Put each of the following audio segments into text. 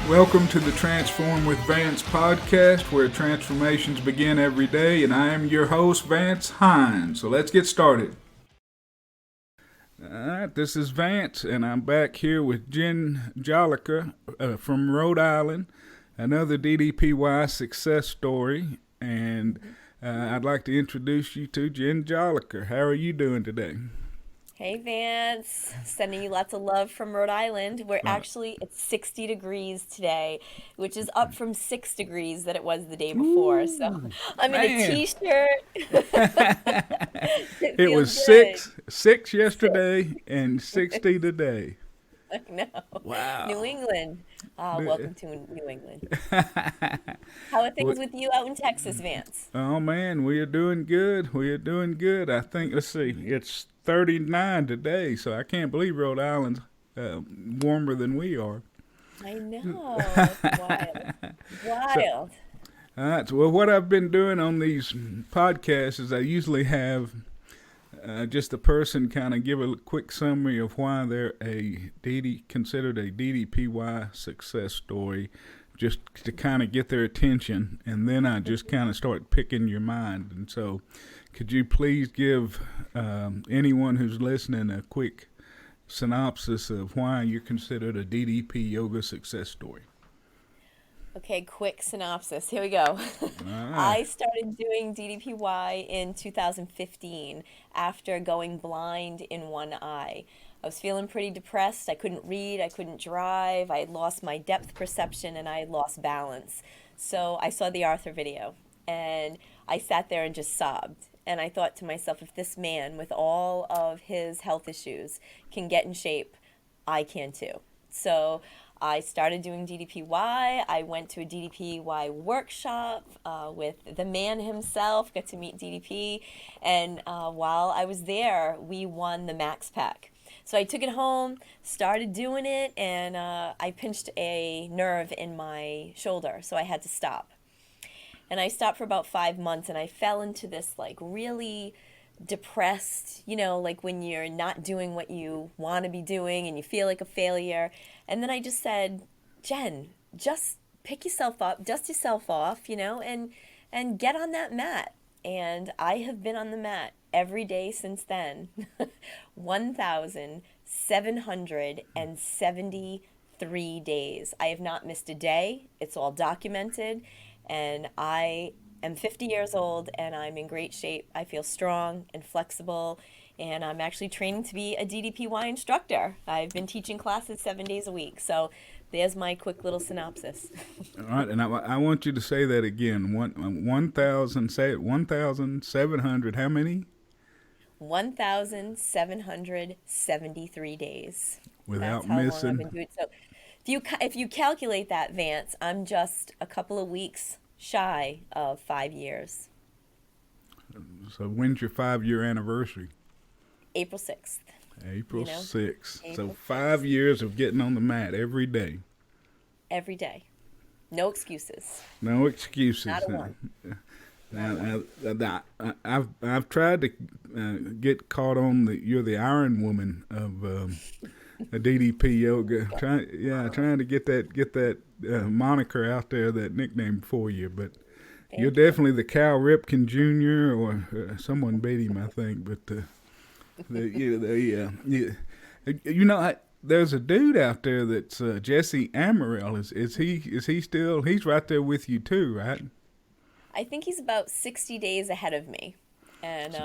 Welcome to the Transform with Vance podcast, where transformations begin every day, and I am your host, Vance Hines. So let's get started. All right, this is Vance, and I'm back here with Jen Jolicoeur from Rhode Island, another DDPY success story, and I'd like to introduce you to Jen Jolicoeur. How are you doing today? Hey Vance, sending you lots of love from Rhode Island. It's 60 degrees today, which is up from 6 degrees that it was the day before. So Ooh, I'm in a man. t-shirt. It It was feels good. six Sick. yesterday and 60 today. I know. New Wow. England. Welcome to New England. How are Well, things with you out in Texas, Vance? oh man, we are doing good. We are doing good. I think, let's see, it's 39 today, so I can't believe Rhode Island's warmer than we are. I know. It's wild. So, Wild. all right, so well, what I've been doing on these podcasts is I usually have just a person kind of give a quick summary of why they're considered a DDPY success story, just to kind of get their attention, and then I just kind of start picking your mind. And so, could you please give anyone who's listening a quick synopsis of why you're considered a DDP yoga success story? Okay, quick synopsis. Here we go. All right. I started doing DDPY in 2015 after going blind in one eye. I was feeling pretty depressed. I couldn't read, I couldn't drive, I had lost my depth perception, and I had lost balance. So I saw the Arthur video and I sat there and just sobbed. And I thought to myself, if this man with all of his health issues can get in shape, I can too. So I started doing DDPY. I went to a DDPY workshop with the man himself, got to meet DDP. And while I was there, we won the Max Pack. So I took it home, started doing it, and I pinched a nerve in my shoulder, so I had to stop. And I stopped for about 5 months, and I fell into this like really depressed, like when you're not doing what you want to be doing and you feel like a failure. And then I just said, Jen, just pick yourself up, dust yourself off, and get on that mat. And I have been on the mat every day since then. 1,773 days. I have not missed a day. It's all documented. And I am 50 years old and I'm in great shape. I feel strong and flexible. And I'm actually training to be a DDPY instructor. I've been teaching classes 7 days a week. So there's my quick little synopsis. All right, and I want you to say that again. 1,000, say it, 1,700, how many? 1,773 days. That's Without how long I've been missing. doing it. So if you calculate that, Vance, I'm just a couple of weeks shy of 5 years. So when's your 5 year anniversary? April 6th, April you know, 6th. So April 5 6th, years of getting on the mat every day. every day. No excuses. No excuses. Not a one. Not a one. I've tried to get caught on the you're the Iron Woman of a DDP yoga. Trying to get that moniker out there, that nickname for you. But you're Thank you. definitely the Cal Ripken Jr. or someone beat him, I think. But there's a dude out there that's Jesse Amarillo. Is he still? He's right there with you too, right? I think he's about 60 days ahead of me. And,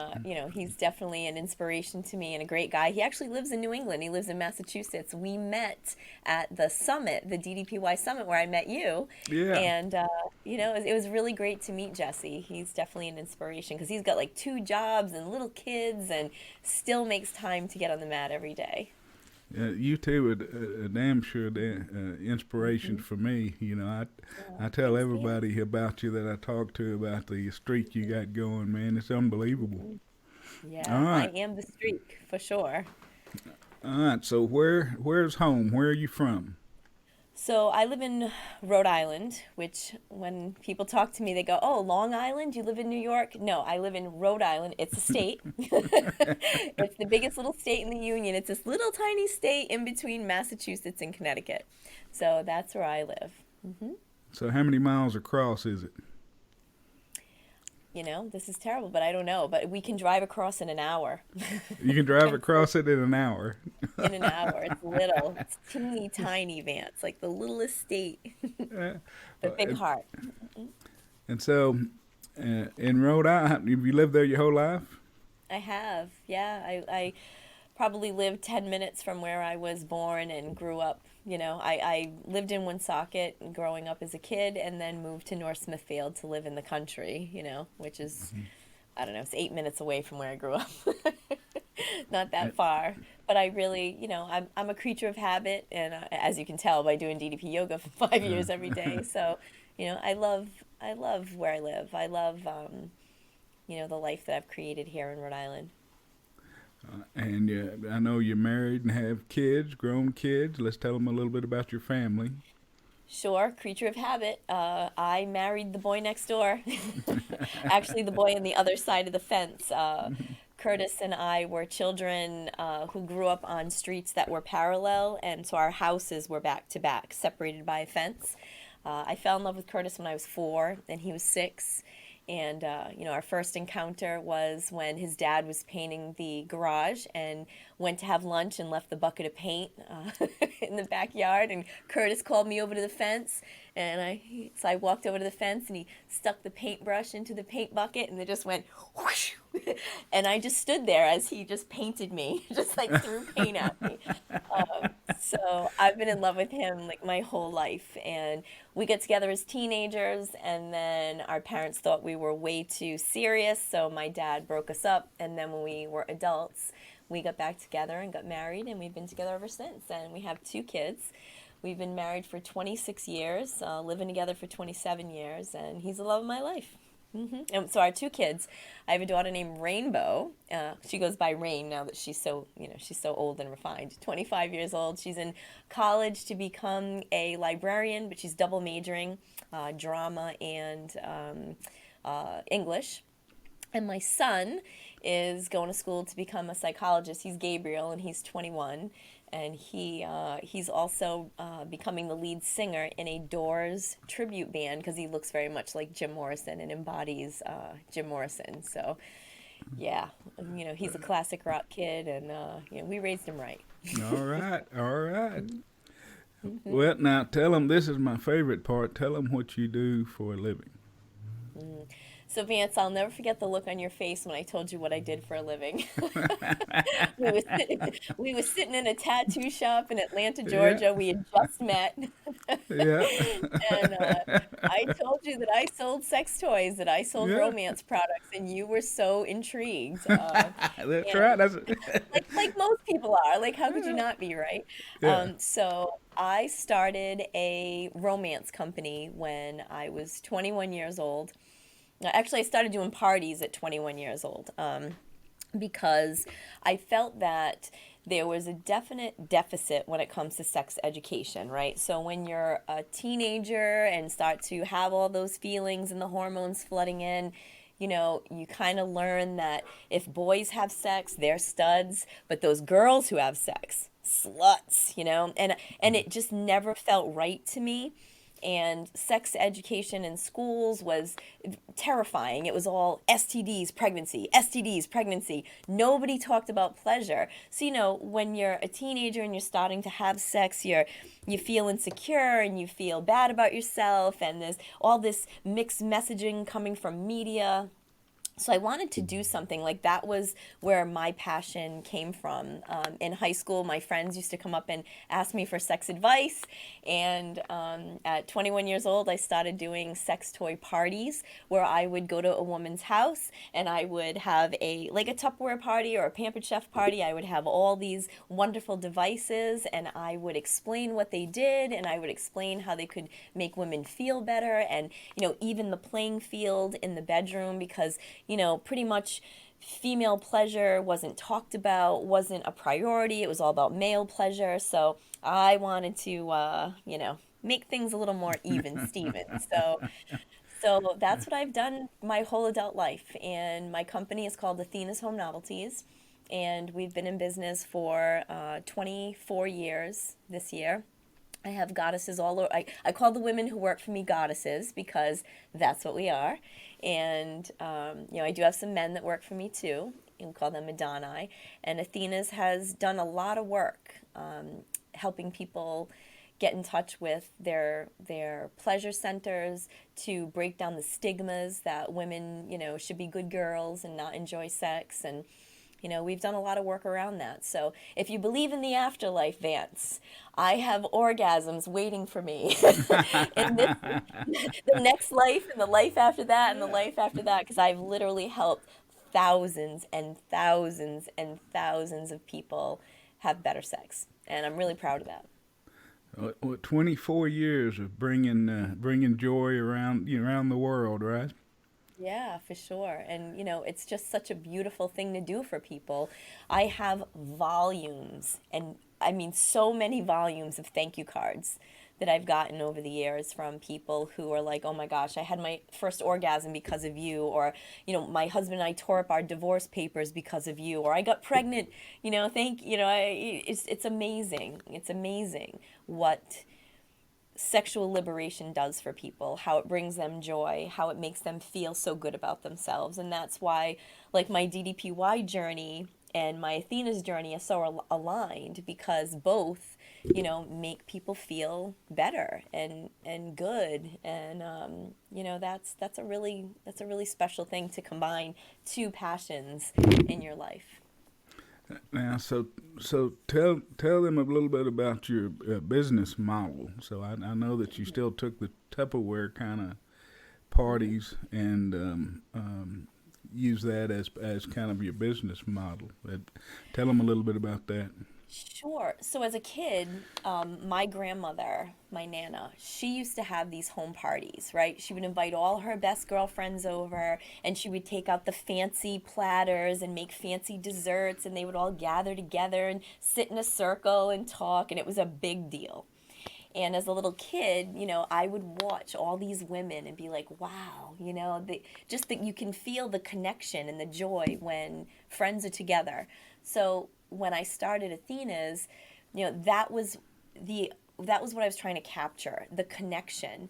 he's definitely an inspiration to me and a great guy. He actually lives in New England. He lives in Massachusetts. We met at the summit, the DDPY Summit, where I met you. Yeah. And, it was really great to meet Jesse. He's definitely an inspiration because he's got like 2 jobs and little kids and still makes time to get on the mat every day. You two are damn sure inspiration Hmm. for me. I Oh, tell thanks, man. everybody about you that I talk to about the streak you got going, man. It's unbelievable. Hmm. All Yeah, I right, am the streak for sure. all right. So where's home? Where are you from? So I live in Rhode Island, which when people talk to me, they go, "Oh, Long Island? You live in New York?" No, I live in Rhode Island. It's a state. It's the biggest little state in the union. It's this little tiny state in between Massachusetts and Connecticut. So that's where I live. So how many miles across is it? You know, this is terrible, but I don't know. But we can drive across in an hour. You can drive across it in an hour. In an hour. It's little. It's teeny tiny, Vance, like the littlest state, but big heart. And so, in Rhode Island, have you lived there your whole life? I have, yeah. I probably lived 10 minutes from where I was born and grew up. You know, I lived in Woonsocket growing up as a kid and then moved to North Smithfield to live in the country, you know, which is, I don't know, it's 8 minutes away from where I grew up. Not that far. But I really, you know, I'm a creature of habit. And as you can tell by doing DDP yoga for 5 years every day. So, you know, I love where I live. I love, you know, the life that I've created here in Rhode Island. And I know you're married and have kids, grown kids. Let's tell them a little bit about your family. Sure, creature of habit. I married the boy next door. Actually, the boy on the other side of the fence. Curtis and I were children who grew up on streets that were parallel, and so our houses were back to back, separated by a fence. I fell in love with Curtis when I was 4, and he was 6. And, you know, our first encounter was when his dad was painting the garage and went to have lunch and left the bucket of paint in the backyard. And Curtis called me over to the fence. And so I walked over to the fence and he stuck the paintbrush into the paint bucket and it just went whoosh. And I just stood there as he just painted me, just like threw paint at me. So I've been in love with him like my whole life. And we got together as teenagers, and then our parents thought we were way too serious, so my dad broke us up. And then when we were adults, we got back together and got married, and we've been together ever since. And we have 2 kids. We've been married for 26 years, living together for 27 years, and he's the love of my life. And so our 2 kids, I have a daughter named Rainbow. She goes by Rain now that she's so, you know, she's so old and refined. 25 years old. She's in college to become a librarian, but she's double majoring, drama and English. And my son is going to school to become a psychologist. He's Gabriel, and he's 21. And he's also becoming the lead singer in a Doors tribute band because he looks very much like Jim Morrison and embodies Jim Morrison. So, yeah, you know, he's a classic rock kid, and you know, we raised him right. All right, all right. Well, now tell them, this is my favorite part. Tell them what you do for a living. So, Vance, I'll never forget the look on your face when I told you what I did for a living. We were sitting in a tattoo shop in Atlanta, Georgia. Yeah, We had just met. yeah, And I told you that I sold sex toys, that I sold yeah. romance products, and you were so intrigued. That's right. And That's like most people are, like how could you not be, right? yeah. So I started a romance company when I was 21 years old. Actually, I started doing parties at 21 years old because I felt that there was a definite deficit when it comes to sex education, right? So when you're a teenager and start to have all those feelings and the hormones flooding in, you know, you kind of learn that if boys have sex, they're studs, but those girls who have sex, sluts, you know, and it just never felt right to me. And sex education in schools was terrifying. It was all STDs, pregnancy, STDs, pregnancy. Nobody talked about pleasure. So, you know, when you're a teenager and you're starting to have sex, you feel insecure and you feel bad about yourself, and there's all this mixed messaging coming from media. So I wanted to do something like that. Was where my passion came from. In high school, my friends used to come up and ask me for sex advice. And at 21 years old, I started doing sex toy parties where I would go to a woman's house and I would have a Tupperware party or a Pampered Chef party. I would have all these wonderful devices and I would explain what they did and I would explain how they could make women feel better and, you know, even the playing field in the bedroom because, you know, pretty much female pleasure wasn't talked about, wasn't a priority. It was all about male pleasure. So I wanted to, make things a little more even, Steven. So that's what I've done my whole adult life. And my company is called Athena's Home Novelties. And we've been in business for 24 years this year. I have goddesses all over. I call the women who work for me goddesses because that's what we are. And, I do have some men that work for me too. You can call them Madonnae. And Athena's has done a lot of work helping people get in touch with their pleasure centers to break down the stigmas that women, should be good girls and not enjoy sex. And we've done a lot of work around that. So if you believe in the afterlife, Vance, I have orgasms waiting for me in this, the next life and the life after that and the life after that, because I've literally helped thousands and thousands and thousands of people have better sex. And I'm really proud of that. 24 years of bringing joy around the world, right? Yeah, for sure. And, it's just such a beautiful thing to do for people. I have volumes, and I mean, so many volumes of thank you cards that I've gotten over the years from people who are like, oh my gosh, I had my first orgasm because of you, or, my husband and I tore up our divorce papers because of you, or I got pregnant, it's amazing. It's amazing what sexual liberation does for people, how it brings them joy, how it makes them feel so good about themselves. And that's why, like, my DDPY journey and my Athena's journey are so aligned, because both, make people feel better and good. And, that's a really special thing to combine two passions in your life. Now, so tell them a little bit about your business model. So I know that you still took the Tupperware kind of parties and use that as kind of your business model. Tell them a little bit about that. Sure. So as a kid, my grandmother, my Nana, she used to have these home parties, right? She would invite all her best girlfriends over, and she would take out the fancy platters and make fancy desserts, and they would all gather together and sit in a circle and talk, and it was a big deal. And as a little kid, I would watch all these women and be like, wow, just that you can feel the connection and the joy when friends are together. So when I started Athena's, that was what I was trying to capture, the connection.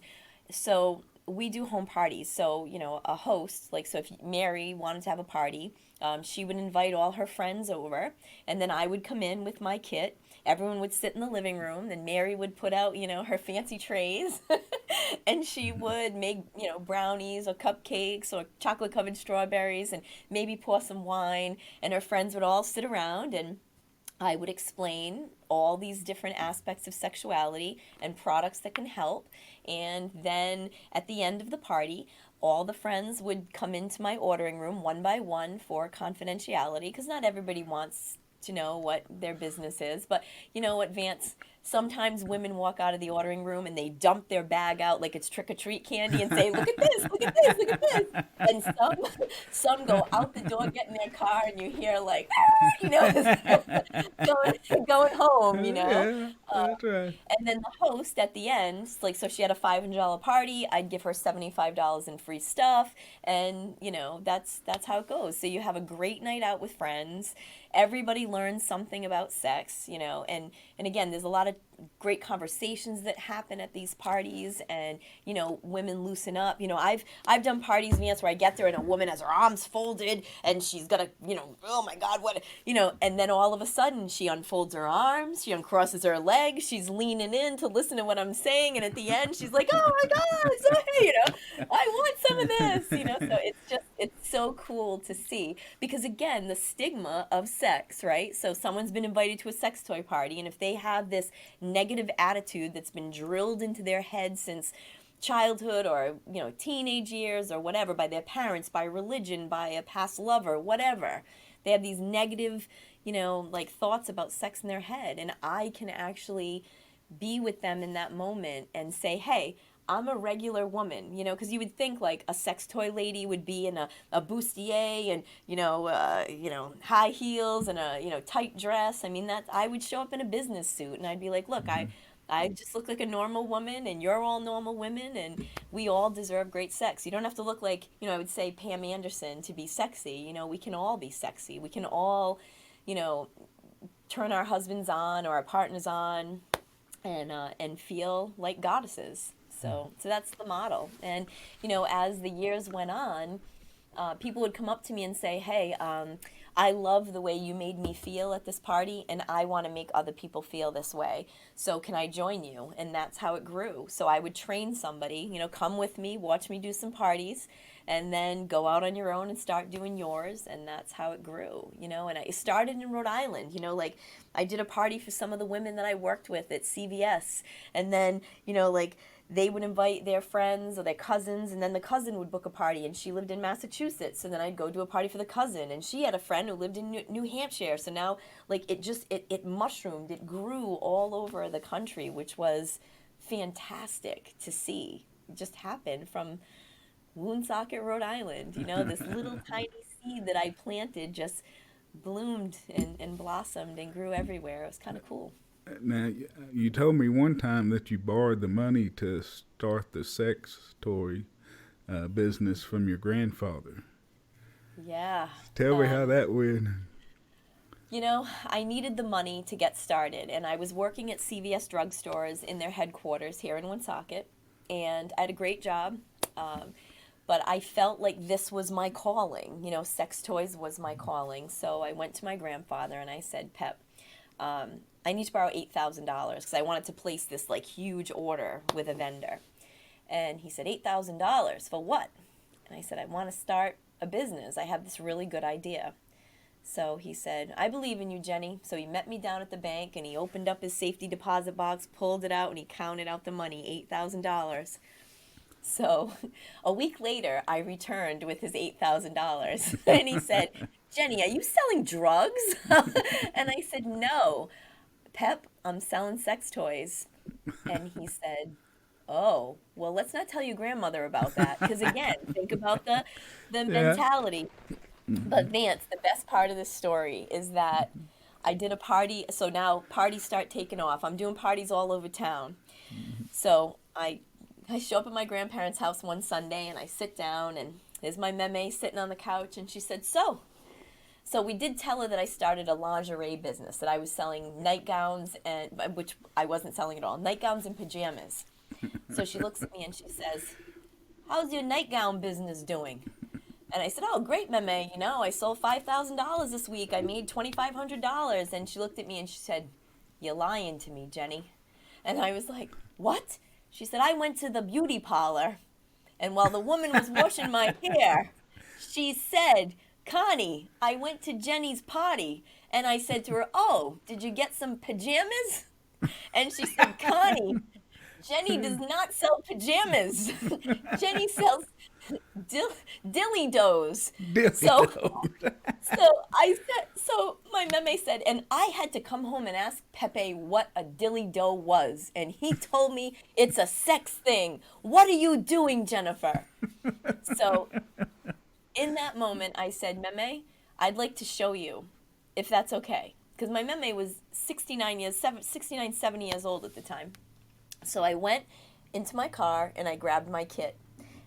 So we do home parties. So, a host, like, so if Mary wanted to have a party, she would invite all her friends over, and then I would come in with my kit. Everyone would sit in the living room, and Mary would put out, her fancy trays, and she would make, brownies or cupcakes or chocolate-covered strawberries, and maybe pour some wine, and her friends would all sit around, and I would explain all these different aspects of sexuality and products that can help. And then at the end of the party, all the friends would come into my ordering room one by one for confidentiality, because not everybody wants to know what their business is. But you know what, Vance? Sometimes women walk out of the ordering room and they dump their bag out like it's trick-or-treat candy and say, look at this, look at this, look at this. And some go out the door, get in their car, and you hear like, going home, Yeah, Uh, that's right. and then the host at the end, like, so she had a $500 party, I'd give her $75 in free stuff, and that's how it goes. So you have a great night out with friends. Everybody learns something about sex, and again, there's a lot of great conversations that happen at these parties, and women loosen up. I've done parties, Vance, where I get there and a woman has her arms folded and she's got a, oh my God, what, and then all of a sudden she unfolds her arms, she uncrosses her legs, she's leaning in to listen to what I'm saying, and at the end she's like, oh my God, sorry, I want some of this, so it's so cool to see, because again, the stigma of sex, right? So someone's been invited to a sex toy party, and if they have this negative attitude that's been drilled into their head since childhood, or teenage years, or whatever, by their parents, by religion, by a past lover, whatever, they have these negative like thoughts about sex in their head, and I can actually be with them in that moment and say, hey, I'm a regular woman, because you would think like a sex toy lady would be in a bustier and, high heels and a, tight dress. I mean, that I would show up in a business suit and I'd be like, look, I just look like a normal woman and you're all normal women and we all deserve great sex. You don't have to look like, I would say Pam Anderson to be sexy. We can all be sexy. We can all, you know, turn our husbands on or our partners on and feel like goddesses. So that's the model. And as the years went on, people would come up to me and say, "Hey, I love the way you made me feel at this party, and I want to make other people feel this way. So can I join you?" And that's how it grew. So I would train somebody, come with me, watch me do some parties, and then go out on your own and start doing yours. And that's how it grew. And I started in Rhode Island. Like I did a party for some of the women that I worked with at CVS, and then like they would invite their friends or their cousins, and then the cousin would book a party, and she lived in Massachusetts, so then I'd go do a party for the cousin, and she had a friend who lived in New Hampshire. So now like it mushroomed, it grew all over the country, which was fantastic to see just happen from Woonsocket, Rhode Island. This little tiny seed that I planted just bloomed and blossomed and grew everywhere. It was kind of cool. Now, you told me one time that you borrowed the money to start the sex toy business from your grandfather. Yeah. Tell me how that went. I needed the money to get started, and I was working at CVS drugstores in their headquarters here in Woonsocket, and I had a great job, but I felt like this was my calling. Sex toys was my calling. So I went to my grandfather and I said, Pep, I need to borrow $8,000 because I wanted to place this like huge order with a vendor. And he said, $8,000 for what? And I said, I want to start a business. I have this really good idea. So he said, I believe in you, Jenny. So he met me down at the bank and he opened up his safety deposit box, pulled it out, and he counted out the money, $8,000. So a week later, I returned with his $8,000. And he said, Jenny, are you selling drugs? And I said, no, Pep, I'm selling sex toys. And he said, oh, well, let's not tell your grandmother about that. Because again, think about the Yeah. mentality. But Vance, the best part of this story is that I did a party. So now parties start taking off. I'm doing parties all over town. So I show up at my grandparents' house one Sunday and I sit down and there's my meme sitting on the couch and she said, so we did tell her that I started a lingerie business, that I was selling nightgowns, and which I wasn't selling at all, nightgowns and pajamas. So she looks at me and she says, how's your nightgown business doing? And I said, oh, great, meme. I sold $5,000 this week. I made $2,500. And she looked at me and she said, you're lying to me, Jenny. And I was like, what? She said, I went to the beauty parlor, and while the woman was washing my hair, she said, Connie, I went to Jenny's party. And I said to her, oh, did you get some pajamas? And she said, Connie, Jenny does not sell pajamas. Jenny sells dilly does. So so my meme said, and I had to come home and ask Pepe what a dilly doe was, and he told me it's a sex thing. What are you doing, Jennifer? So in that moment, I said, Meme, I'd like to show you, if that's okay, because my meme was 69, 70 years old at the time. So I went into my car and I grabbed my kit.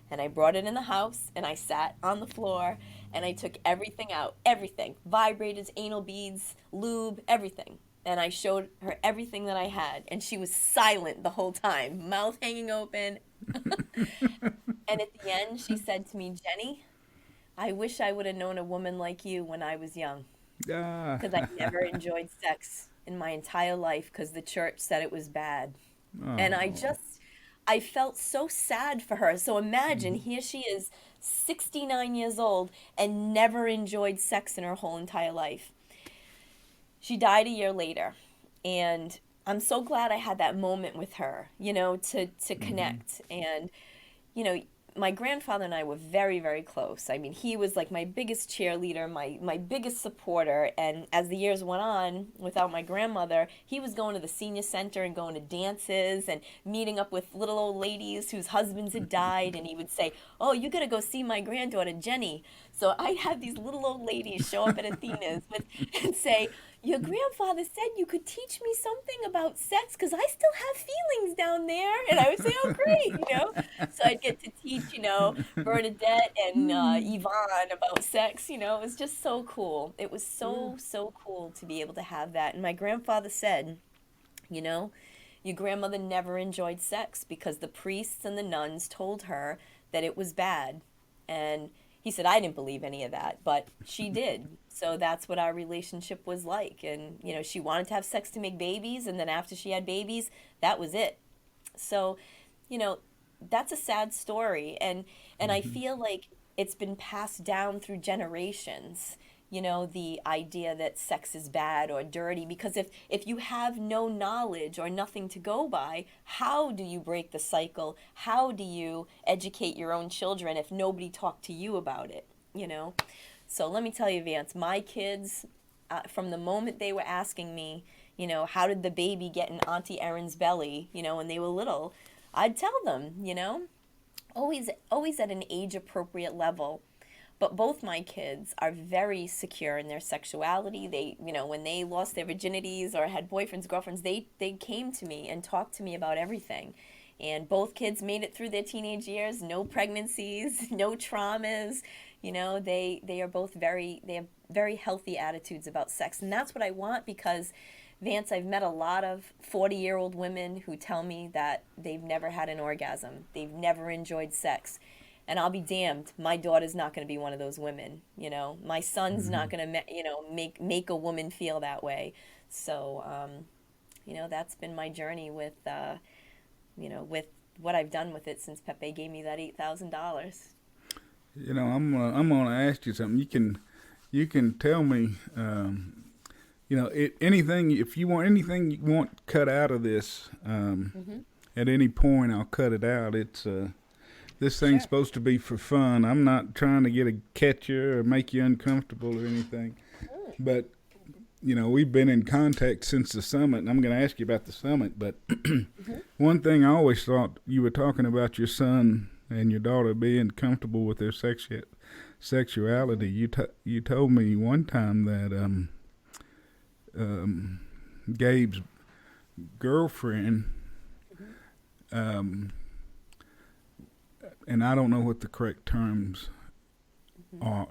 And I brought it in the house, and I sat on the floor, and I took everything out, everything, vibrators, anal beads, lube, everything. And I showed her everything that I had, and she was silent the whole time, mouth hanging open. And at the end, she said to me, Jenny, I wish I would have known a woman like you when I was young, Ah. because I never enjoyed sex in my entire life because the church said it was bad. And I felt so sad for her. So imagine, here she is, 69 years old, and never enjoyed sex in her whole entire life. She died a year later, and I'm so glad I had that moment with her, to connect. And, my grandfather and I were very, very close. I mean, he was like my biggest cheerleader, my biggest supporter. And as the years went on, without my grandmother, he was going to the senior center and going to dances and meeting up with little old ladies whose husbands had died. And he would say, "Oh, you got to go see my granddaughter, Jenny." So I'd have these little old ladies show up at Athena's and say, "Your grandfather said you could teach me something about sex because I still have feelings down there." And I would say, "Oh, great." So I'd get to teach, Bernadette and Yvonne about sex. It was just so cool. It was so cool to be able to have that. And my grandfather said, you know, your grandmother never enjoyed sex because the priests and the nuns told her that it was bad. And he said, I didn't believe any of that, but she did. So that's what our relationship was like. And, she wanted to have sex to make babies. And then after she had babies, that was it. So, that's a sad story. And I feel like it's been passed down through generations, the idea that sex is bad or dirty, because if you have no knowledge or nothing to go by, how do you break the cycle? How do you educate your own children if nobody talked to you about it? So let me tell you, Vance, my kids, from the moment they were asking me, how did the baby get in Auntie Erin's belly, when they were little, I'd tell them, always at an age appropriate level. But both my kids are very secure in their sexuality. They, when they lost their virginities or had boyfriends, girlfriends, they came to me and talked to me about everything. And both kids made it through their teenage years, no pregnancies, no traumas. They are both they have very healthy attitudes about sex. And that's what I want because, Vance, I've met a lot of 40-year-old women who tell me that they've never had an orgasm. They've never enjoyed sex. And I'll be damned, my daughter's not going to be one of those women, My son's not going to, make a woman feel that way. So, that's been my journey with, with what I've done with it since Pepe gave me that $8,000. I'm gonna ask you something. You can tell me, anything if you want anything you want cut out of this. At any point, I'll cut it out. It's This thing's supposed to be for fun. I'm not trying to catch you or make you uncomfortable or anything. But, we've been in contact since the summit, and I'm going to ask you about the summit. But one thing I always thought, you were talking about your son and your daughter being comfortable with their sexuality. You told me one time that Gabe's girlfriend, and I don't know what the correct terms are,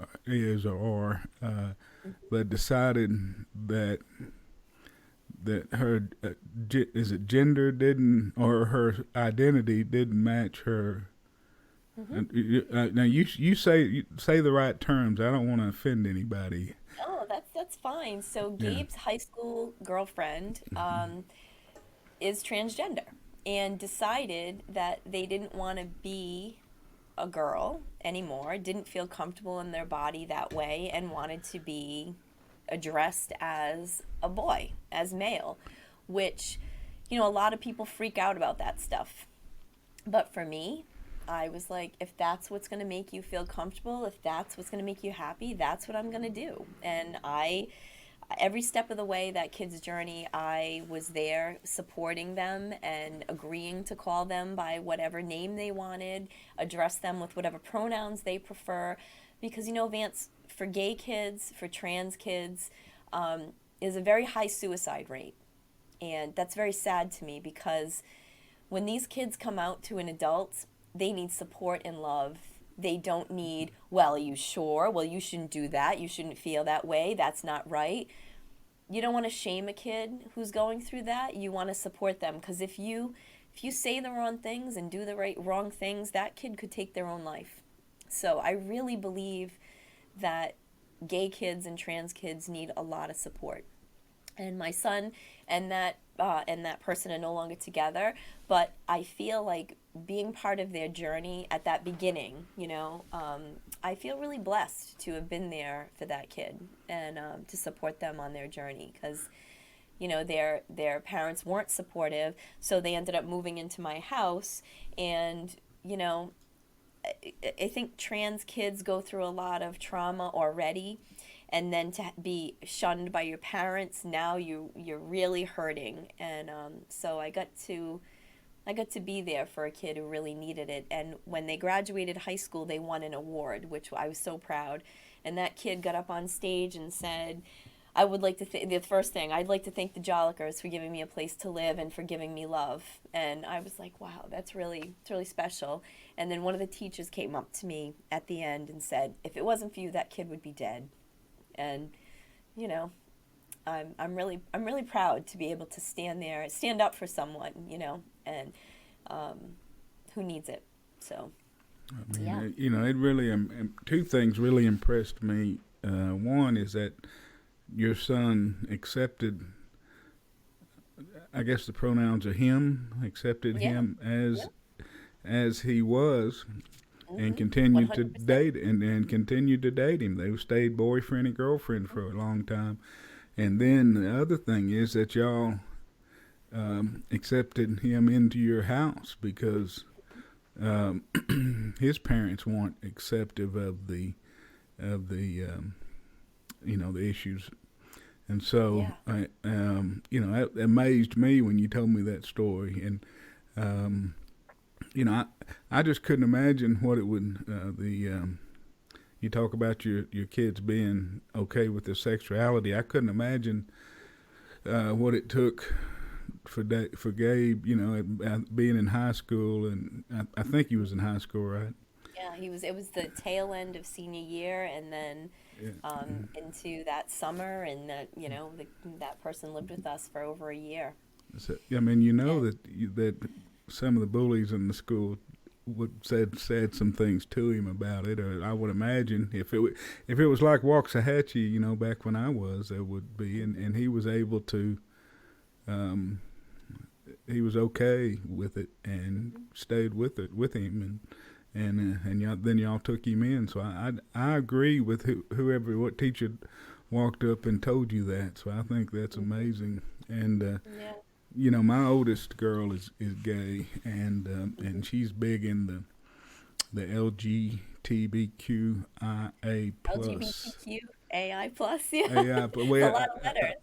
but decided that her gender didn't, or her identity didn't match her. Now you say the right terms. I don't want to offend anybody. Oh, that's fine. So Gabe's high school girlfriend is transgender and decided that they didn't want to be a girl anymore, didn't feel comfortable in their body that way, and wanted to be addressed as a boy, as male, which, a lot of people freak out about that stuff. But for me, I was like, if that's what's going to make you feel comfortable, if that's what's going to make you happy, that's what I'm going to do. And every step of the way, that kid's journey, I was there supporting them and agreeing to call them by whatever name they wanted, address them with whatever pronouns they prefer. Because, Vance, for gay kids, for trans kids, is a very high suicide rate. And that's very sad to me because when these kids come out to an adult, they need support and love. They don't need, well, are you sure? Well, you shouldn't do that. You shouldn't feel that way. That's not right. You don't want to shame a kid who's going through that. You want to support them because if you say the wrong things and do the wrong things, that kid could take their own life. So I really believe that gay kids and trans kids need a lot of support. And my son and that person are no longer together, but I feel like being part of their journey at that beginning, I feel really blessed to have been there for that kid and to support them on their journey because, their parents weren't supportive, so they ended up moving into my house and, I think trans kids go through a lot of trauma already, and then to be shunned by your parents, now you're really hurting. And so I got to be there for a kid who really needed it. And when they graduated high school, they won an award, which I was so proud. And that kid got up on stage and said, I would like to the first thing, I'd like to thank the Jolicoeurs for giving me a place to live and for giving me love. And I was like, wow, it's really special. And then one of the teachers came up to me at the end and said, if it wasn't for you, that kid would be dead. And, you know, I'm really proud to be able to stand up for someone, and who needs it. So, I mean, yeah. it really, two things really impressed me. One is that your son accepted, I guess the pronouns are him, accepted Yeah. him Yep. as he was, and Mm-hmm. continued to 100%. date and continued to date him. They stayed boyfriend and girlfriend for a long time. And then the other thing is that y'all accepted him into your house because his parents weren't acceptive of the the issues. And so, Yeah. that amazed me when you told me that story. And I just couldn't imagine what it would you talk about your kids being okay with their sexuality. I couldn't imagine what it took for Gabe, being in high school, and I think he was in high school, right? Yeah, he was. It was the tail end of senior year, and then Yeah. into that summer, and that person lived with us for over a year. So, I mean, Yeah. that some of the bullies in the school said some things to him about it, or I would imagine if it was like Waxahachie, back when I was, there would be, and he was able to, he was okay with it and stayed with him, then y'all took him in. So I agree with what teacher walked up and told you that. So I think that's amazing. And Yeah. my oldest girl is gay, Mm-hmm. and she's big in the LGBTQIA plus. LGBTQ AI plus. Yeah. AI, but It's a lot of letters.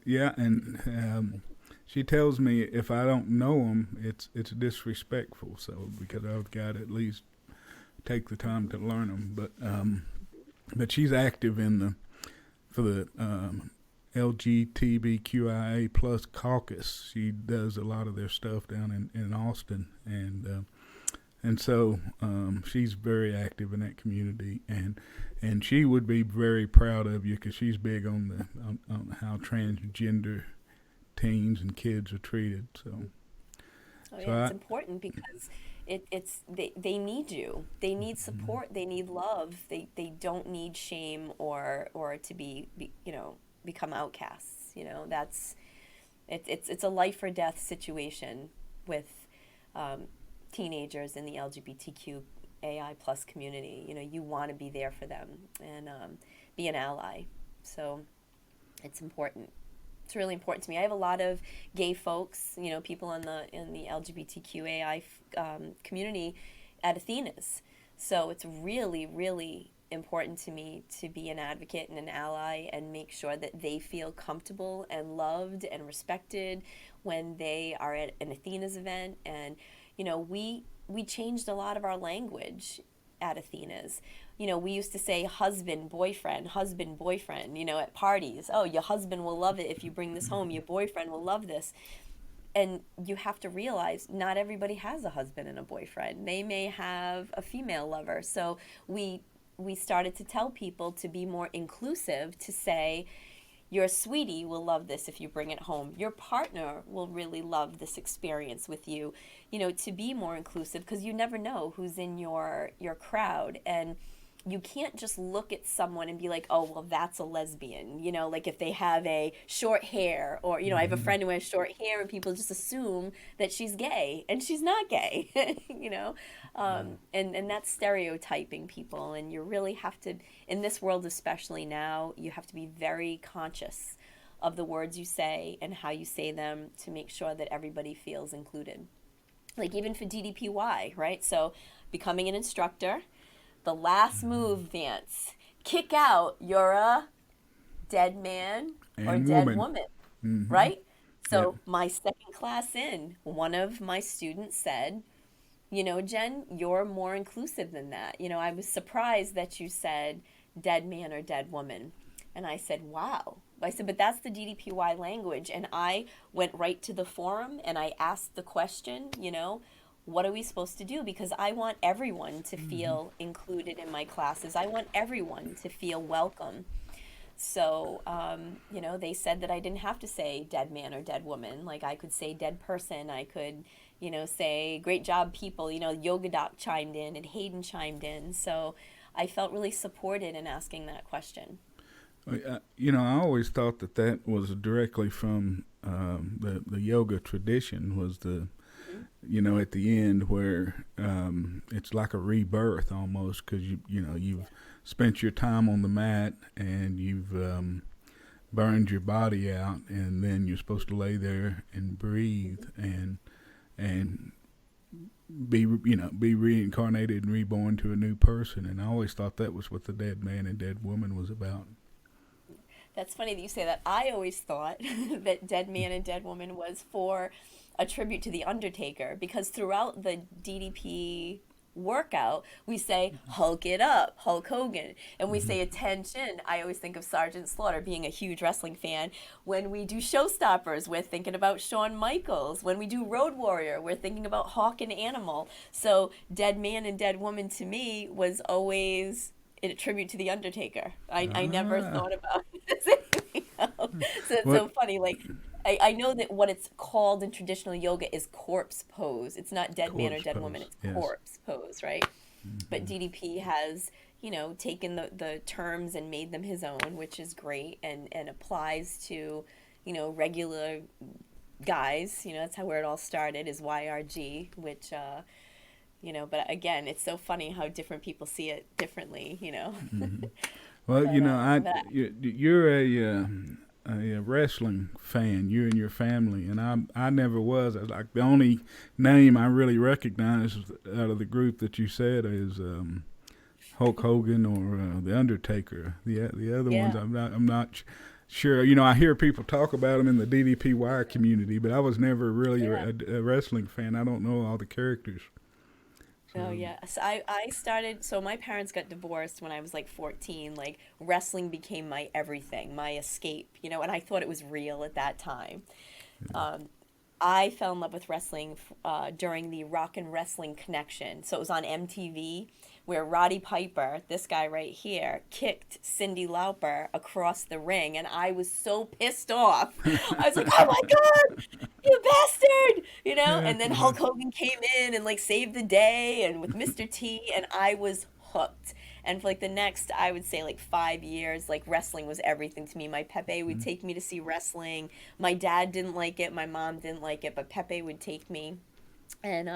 yeah, and she tells me if I don't know them, it's disrespectful. So because I've got to at least take the time to learn them. But she's active for the LGBTQIA plus caucus. She does a lot of their stuff down in Austin, and so she's very active in that community, and she would be very proud of you because she's big on how transgender teens and kids are treated. So Oh so yeah, it's I important because they need you. They need support. They need love. They don't need shame or to become outcasts. That's it's a life or death situation with um, teenagers in the LGBTQAI plus community. You want to be there for them and be an ally. So it's important. It's really important to me. I have a lot of gay folks, people in the LGBTQAI community at Athena's. So it's really, really important to me to be an advocate and an ally and make sure that they feel comfortable and loved and respected when they are at an Athena's event. And we changed a lot of our language at Athena's. We used to say husband, boyfriend, at parties. Oh, your husband will love it if you bring this home. Your boyfriend will love this. And you have to realize not everybody has a husband and a boyfriend. They may have a female lover. So we started to tell people to be more inclusive, to say your sweetie will love this if you bring it home. Your partner will really love this experience with you. To be more inclusive because you never know who's in your crowd. And you can't just look at someone and be like, oh, well, that's a lesbian. Like if they have a short hair or, I have a friend who has short hair and people just assume that she's gay and she's not gay, and that's stereotyping people. And you really have to, in this world especially now, you have to be very conscious of the words you say and how you say them to make sure that everybody feels included. Like even for DDPY, right? So becoming an instructor. The last move, Vance, kick out, you're a dead man or And dead woman. woman, Mm-hmm. right? Yep. So my second class in, one of my students said, Jen, you're more inclusive than that. I was surprised that you said dead man or dead woman. And I said, wow. I said, but that's the DDPY language. And I went right to the forum and I asked the question, what are we supposed to do? Because I want everyone to feel included in my classes. I want everyone to feel welcome. So, they said that I didn't have to say dead man or dead woman. Like I could say dead person. I could, say great job, people. Yoga Doc chimed in and Hayden chimed in. So I felt really supported in asking that question. I always thought that was directly from the yoga tradition. Was the at the end where it's like a rebirth almost because you've spent your time on the mat and you've burned your body out, and then you're supposed to lay there and breathe and be reincarnated and reborn to a new person. And I always thought that was what the dead man and dead woman was about. That's funny that you say that. I always thought that Dead Man and Dead Woman was for a tribute to The Undertaker because throughout the DDP workout, we say, Hulk it up, Hulk Hogan. And we say, attention. I always think of Sergeant Slaughter, being a huge wrestling fan. When we do Showstoppers, we're thinking about Shawn Michaels. When we do Road Warrior, we're thinking about Hawk and Animal. So Dead Man and Dead Woman to me was always a tribute to The Undertaker. I never thought about it. So it's What? so funny. Like, I know that what it's called in traditional yoga is corpse pose. It's not dead man or Corpse dead woman, pose. it's Yes. corpse pose, right? But DDP has, taken the terms and made them his own, which is great and applies to, regular guys. That's how where it all started is YRG, which but again, it's so funny how different people see it differently. Well, But you're a wrestling fan. You and your family, and I never was. Like the only name I really recognize out of the group that you said is Hulk Hogan or the Undertaker. The other ones yeah. I'm not sure. I hear people talk about them in the DDPY community, but I was never really Yeah. a wrestling fan. I don't know all the characters. Oh So yeah. So I started, so my parents got divorced when I was like 14. Like wrestling became my everything, my escape, and I thought it was real at that time. Um, I fell in love with wrestling during the Rock and Wrestling Connection. So it was on MTV where Roddy Piper, this guy right here, kicked Cyndi Lauper across the ring, and I was so pissed off. I was like, "Oh my God, you bastard!" And then Hulk Hogan came in and like saved the day, and with Mr. T, and I was hooked. And for like the next, I would say like 5 years, like wrestling was everything to me. My Pepe would take me to see wrestling. My dad didn't like it, my mom didn't like it, but Pepe would take me. And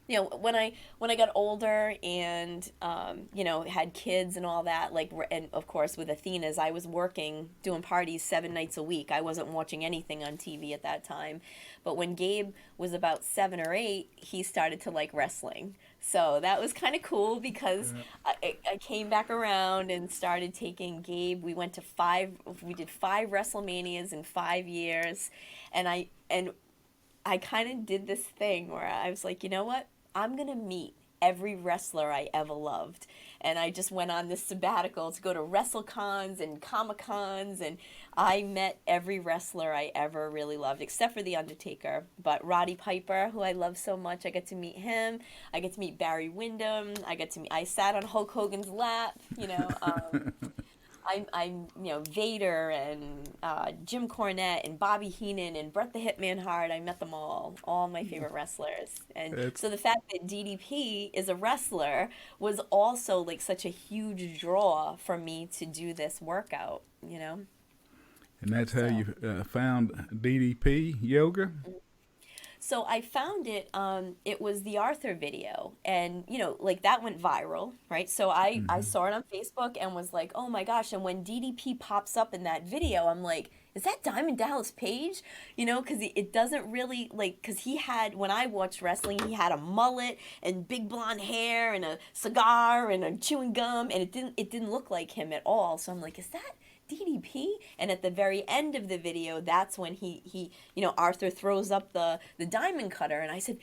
when I got older and had kids and all that, like, and of course with Athena's, I was working doing parties 7 nights a week. I wasn't watching anything on TV at that time. But when Gabe was about 7 or 8, he started to like wrestling. So that was kind of cool because I came back around and started taking Gabe. We did 5 WrestleManias in 5 years, and I kind of did this thing where I was like, you know what? I'm going to meet every wrestler I ever loved. And I just went on this sabbatical to go to WrestleCons and Comic Cons, and I met every wrestler I ever really loved, except for The Undertaker. But Roddy Piper, who I love so much, I get to meet him. I get to meet Barry Windham. I sat on Hulk Hogan's lap. I'm Vader and Jim Cornette and Bobby Heenan and Bret the Hitman Hart. I met them all my favorite wrestlers. And it's so the fact that DDP is a wrestler was also like such a huge draw for me to do this workout. and that's how So you found DDP yoga. So I found it. It was the Arthur video, and like that went viral, right? So I saw it on Facebook and was like, oh my gosh! And when DDP pops up in that video, I'm like, is that Diamond Dallas Page? You know, because it doesn't really, like, because he had, when I watched wrestling, he had a mullet and big blonde hair and a cigar and a chewing gum, and it didn't look like him at all. So I'm like, is that DDP? And at the very end of the video, that's when he Arthur throws up the diamond cutter, and I said,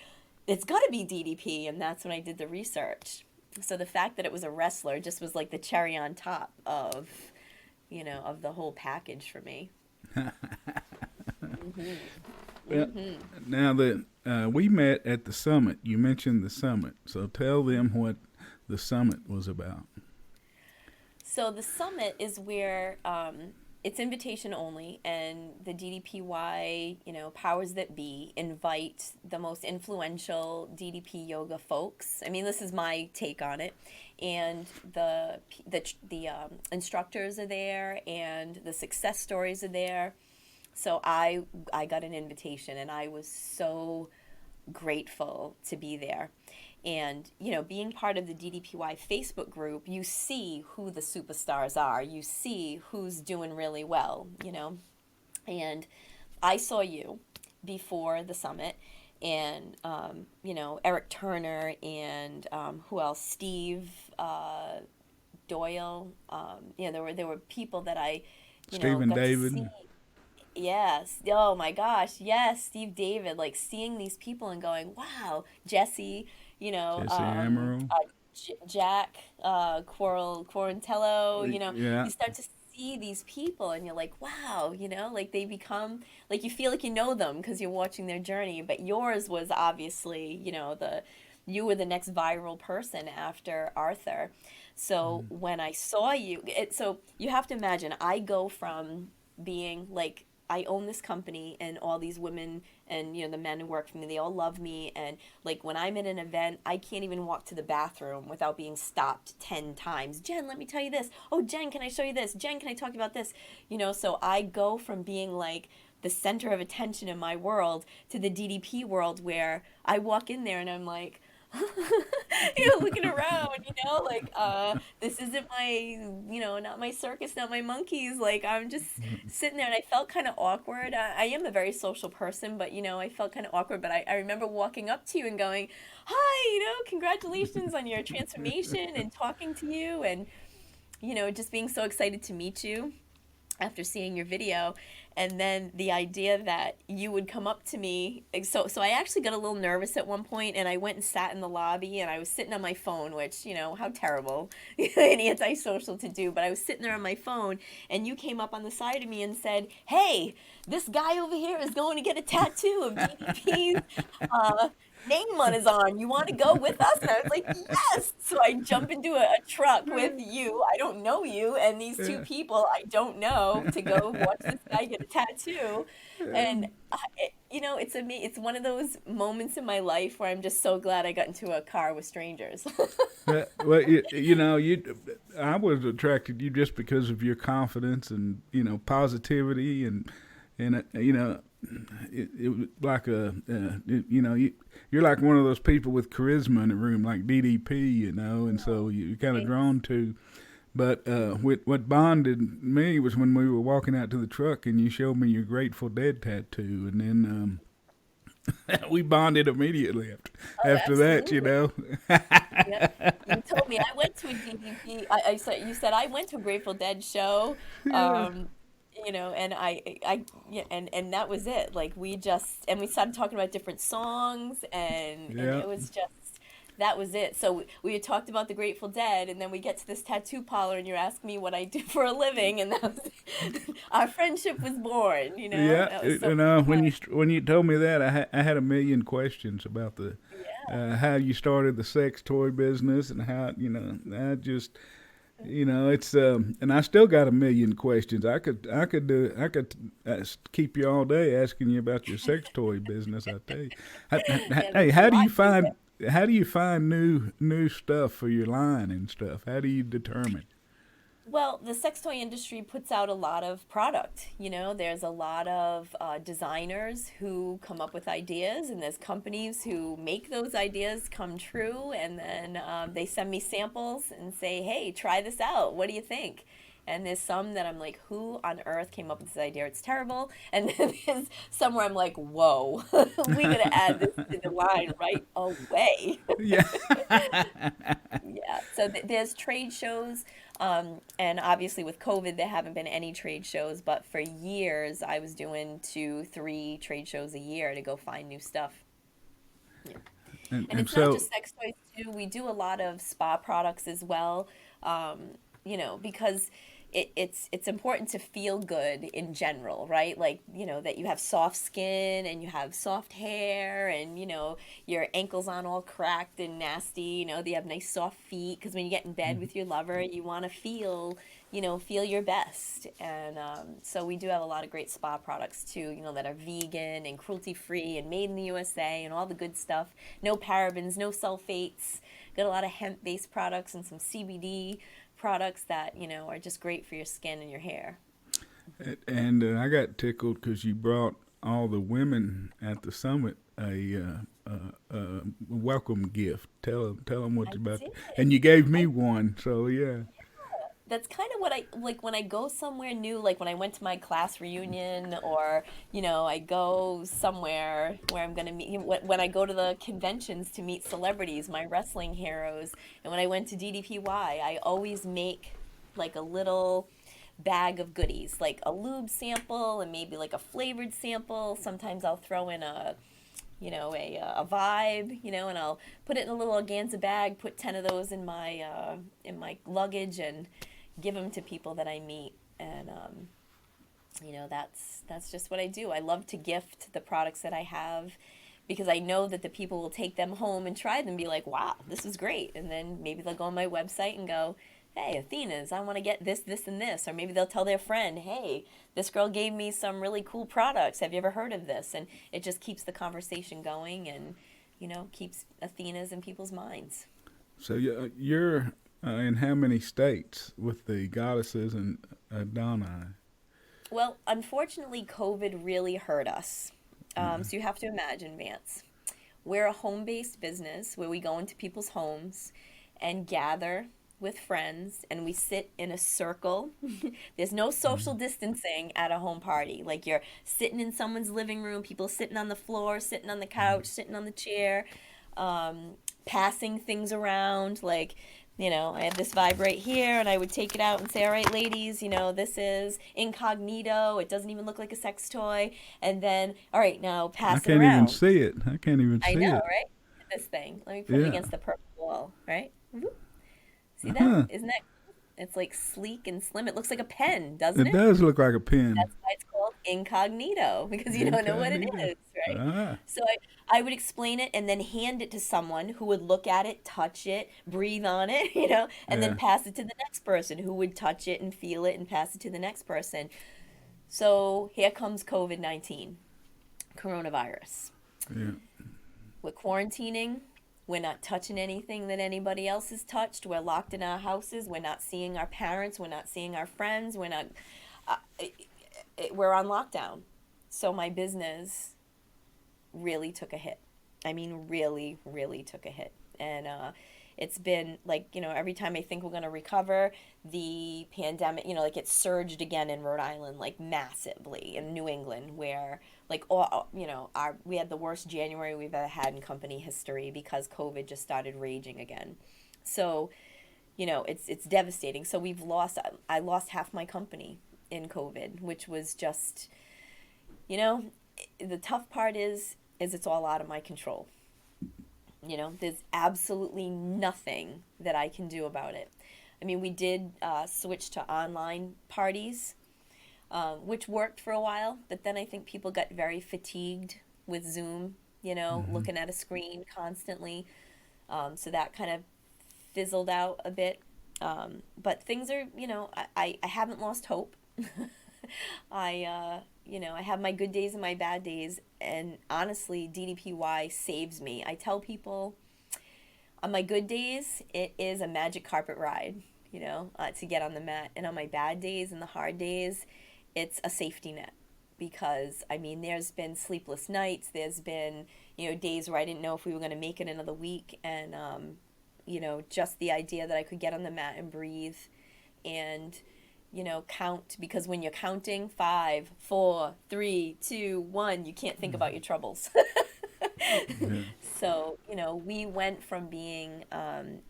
it's got to be DDP, and that's when I did the research. So the fact that it was a wrestler just was like the cherry on top of, of the whole package for me. Mm-hmm. Well, Mm-hmm. now that we met at the summit, you mentioned the summit, so tell them what the summit was about. So the summit is where it's invitation only, and the DDPY, powers that be, invite the most influential DDP yoga folks. I mean, this is my take on it, and the instructors are there, and the success stories are there. So I got an invitation, and I was so grateful to be there. And, being part of the DDPY Facebook group, you see who the superstars are. You see who's doing really well, And I saw you before the summit, and, Eric Turner, and who else? Steve Doyle. There were people that I, Stephen got to David, see. Yes. Oh my gosh. Yes. Steve David, like seeing these people and going, wow, Jesse, Jesse Amarillo. Jack, Quarantello, Yeah, you start to see these people and you're like, wow, like they become, like you feel like you know them because you're watching their journey. But yours was obviously, you were the next viral person after Arthur. So when I saw you, so you have to imagine, I go from being like, I own this company and all these women and the men who work for me, they all love me, and like when I'm at an event, I can't even walk to the bathroom without being stopped 10 times. Jen, let me tell you this. Oh, Jen, can I show you this? Jen, can I talk about this? So I go from being like the center of attention in my world to the DDP world where I walk in there and I'm like looking around, like, this isn't my, not my circus, not my monkeys. Like, I'm just sitting there and I felt kind of awkward. I am a very social person, but, I felt kind of awkward. But I remember walking up to you and going, hi, congratulations on your transformation, and talking to you, and, just being so excited to meet you after seeing your video. And then the idea that you would come up to me, so I actually got a little nervous at one point, and I went and sat in the lobby, and I was sitting on my phone, which, how terrible and antisocial to do, but I was sitting there on my phone, and you came up on the side of me and said, hey, this guy over here is going to get a tattoo of DDP's name on his arm. You want to go with us? And I was like, yes. So I jump into a truck with you. I don't know you, and these two people I don't know, to go watch this guy get a tattoo. And it's one of those moments in my life where I'm just so glad I got into a car with strangers. Well, I was attracted to you just because of your confidence and positivity, and it was like you're like one of those people with charisma in the room, like DDP, and so you're kind of drawn to. But what bonded me was when we were walking out to the truck and you showed me your Grateful Dead tattoo, and then we bonded immediately after that, Yep. You told me I went to a DDP. You said I went to a Grateful Dead show. Yeah. And and that was it. Like we started talking about different songs, and Yeah. it was just, that was it. So we had talked about the Grateful Dead, and then we get to this tattoo parlor, and you're asking me what I do for a living, and that was our friendship was born. Yeah, That was so when you told me that, I had a million questions about the yeah. how you started the sex toy business, and how I just it's and I still got a million questions. I could keep you all day asking you about your sex toy business. I tell you, Yeah, hey, there's a lot to it. how do you find new stuff for your line and stuff? How do you determine? Well, the sex toy industry puts out a lot of product. There's a lot of designers who come up with ideas, and there's companies who make those ideas come true. And then they send me samples and say, hey, try this out. What do you think? And there's some that I'm like, who on earth came up with this idea? It's terrible. And then there's some where I'm like, whoa, we gotta add this to the line right away. Yeah. Yeah. So there's trade shows, and obviously with COVID, there haven't been any trade shows. But for years, I was doing 2, 3 trade shows a year to go find new stuff. Yeah. And And it's not so, just sex toys too. We do a lot of spa products as well. Because it's important to feel good in general, right? Like, that you have soft skin and you have soft hair and, your ankles aren't all cracked and nasty, that you have nice soft feet. Because when you get in bed with your lover, you want to feel your best. And so we do have a lot of great spa products too, that are vegan and cruelty free and made in the USA and all the good stuff. No parabens, no sulfates. Got a lot of hemp based products and some CBD products that are just great for your skin and your hair. and I got tickled because you brought all the women at the summit a welcome gift. Tell them what's I about, did. and you gave me I one. So yeah. That's kind of what I like when I go somewhere new, like when I went to my class reunion, or I go somewhere where I'm gonna meet. When I go to the conventions to meet celebrities, my wrestling heroes, and when I went to DDPY, I always make like a little bag of goodies, like a lube sample and maybe like a flavored sample. Sometimes I'll throw in a vibe, and I'll put it in a little organza bag, put 10 of those in my luggage, and give them to people that I meet. And that's just what I do. I love to gift the products that I have because I know that the people will take them home and try them and be like, wow, this is great. And then maybe they'll go on my website and go, hey, Athena's, I want to get this, this, and this. Or maybe they'll tell their friend, hey, this girl gave me some really cool products. Have you ever heard of this? And it just keeps the conversation going and, keeps Athena's in people's minds. So you're in how many states with the goddesses and Adonai? Well, unfortunately, COVID really hurt us. So you have to imagine, Vance, we're a home-based business where we go into people's homes and gather with friends and we sit in a circle. There's no social distancing at a home party. Like you're sitting in someone's living room, people sitting on the floor, sitting on the couch, sitting on the chair, passing things around. Like, I have this vibe right here, and I would take it out and say, all right, ladies, this is incognito. It doesn't even look like a sex toy. And then, all right, now I pass it can't even around. see it. I can't even I see know, it. right? This thing. Let me put it Yeah. against the purple wall, right? Whoop. See that? Huh. Isn't that cool? It's like sleek and slim. It looks like a pen, doesn't It it? does look like a pen. That's why it's called incognito, because you don't know what it Incognito. is, right? Ah. So I would explain it and then hand it to someone who would look at it, touch it, breathe on it, and then Yeah. pass it to the next person who would touch it and feel it and pass it to the next person. So here comes COVID-19, coronavirus. Yeah. We're quarantining. We're not touching anything that anybody else has touched. We're locked in our houses. We're not seeing our parents. We're not seeing our friends. Uh, we're on lockdown. So my business really took a hit. I mean, really, really took a hit. And it's been like, every time I think we're going to recover, the pandemic, like it surged again in Rhode Island, like massively in New England, where like, all, we had the worst January we've ever had in company history because COVID just started raging again. So, it's devastating. So I lost half my company in COVID, which was just, the tough part is it's all out of my control. There's absolutely nothing that I can do about it. I mean, we did switch to online parties, which worked for a while, but then I think people got very fatigued with Zoom, Hmm. looking at a screen constantly. So that kind of fizzled out a bit. But things are, I haven't lost hope. I have my good days and my bad days, and honestly, DDPY saves me. I tell people on my good days, it is a magic carpet ride, to get on the mat, and on my bad days and the hard days, it's a safety net. Because I mean, there's been sleepless nights. There's been days where I didn't know if we were going to make it another week, and just the idea that I could get on the mat and breathe, and count, because when you're counting 5, 4, 3, 2, 1, you can't think about your troubles. Yeah. So, we went from being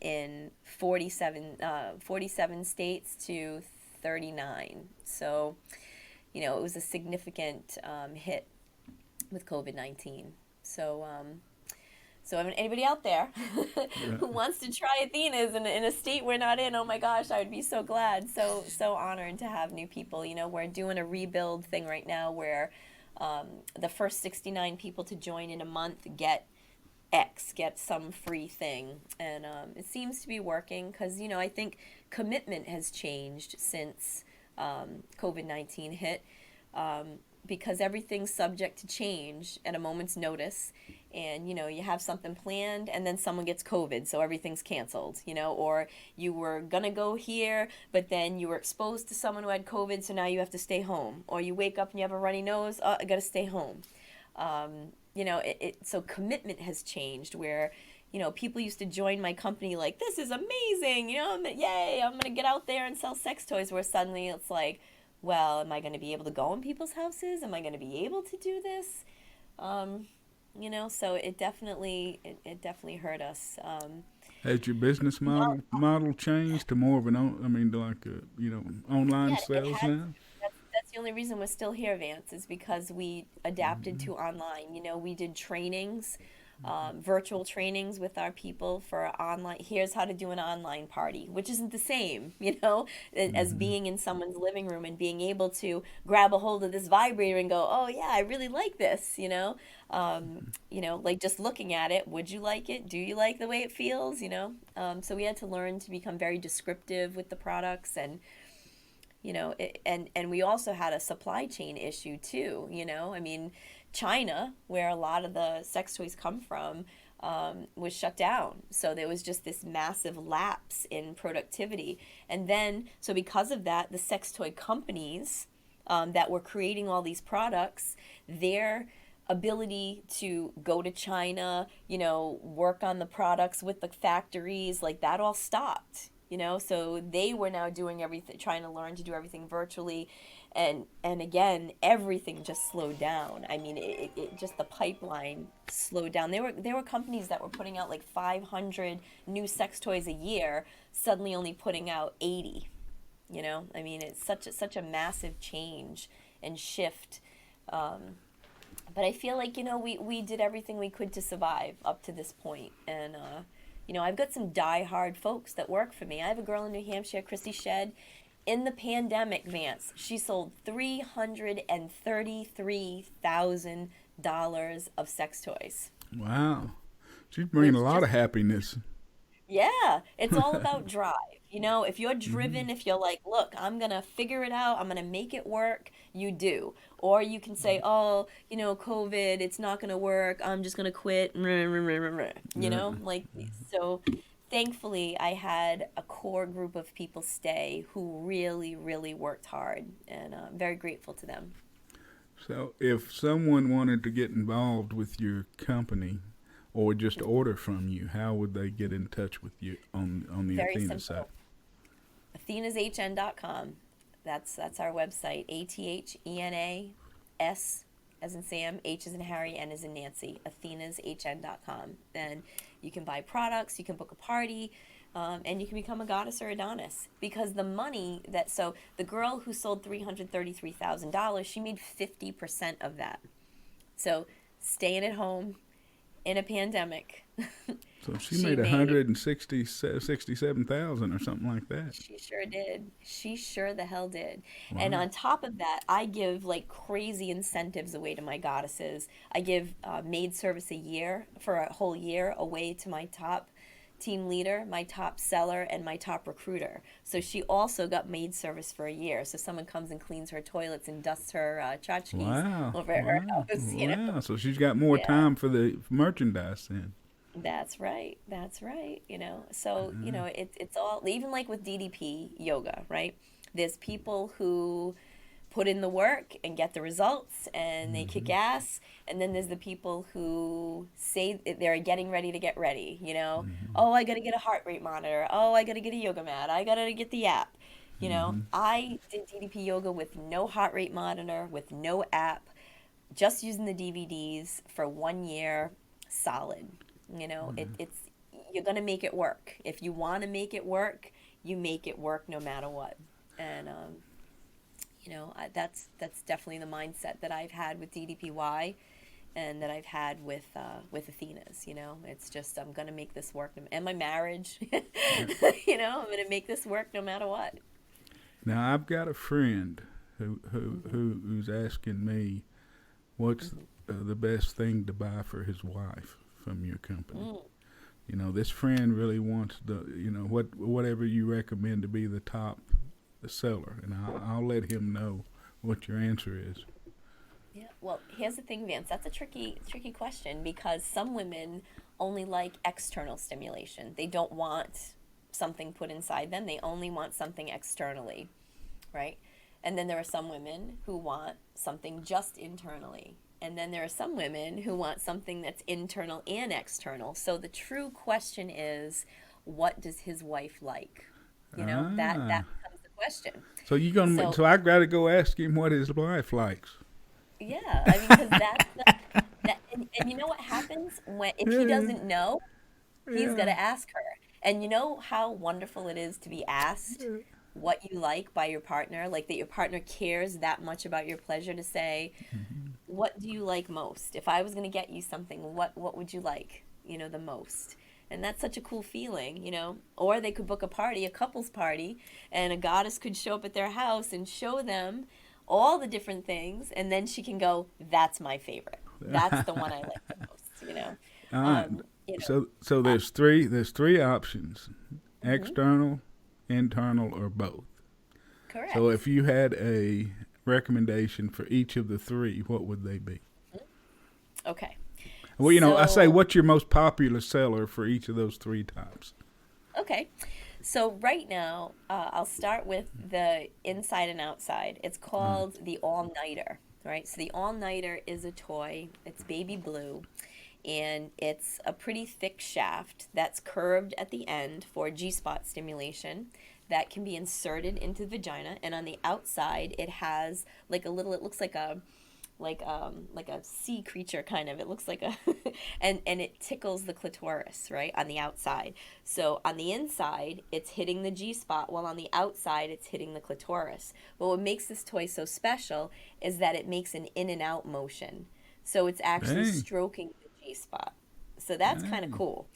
in 47 states to 39. So, it was a significant hit with COVID-19. So I mean, anybody out there Yeah. who wants to try Athena's in a state we're not in, oh my gosh, I would be so glad, so honored to have new people. We're doing a rebuild thing right now where the first 69 people to join in a month get some free thing, and it seems to be working because I think commitment has changed since COVID-19 hit. Because everything's subject to change at a moment's notice, and you have something planned and then someone gets COVID, so everything's canceled, or you were gonna go here but then you were exposed to someone who had COVID, so now you have to stay home, or you wake up and you have a runny nose, oh, I gotta stay home. So commitment has changed where people used to join my company like, this is amazing, yay, I'm gonna get out there and sell sex toys, where suddenly it's like, well, am I going to be able to go in people's houses? Am I going to be able to do this? So it definitely hurt us. Has your business model changed to more of an like online Yeah, it sales has. now? That's the only reason we're still here, Vance, is because we adapted to online. We did trainings, virtual trainings with our people for online. Here's how to do an online party, which isn't the same, as Hmm. being in someone's living room and being able to grab a hold of this vibrator and go, oh yeah, I really like this, like just looking at it. Would you like it? Do you like the way it feels? So we had to learn to become very descriptive with the products, and and we also had a supply chain issue too. I mean, China, where a lot of the sex toys come from, was shut down. So there was just this massive lapse in productivity. And then, so because of that, the sex toy companies that were creating all these products, their ability to go to China, work on the products with the factories, like that all stopped. So they were now doing everything, trying to learn to do everything virtually, and again, everything just slowed down. I mean, it just, the pipeline slowed down. There were companies that were putting out like 500 new sex toys a year, suddenly only putting out 80. I mean, it's such a massive change and shift. But I feel like we did everything we could to survive up to this point, and I've got some die-hard folks that work for me. I have a girl in New Hampshire, Christy Shed. In the pandemic, Vance, she sold $333,000 of sex toys. Wow, she's bringing a Which lot just, of happiness. yeah, it's all about drive. If you're Hmm. driven, if you're like, look, I'm gonna figure it out, I'm gonna make it work, you do. Or you can say, oh, COVID, it's not gonna work, I'm just gonna quit. Yeah. Like, so thankfully, I had a core group of people stay who really, really worked hard, and I'm very grateful to them. So, if someone wanted to get involved with your company or just order from you, how would they get in touch with you on the Very Athena side? simple. AthenasHN.com. That's our website. ATHENAS as in Sam, H as in Harry, N as in Nancy. AthenasHN.com. And you can buy products, you can book a party, and you can become a goddess or Adonis. Because the money that, so the girl who sold $333,000, she made 50% of that. So staying at home in a pandemic, So she she made made 167,000 or something like that. She sure did. She sure the hell did. And Wow. on top of that, I give like crazy incentives away to my goddesses. I give maid service a year for a whole year away to my top team leader, my top seller, and my top recruiter. So she also got maid service for a year. So someone comes and cleans her toilets and dusts her tchotchkes Wow. over at her Wow. house. Wow. So she's got more Yeah. time for the merchandise then. That's right. That's right. So, it's all, even like with DDP yoga, right? There's people who put in the work and get the results and they kick Hmm. ass. And then there's the people who say they're getting ready to get ready. Hmm. Oh, I got to get a heart rate monitor. Oh, I got to get a yoga mat. I got to get the app. You know, I did DDP yoga with no heart rate monitor, with no app, just using the DVDs for 1 year solid. You know, it's you're gonna make it work. If you want to make it work, you make it work no matter what. And you know, that's definitely the mindset that I've had with DDPY, and that I've had with Athena's. You know, it's just I'm gonna make this work, and my marriage. You know, I'm gonna make this work no matter what. Now I've got a friend who's asking me what's the best thing to buy for his wife from your company. You know, this friend really wants whatever you recommend to be the top seller, and I'll let him know what your answer is. Yeah. Well, here's the thing, Vance. That's a tricky question, because some women only like external stimulation. They don't want something put inside them. They only want something externally, right? And then there are some women who want something just internally. And then there are some women who want something that's internal and external. So the true question is, what does his wife like? You know, that becomes the question. So I got to go ask him what his wife likes. Yeah, I mean, because and you know what happens if he doesn't know, he's got to ask her. And you know how wonderful it is to be asked what you like by your partner, like that your partner cares that much about your pleasure, to say, what do you like most? If I was going to get you something, what would you like, you know, the most? And that's such a cool feeling, you know. Or they could book a party, a couple's party, and a goddess could show up at their house and show them all the different things, and then she can go, that's my favorite. That's the one I like the most, you know. All right. You know, so there's three options: external, internal, or both. Correct. So if you had a recommendation for each of the three, what would they be? Okay. Well, you know, I say, what's your most popular seller for each of those three types? Okay. So right now, I'll start with the inside and outside. It's called the All-Nighter, right? So the All-Nighter is a toy. It's baby blue, and it's a pretty thick shaft that's curved at the end for G-spot stimulation that can be inserted into the vagina. And on the outside, it has like a little, it looks like a sea creature kind of. It looks like a and it tickles the clitoris, right, on the outside. So on the inside, it's hitting the G-spot, while on the outside, it's hitting the clitoris. But what makes this toy so special is that it makes an in and out motion. So it's actually stroking the G-spot. So that's kind of cool.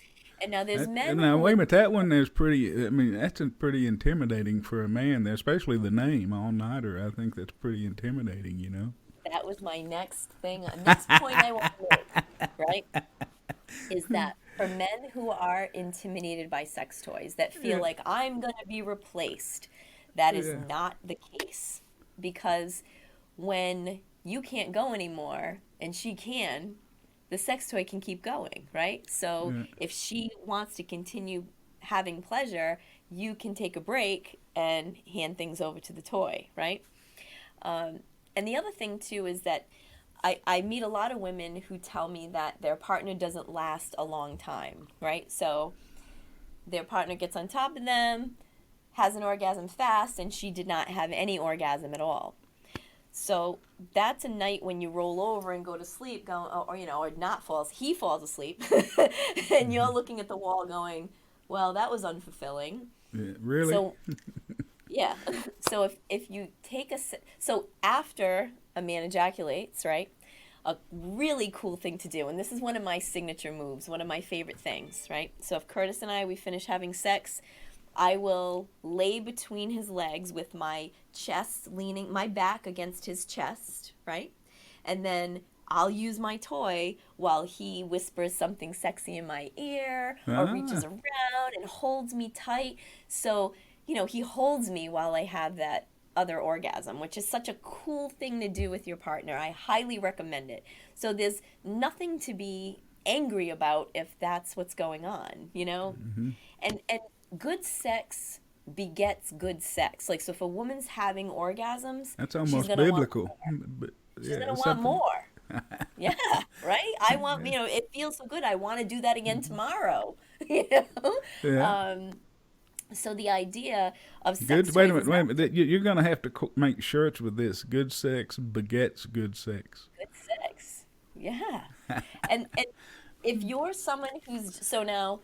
And now there's men. Now wait a minute, that one is pretty. I mean, that's pretty intimidating for a man, especially the name All Nighter. I think that's pretty intimidating. You know. That was my next point I want to make, right? Is that for men who are intimidated by sex toys, that feel like I'm going to be replaced, that is not the case. Because when you can't go anymore and she can, the sex toy can keep going, right? So if she wants to continue having pleasure, you can take a break and hand things over to the toy, right? And the other thing, too, is that I meet a lot of women who tell me that their partner doesn't last a long time, right? So their partner gets on top of them, has an orgasm fast, and she did not have any orgasm at all. So that's a night when you roll over and go to sleep, or not falls. He falls asleep, and you're looking at the wall going, well, that was unfulfilling. Yeah, really? So, yeah. So if you take so after a man ejaculates, right, a really cool thing to do, and this is one of my signature moves, one of my favorite things, right? So if Curtis and we finish having sex, I will lay between his legs with my chest leaning, my back against his chest, right? And then I'll use my toy while he whispers something sexy in my ear or reaches around and holds me tight. So, he holds me while I have that other orgasm, which is such a cool thing to do with your partner. I highly recommend it. So there's nothing to be angry about if that's what's going on, And good sex begets good sex. Like, so if a woman's having orgasms, that's almost biblical. She's going to want more. Yeah, right? I want, it feels so good. I want to do that again tomorrow, Yeah. So the idea of sex Good. Wait a toys minute. is Wait a not minute. You're gonna have to make shirts with this. Good sex begets good sex. good sex. Yeah. And if you're someone who's so now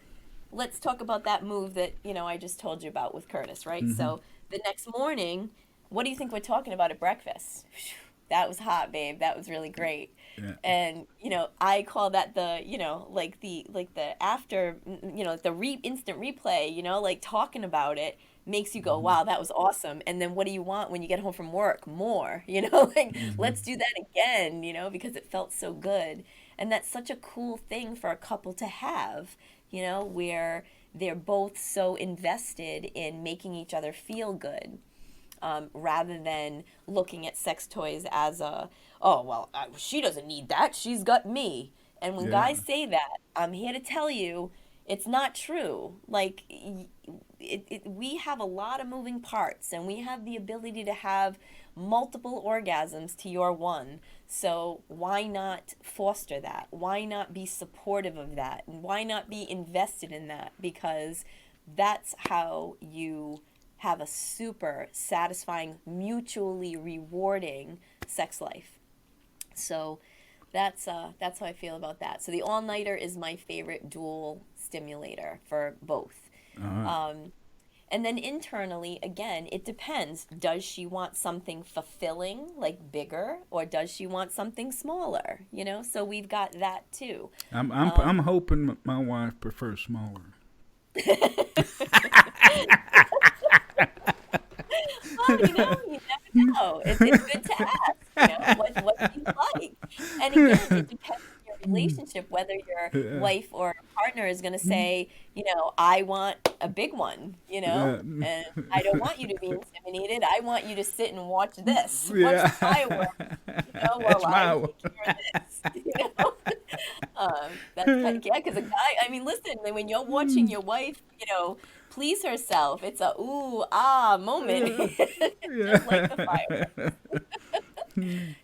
let's talk about that move that, I just told you about with Curtis, right? Mm-hmm. So the next morning, what do you think we're talking about at breakfast? Phew, that was hot, babe. That was really great. Yeah. And, I call that the, like the after, the instant replay, like talking about it makes you go, Mm-hmm. wow, that was awesome. And then what do you want when you get home from work? More, like Mm-hmm. let's do that again, because it felt so good. And that's such a cool thing for a couple to have, where they're both so invested in making each other feel good, rather than looking at sex toys as oh, well, she doesn't need that. She's got me. And when Yeah. guys say that, I'm here to tell you it's not true. Like, we have a lot of moving parts and we have the ability to have multiple orgasms to your one. So why not foster that? Why not be supportive of that? And why not be invested in that? Because that's how you have a super satisfying, mutually rewarding sex life. So that's how I feel about that. So the all nighter is my favorite dual stimulator for both. All right. And then internally, again, it depends. Does she want something fulfilling, like bigger, or does she want something smaller? So we've got that too. I'm hoping my wife prefers smaller. Well, you never know. It's good to ask, what do you like? And again, it depends on your relationship, whether your Yeah. wife or partner is going to say, I want a big one, Yeah. and I don't want you to be intimidated. I want you to sit and watch this, watch the Yeah. fireworks, That's while I my. take care of this, that's kind of, yeah, because a guy, I mean, listen, when you're watching your wife, please herself, it's a ooh, ah moment, just like the fireworks.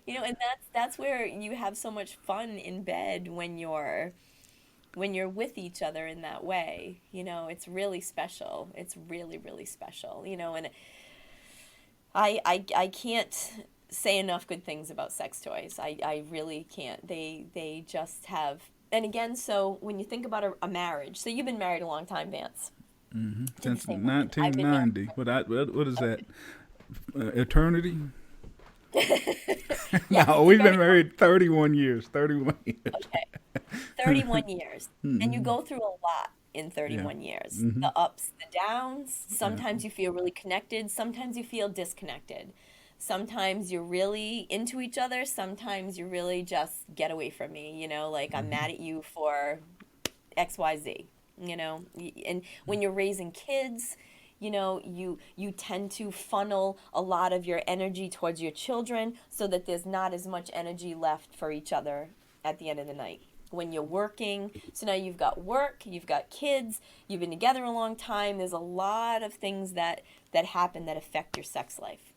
Yeah. And that's where you have so much fun in bed when you're with each other in that way. It's really special. It's really, really special. And I can't say enough good things about sex toys. I really can't. They just have, and again, so when you think about a marriage, so you've been married a long time, Vance, to the Since same woman. I've been married. 1990. What is that? Eternity? Yes, No, it's a we've very been married 31 years. 31 years. okay. 31 years. And you go through a lot in Yeah. 31 years. Hmm. The ups, the downs. Yeah. Sometimes you feel really connected, sometimes you feel disconnected. Sometimes you're really into each other, sometimes you really just get away from me, like I'm Hmm. mad at you for XYZ, and when you're raising kids, you tend to funnel a lot of your energy towards your children so that there's not as much energy left for each other at the end of the night. When you're working, so now you've got work, you've got kids, you've been together a long time, there's a lot of things that happen that affect your sex life.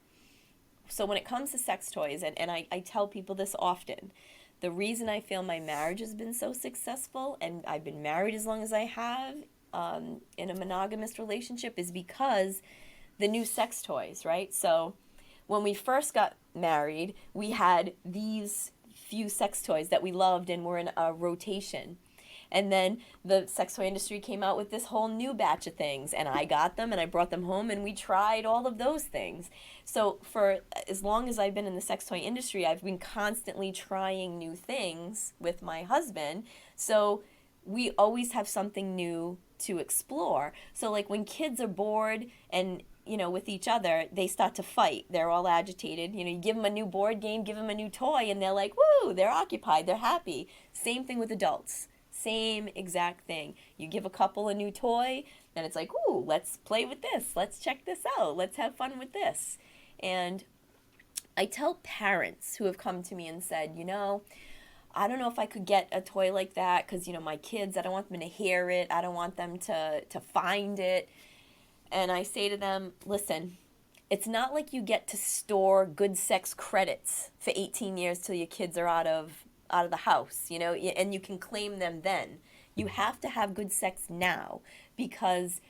So when it comes to sex toys, and I tell people this often, the reason I feel my marriage has been so successful and I've been married as long as I have, in a monogamous relationship, is because the new sex toys, right? So when we first got married, we had these few sex toys that we loved and were in a rotation. And then the sex toy industry came out with this whole new batch of things, and I got them and I brought them home and we tried all of those things. So for as long as I've been in the sex toy industry, I've been constantly trying new things with my husband. So we always have something new to explore. So like when kids are bored and with each other, they start to fight. They're all agitated. You give them a new board game, give them a new toy, and they're like, woo, they're occupied, they're happy. Same thing with adults. Same exact thing. You give a couple a new toy, and it's like, ooh, let's play with this. Let's check this out. Let's have fun with this. And I tell parents who have come to me and said, I don't know if I could get a toy like that because, my kids, I don't want them to hear it. I don't want them to find it. And I say to them, listen, it's not like you get to store good sex credits for 18 years till your kids are out of the house, and you can claim them then. You have to have good sex now because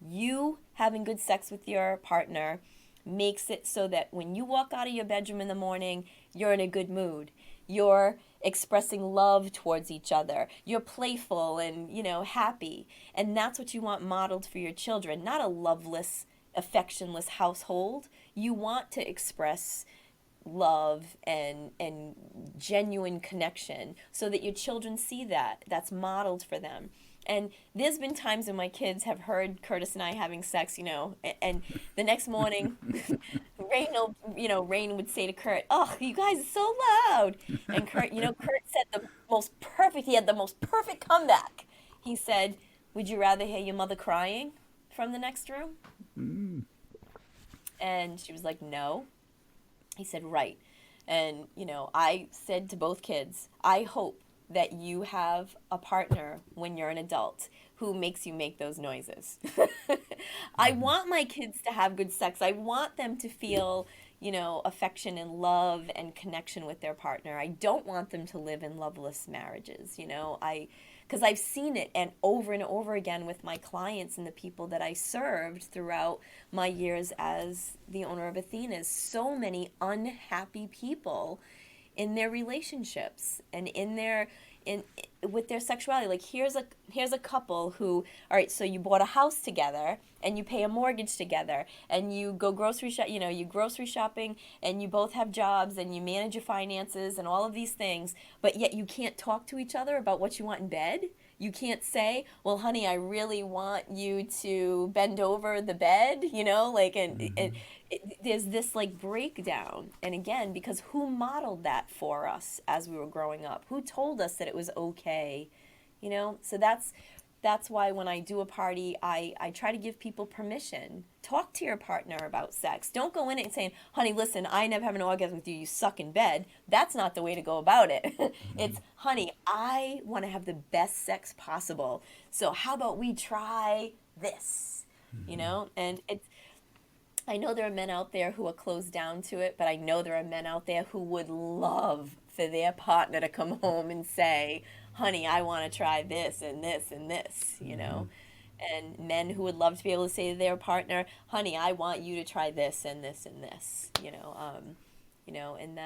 You having good sex with your partner makes it so that when you walk out of your bedroom in the morning, you're in a good mood. You're expressing love towards each other. You're playful and, happy. And that's what you want modeled for your children, not a loveless, affectionless household. You want to express love and genuine connection so that your children see that's modeled for them. And there's been times when my kids have heard Curtis and I having sex, and the next morning Rain would say to Kurt, "Oh, you guys are so loud." And Kurt said he had the most perfect comeback. He said, "Would you rather hear your mother crying from the next room?" And she was like, "No." He said, "Right." And, I said to both kids, I hope that you have a partner when you're an adult who makes you make those noises. I want my kids to have good sex. I want them to feel, affection and love and connection with their partner. I don't want them to live in loveless marriages, because I've seen it and over again with my clients and the people that I served throughout my years as the owner of Athena's. So many unhappy people in their relationships and with their sexuality. Like here's a couple who, all right, so you bought a house together and you pay a mortgage together and you go you grocery shopping and you both have jobs and you manage your finances and all of these things, but yet you can't talk to each other about what you want in bed. You can't say, "Well, honey, I really want you to bend over the bed," and there's this breakdown. And again, because who modeled that for us as we were growing up? Who told us that it was okay? So that's why when I do a party, I try to give people permission. Talk to your partner about sex. Don't go in it and saying, "Honey, listen, I never have an orgasm with you. You suck in bed." That's not the way to go about it. It's, "Honey, I want to have the best sex possible. So how about we try this?" And I know there are men out there who are closed down to it, but I know there are men out there who would love for their partner to come home and say, "Honey, I want to try this and this and this," and men who would love to be able to say to their partner, "Honey, I want you to try this and this and this," and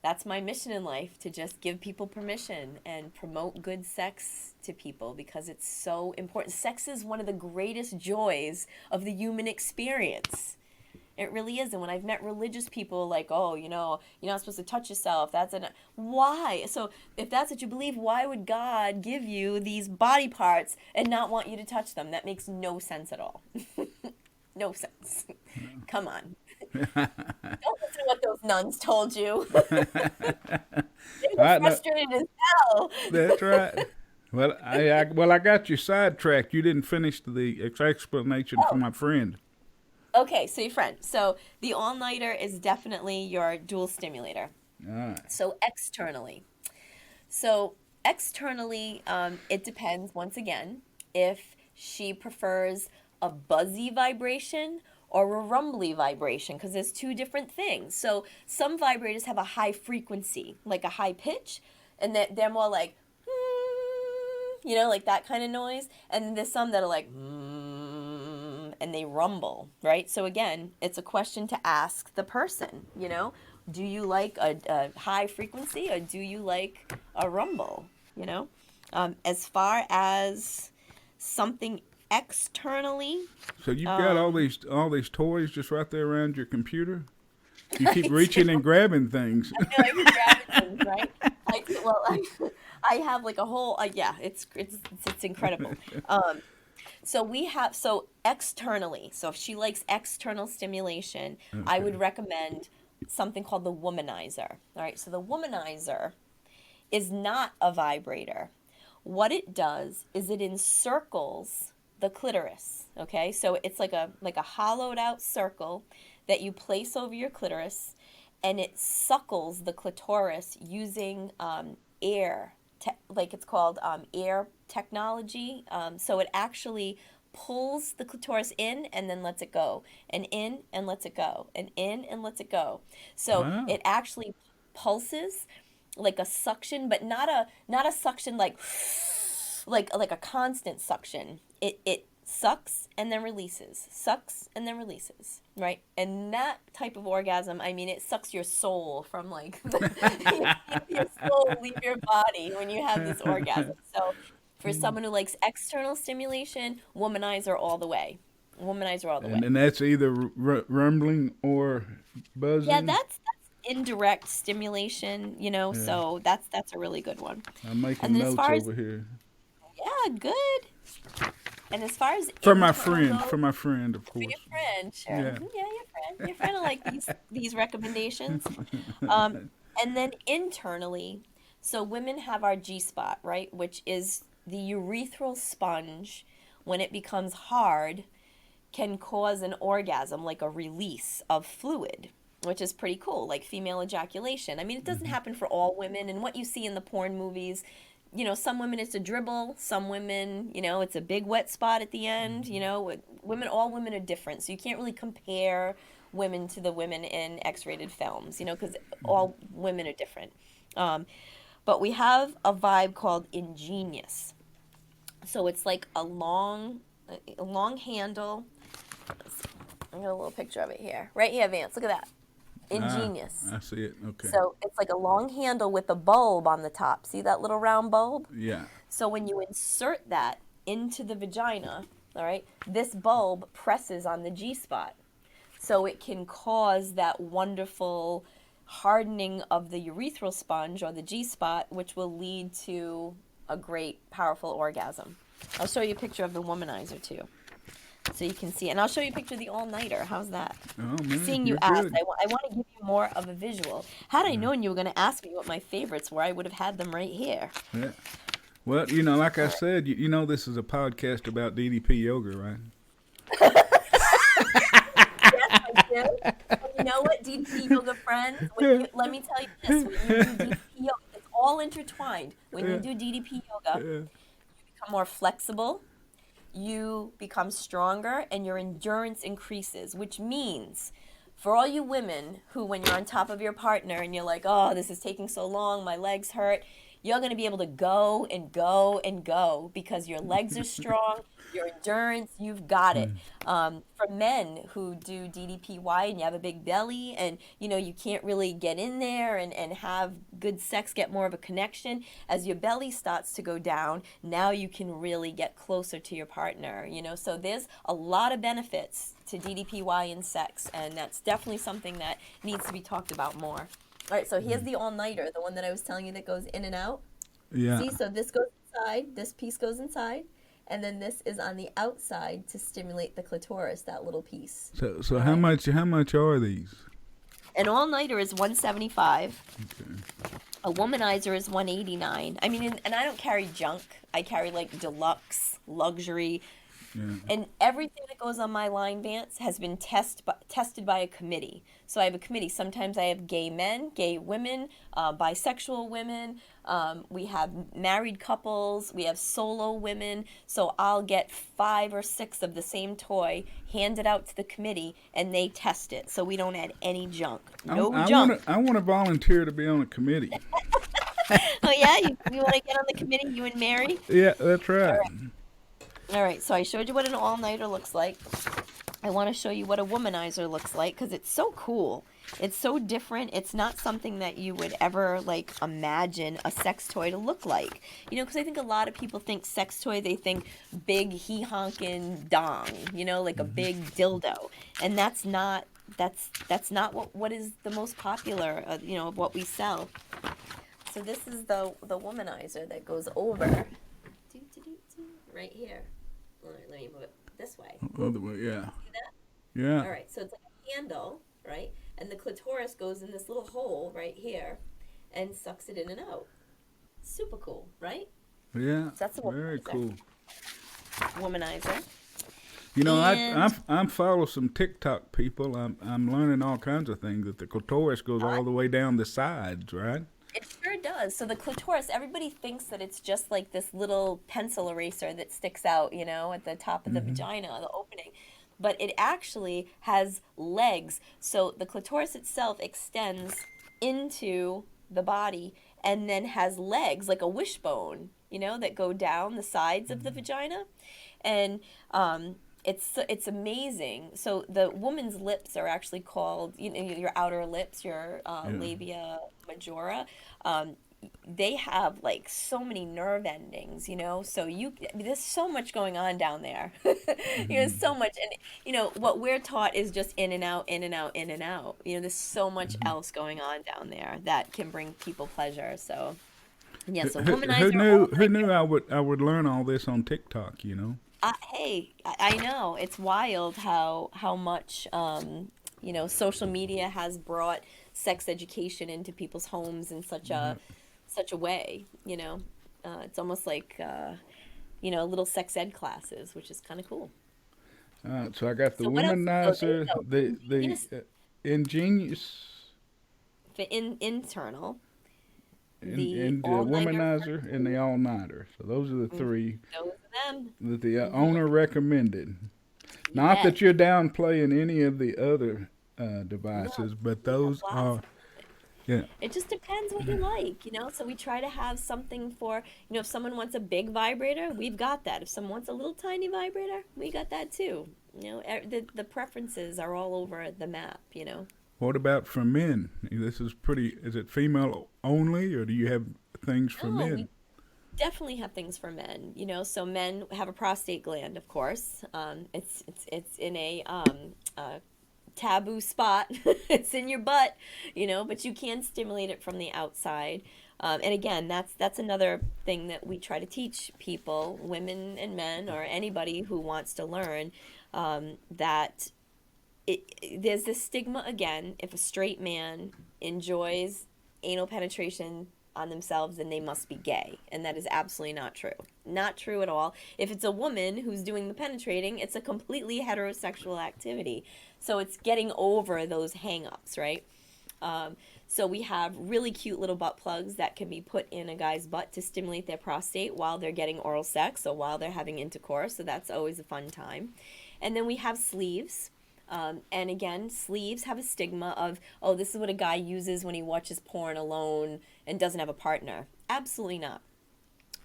that's my mission in life, to just give people permission and promote good sex to people, because it's so important. Sex is one of the greatest joys of the human experience. It really is. And when I've met religious people like, "Oh, you're not supposed to touch yourself. Why?" So if that's what you believe, why would God give you these body parts and not want you to touch them? That makes no sense at all. No sense. Come on. Don't listen to what those nuns told you. They were frustrated as hell. That's right. Well, I got you sidetracked. You didn't finish the explanation for my friend. Okay, so your friend. So the all-nighter is definitely your dual stimulator. All right. So externally, it depends, once again, if she prefers a buzzy vibration or a rumbly vibration, because there's two different things. So some vibrators have a high frequency, like a high pitch, and they're more like, like that kind of noise. And then there's some that are like, and they rumble, right? So again, it's a question to ask the person, do you like a high frequency or do you like a rumble, As far as something externally. So you've got all these toys just right there around your computer. You keep reaching and grabbing things. I know, I keep grabbing things, right? I have like a whole it's incredible. So externally. So if she likes external stimulation, okay, I would recommend something called the womanizer. All right. So the womanizer is not a vibrator. What it does is it encircles the clitoris. Okay. So it's like a hollowed out circle that you place over your clitoris, and it suckles the clitoris using air. It's called air technology. So it actually pulls the clitoris in and then lets it go, and in and lets it go, and in and lets it go. So wow, it actually pulses like a suction, but not a suction like a constant suction. It sucks and then releases, sucks and then releases, right? And that type of orgasm, I mean, it sucks your soul from like your soul leave your body when you have this orgasm. So for someone who likes external stimulation, womanizer all the way. Womanizer all the way. And that's either rumbling or Yeah, buzzing. that's indirect stimulation, Yeah, so that's a really good one. I'm making And then as notes far as over here yeah, good. And as far as for my internal friend. goes, For my friend, of for your course. friend, sure. Yeah. Yeah, your friend. Your friend will like these recommendations. Um, and then internally, so women have our G spot, right, which is the urethral sponge. When it becomes hard, can cause an orgasm, like a release of fluid, which is pretty cool, like female ejaculation. I mean, it doesn't Hmm. happen for all women, and what you see in the porn movies, some women it's a dribble, some women, it's a big wet spot at the end. Women, all women are different, so you can't really compare women to the women in X-rated films, because all women are different. Um, but we have a vibe called ingenious. So it's like a long handle. I got a little picture of it here. Right here, Vance. Look at that. Ah, Ingenious. I see it. Okay. So it's like a long handle with a bulb on the top. See that little round bulb? Yeah. So when you insert that into the vagina, all right, this bulb presses on the G spot. So it can cause that wonderful hardening of the urethral sponge or the G spot, which will lead to a great, powerful orgasm. I'll show you a picture of the womanizer too, so you can see. And I'll show you a picture of the all-nighter. How's that? Oh man, Seeing you you're ask, good. I want to give you more of a visual. Had I Yeah. known you were going to ask me what my favorites were, I would have had them right here. Yeah. Well, like I All right. said, this is a podcast about DDP yoga, right? Yes, I do. And you know what, DDP yoga friends? Let me tell you this: when you do DDP yoga, it's all intertwined. When you Yeah. do DDP yoga, Yeah. you become more flexible, you become stronger, and your endurance increases. Which means, for all you women who, when you're on top of your partner and you're like, "Oh, this is taking so long, my legs hurt," you're going to be able to go and go and go because your legs are strong, your endurance, you've got it. For men who do DDPY and you have a big belly and you can't really get in there and have good sex, get more of a connection, as your belly starts to go down, now you can really get closer to your partner. So there's a lot of benefits to DDPY in sex, and that's definitely something that needs to be talked about more. All right, so here's the all-nighter, the one that I was telling you that goes in and out. Yeah. See, so this goes inside, this piece goes inside, and then this is on the outside to stimulate the clitoris, that little piece. So All how right. much are these? An all-nighter is 175. Okay. A womanizer is 189. I mean, and I don't carry junk. I carry like deluxe, luxury, Yeah. and everything that goes on my line, Vance, has been tested by a committee. So I have a committee. Sometimes I have gay men, gay women, bisexual women. We have married couples. We have solo women. So I'll get 5 or 6 of the same toy handed out to the committee, and they test it. So we don't add any junk. No junk. I want to volunteer to be on a committee. Oh yeah, you want to get on the committee, you and Mary? Yeah, that's All right. right. All right, so I showed you what an all-nighter looks like. I want to show you what a womanizer looks like because it's so cool. It's so different. It's not something that you would ever like imagine a sex toy to look like. Because I think a lot of people think sex toy, they think big he-honkin' dong, like a big dildo. And that's not what is the most popular, of what we sell. So this is the womanizer that goes over right here. Let me move it this way. Other way, yeah. See that? Yeah. All right, so it's like a handle, right? And the clitoris goes in this little hole right here and sucks it in and out. Super cool, right? Yeah. So that's the Very cool. womanizer. I And I'm follow some TikTok people. I'm learning all kinds of things. That the clitoris goes all the way down the sides, right? it sure does. So the clitoris, everybody thinks that it's just like this little pencil eraser that sticks out, at the top of the vagina, the opening. But it actually has legs. So the clitoris itself extends into the body and then has legs like a wishbone, that go down the sides of the vagina. And it's amazing. So the woman's lips are actually called, you know, your outer lips, your Yeah. labia majora. Um, they have like so many nerve endings, you know. So there's so much going on down there. You know, so much, and you know what we're taught is just in and out, in and out, in and out. You know, there's so much else going on down there that can bring people pleasure. So yeah, so Who womanizer knew? all Who night. knew I would learn all this on TikTok? You know. Hey, I know it's wild how much you know, social media has brought sex education into people's homes in such a way. You know, it's almost like you know, little sex ed classes, which is kind of cool. So I got the So what else? So there you womanizer, go. the Penis, ingenious, internal, the and the all nighter for womanizer, and the two. all nighter. So those are the Hmm. three Those are them. that the Hmm. owner recommended. You Not bet. that you're downplaying any of the other No, devices, but we have those lots are, of them. yeah. It just depends what you like, you know? So we try to have something for, you know, if someone wants a big vibrator, we've got that. If someone wants a little tiny vibrator, we got that too. You know, the preferences are all over the map, you know? What about for men? This is pretty. Is it female only, or do you have things for No, men? we definitely have things for men, you know? So men have a prostate gland, of course. It's in a taboo spot. It's in your butt, you know, but you can stimulate it from the outside. And again, that's another thing that we try to teach people, women and men, or anybody who wants to learn, that there's this stigma again. If a straight man enjoys anal penetration on themselves, then they must be gay, and that is absolutely not true. Not true at all. If it's a woman who's doing the penetrating, it's a completely heterosexual activity. So it's getting over those hang-ups, right? Um, so we have really cute little butt plugs that can be put in a guy's butt to stimulate their prostate while they're getting oral sex, or while they're having intercourse. So that's always a fun time. And then we have sleeves. And again, sleeves have a stigma of, oh, this is what a guy uses when he watches porn alone and doesn't have a partner. Absolutely not.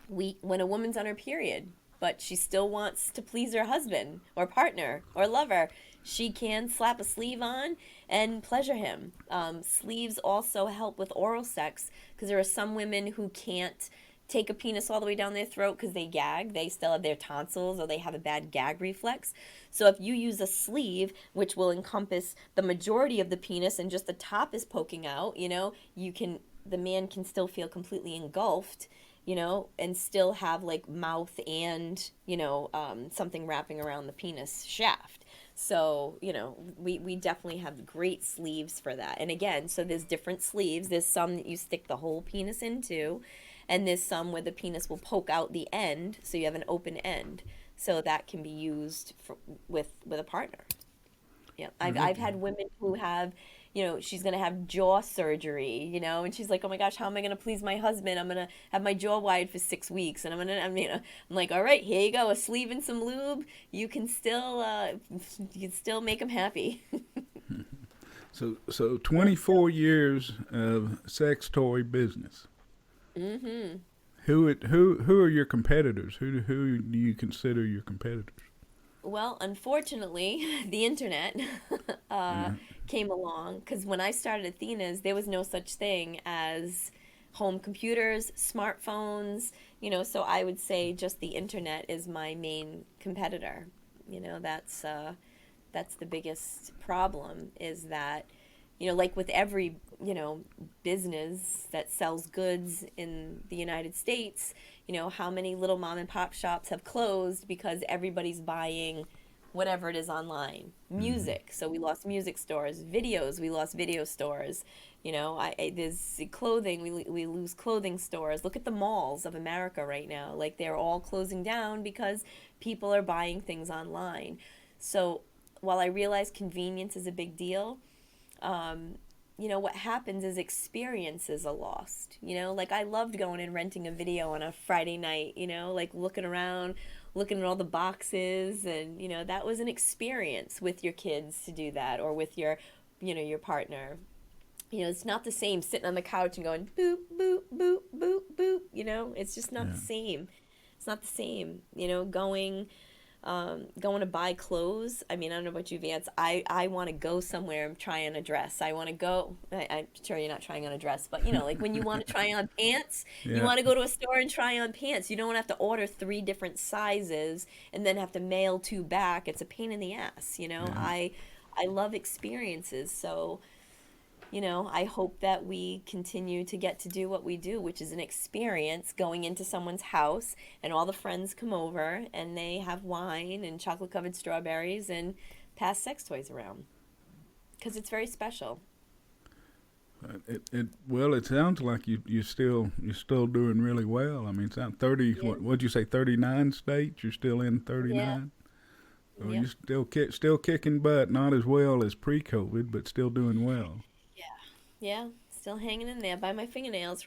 When a woman's on her period, but she still wants to please her husband or partner or lover, she can slap a sleeve on and pleasure him. Sleeves also help with oral sex because there are some women who can't take a penis all the way down their throat because they gag. They still have their tonsils or they have a bad gag reflex. So if you use a sleeve, which will encompass the majority of the penis and just the top is poking out, you know, the man can still feel completely engulfed, you know, and still have like mouth and, you know, something wrapping around the penis shaft. So, you know, we definitely have great sleeves for that. And again, so there's different sleeves. There's some that you stick the whole penis into, and there's some where the penis will poke out the end, so you have an open end. So that can be used with a partner. Yeah, I've Okay. had women who have, you know, she's gonna have jaw surgery, you know, and she's like, oh my gosh, how am I gonna please my husband? I'm gonna have my jaw wired for 6 weeks, and I'm like, all right, here you go, a sleeve and some lube. You can still make him happy. So Yeah. 24 years of sex toy business. Mm-hmm. Who are your competitors? Who do you consider your competitors? Well, unfortunately, the internet uh, Yeah. came along because when I started Athena's, there was no such thing as home computers, smartphones, you know, so I would say just the internet is my main competitor. You know, that's the biggest problem is that, you know, like with every, you know, business that sells goods in the United States, you know, how many little mom and pop shops have closed because everybody's buying whatever it is online. Music, so we lost music stores. Videos, we lost video stores. You know, there's clothing, we lose clothing stores. Look at the malls of America right now. Like they're all closing down because people are buying things online. So while I realize convenience is a big deal, um, you know, what happens is experiences are lost. You know, like I loved going and renting a video on a Friday night, you know, like looking around, looking at all the boxes, and, you know, that was an experience with your kids to do that, or with your, you know, your partner. You know, it's not the same sitting on the couch and going boop, boop, boop, boop, boop, you know, it's just not Yeah. the same. It's not the same, you know, going going to buy clothes. I mean, I don't know about you, Vance. I want to go somewhere and try on a dress. I want to go. I'm sure you're not trying on a dress, but you know, like when you want to try on pants, you Yeah. want to go to a store and try on pants. You don't have to order three different sizes and then have to mail two back. It's a pain in the ass. You know, Yeah. I love experiences. So you know, I hope that we continue to get to do what we do, which is an experience going into someone's house and all the friends come over and they have wine and chocolate covered strawberries and pass sex toys around because it's very special. It sounds like you're still doing really well. I mean, it's not 30. Yeah. What'd you say? 39 states. You're still in Yeah. 39. So Yep. you're still kicking butt. Not as well as pre-COVID, but still doing well. Yeah. Yeah. Still hanging in there by my fingernails.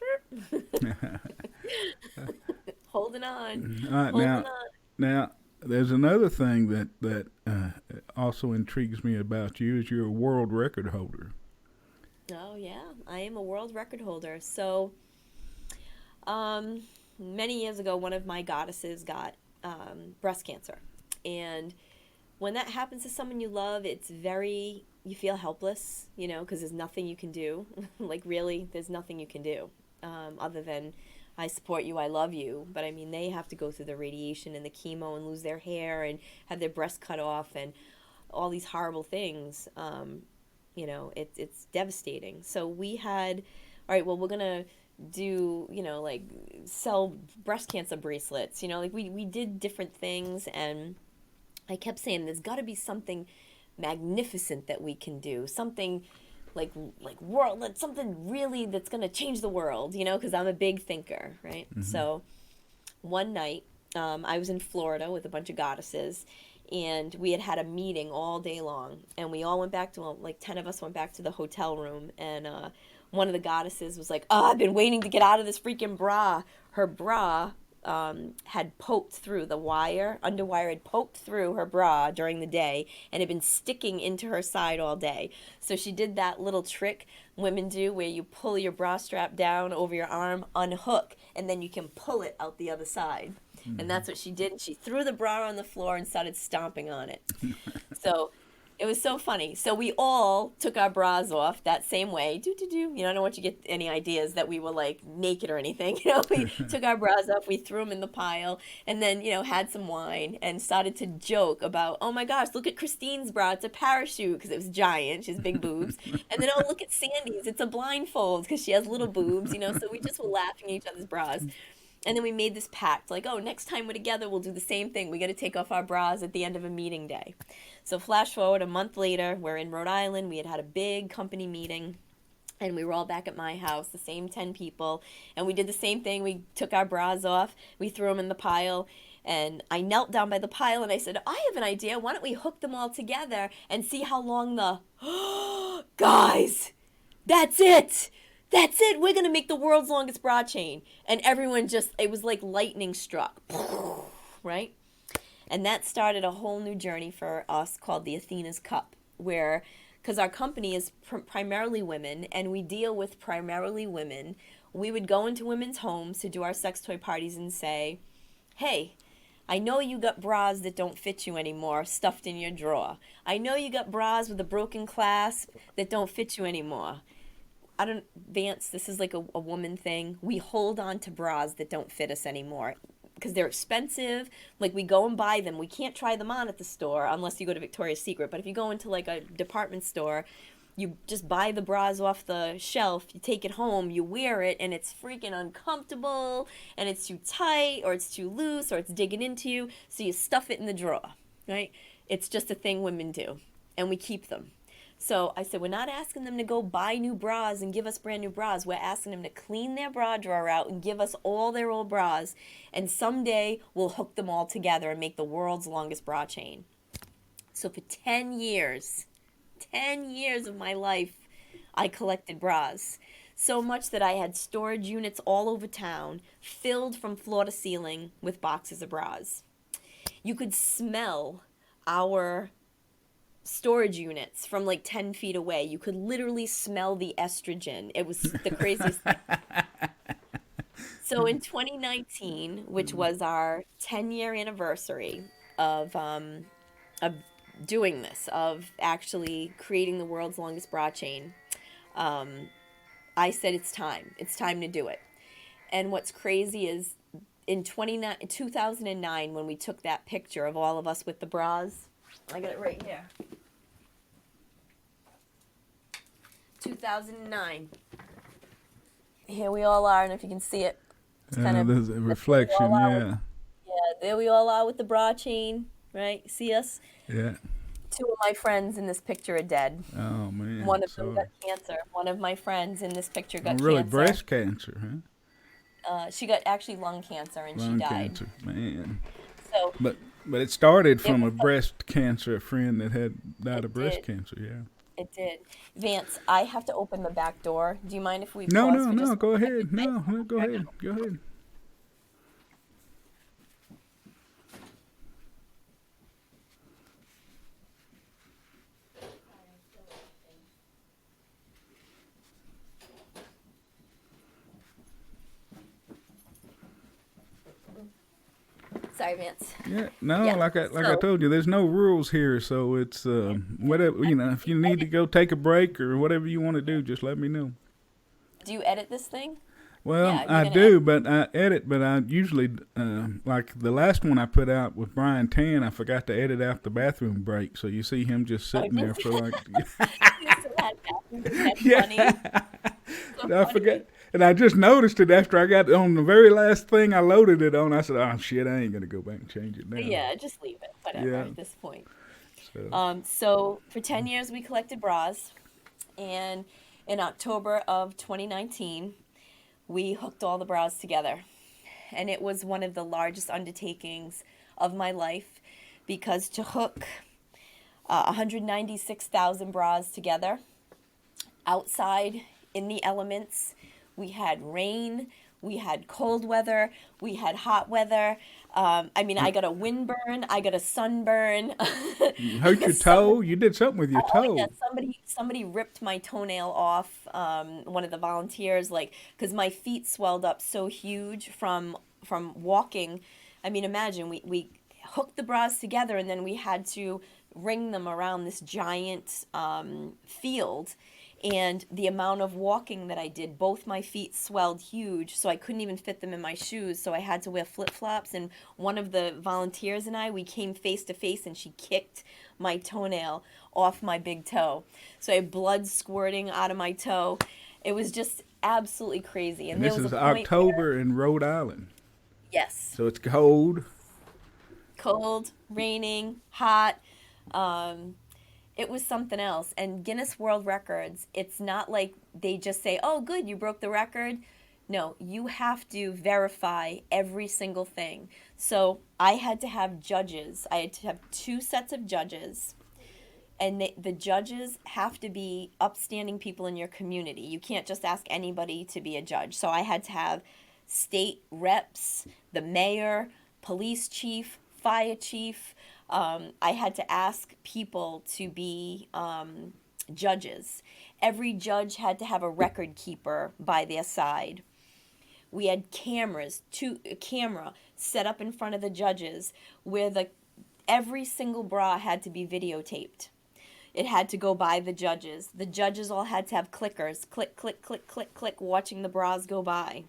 Holding on. All right, Holding on. now there's another thing that also intrigues me about you is you're a world record holder. Oh, yeah. I am a world record holder. So, um, many years ago, one of my goddesses got breast cancer. And when that happens to someone you love, it's very, you feel helpless, you know, because there's nothing you can do. Like, really, there's nothing you can do other than I support you, I love you. But I mean, they have to go through the radiation and the chemo and lose their hair and have their breast cut off and all these horrible things. You know, it's devastating. So we had, all right, well, we're going to do, you know, like sell breast cancer bracelets, you know, like we did different things and I kept saying there's got to be something magnificent that we can do, something like world, something really that's going to change the world, you know, because I'm a big thinker, right? Hmm. So one night, I was in Florida with a bunch of goddesses, and we had had a meeting all day long, and we all went back to like 10 of us went back to the hotel room, and one of the goddesses was like, "Oh, I've been waiting to get out of this freaking bra." Her bra had poked through the wire, underwire had poked through her bra during the day and had been sticking into her side all day. So she did that little trick women do where you pull your bra strap down over your arm, unhook, and then you can pull it out the other side. And Hmm. that's what she did. She threw the bra on the floor and started stomping on it. So it was so funny. So we all took our bras off that same way. Do do do. You know, I don't want you to get any ideas that we were like naked or anything. You know, we took our bras off, we threw them in the pile, and then you know had some wine and started to joke about, oh my gosh, look at Christine's bra, it's a parachute because it was giant, she has big boobs, and then oh look at Sandy's, it's a blindfold because she has little boobs. You know, so we just were laughing at each other's bras. And then we made this pact, like, oh, next time we're together, we'll do the same thing. We got to take off our bras at the end of a meeting day. So flash forward a month later, we're in Rhode Island. We had had a big company meeting, and we were all back at my house, the same 10 people. And we did the same thing. We took our bras off, we threw them in the pile, and I knelt down by the pile and I said, I have an idea. Why don't we hook them all together and see how long the. Guys, that's it! That's it! We're gonna make the world's longest bra chain. And everyone just, it was like lightning struck. Right? And that started a whole new journey for us called the Athena's Cup, where, because our company is primarily women and we deal with primarily women, we would go into women's homes to do our sex toy parties and say, hey, I know you got bras that don't fit you anymore stuffed in your drawer. I know you got bras with a broken clasp that don't fit you anymore. I don't, Vance, this is like a woman thing. We hold on to bras that don't fit us anymore because they're expensive. Like we go and buy them. We can't try them on at the store unless you go to Victoria's Secret. But if you go into like a department store, you just buy the bras off the shelf, you take it home, you wear it, and it's freaking uncomfortable, and it's too tight, or it's too loose, or it's digging into you, so you stuff it in the drawer, right? It's just a thing women do, and we keep them. So I said, we're not asking them to go buy new bras and give us brand new bras. We're asking them to clean their bra drawer out and give us all their old bras. And someday we'll hook them all together and make the world's longest bra chain. So for 10 years of my life, I collected bras. So much that I had storage units all over town, filled from floor to ceiling with boxes of bras. You could smell our storage units from like 10 feet away. You could literally smell the estrogen. It was the craziest thing. So in 2019, which was our 10-year anniversary, of doing this, of actually creating the world's longest bra chain. I said it's time. It's time to do it. And what's crazy is in 2009, when we took that picture of all of us with the bras, I got it right here. 2009. Here we all are, and if you can see it, it's kind of there's a reflection, yeah. Yeah, there we all are with the bra chain, right? See us? Yeah. Two of my friends in this picture are dead. Oh, man. One of them got cancer. One of my friends in this picture got really cancer. Breast cancer, huh? She got actually lung cancer, and Lung she died. cancer, man. So, but it started from a breast cancer, a friend that had died of breast cancer, yeah. It did. Vance, I have to open the back door. Do you mind if we No, pause no, for no, just go ahead. No, go ahead. Go ahead. Sorry, Vance. Yeah, no, yeah. Like I told you, there's no rules here, so it's whatever, if you need to go take a break or whatever you want to do, just let me know. Do you edit this thing? Well, yeah, I do, but I edit, but I usually, like the last one I put out with Brian Tan, I forgot to edit out the bathroom break, so you see him just sitting there for like... Yeah. So I forget. And I just noticed it after I got on the very last thing I loaded it on. I said, oh, shit, I ain't going to go back and change it now. Yeah, just leave it. Whatever at this point. So for 10 years, we collected bras. And in October of 2019, we hooked all the bras together. And it was one of the largest undertakings of my life, because to hook 196,000 bras together outside in the elements, we had rain, we had cold weather, we had hot weather. I got a windburn, I got a sunburn. You hurt your toe? You did something with your toe. Yeah, somebody ripped my toenail off, one of the volunteers, because my feet swelled up so huge from walking. Imagine, we hooked the bras together, and then we had to ring them around this giant field. And the amount of walking that I did, both my feet swelled huge, so I couldn't even fit them in my shoes, so I had to wear flip-flops. And one of the volunteers and I, we came face to face, and she kicked my toenail off my big toe. So I had blood squirting out of my toe. It was just absolutely crazy. And this is October in Rhode Island. Yes. So it's cold. Cold, raining, hot. It was something else. And Guinness World Records, it's not like they just say, oh, good, you broke the record. No, you have to verify every single thing. So I had to have judges. I had to have 2 sets of judges. And the judges have to be upstanding people in your community. You can't just ask anybody to be a judge. So I had to have state reps, the mayor, police chief, fire chief. I had to ask people to be judges. Every judge had to have a record keeper by their side. We had a camera set up in front of the judges where every single bra had to be videotaped. It had to go by the judges. The judges all had to have clickers, click, click, click, click, click, watching the bras go by.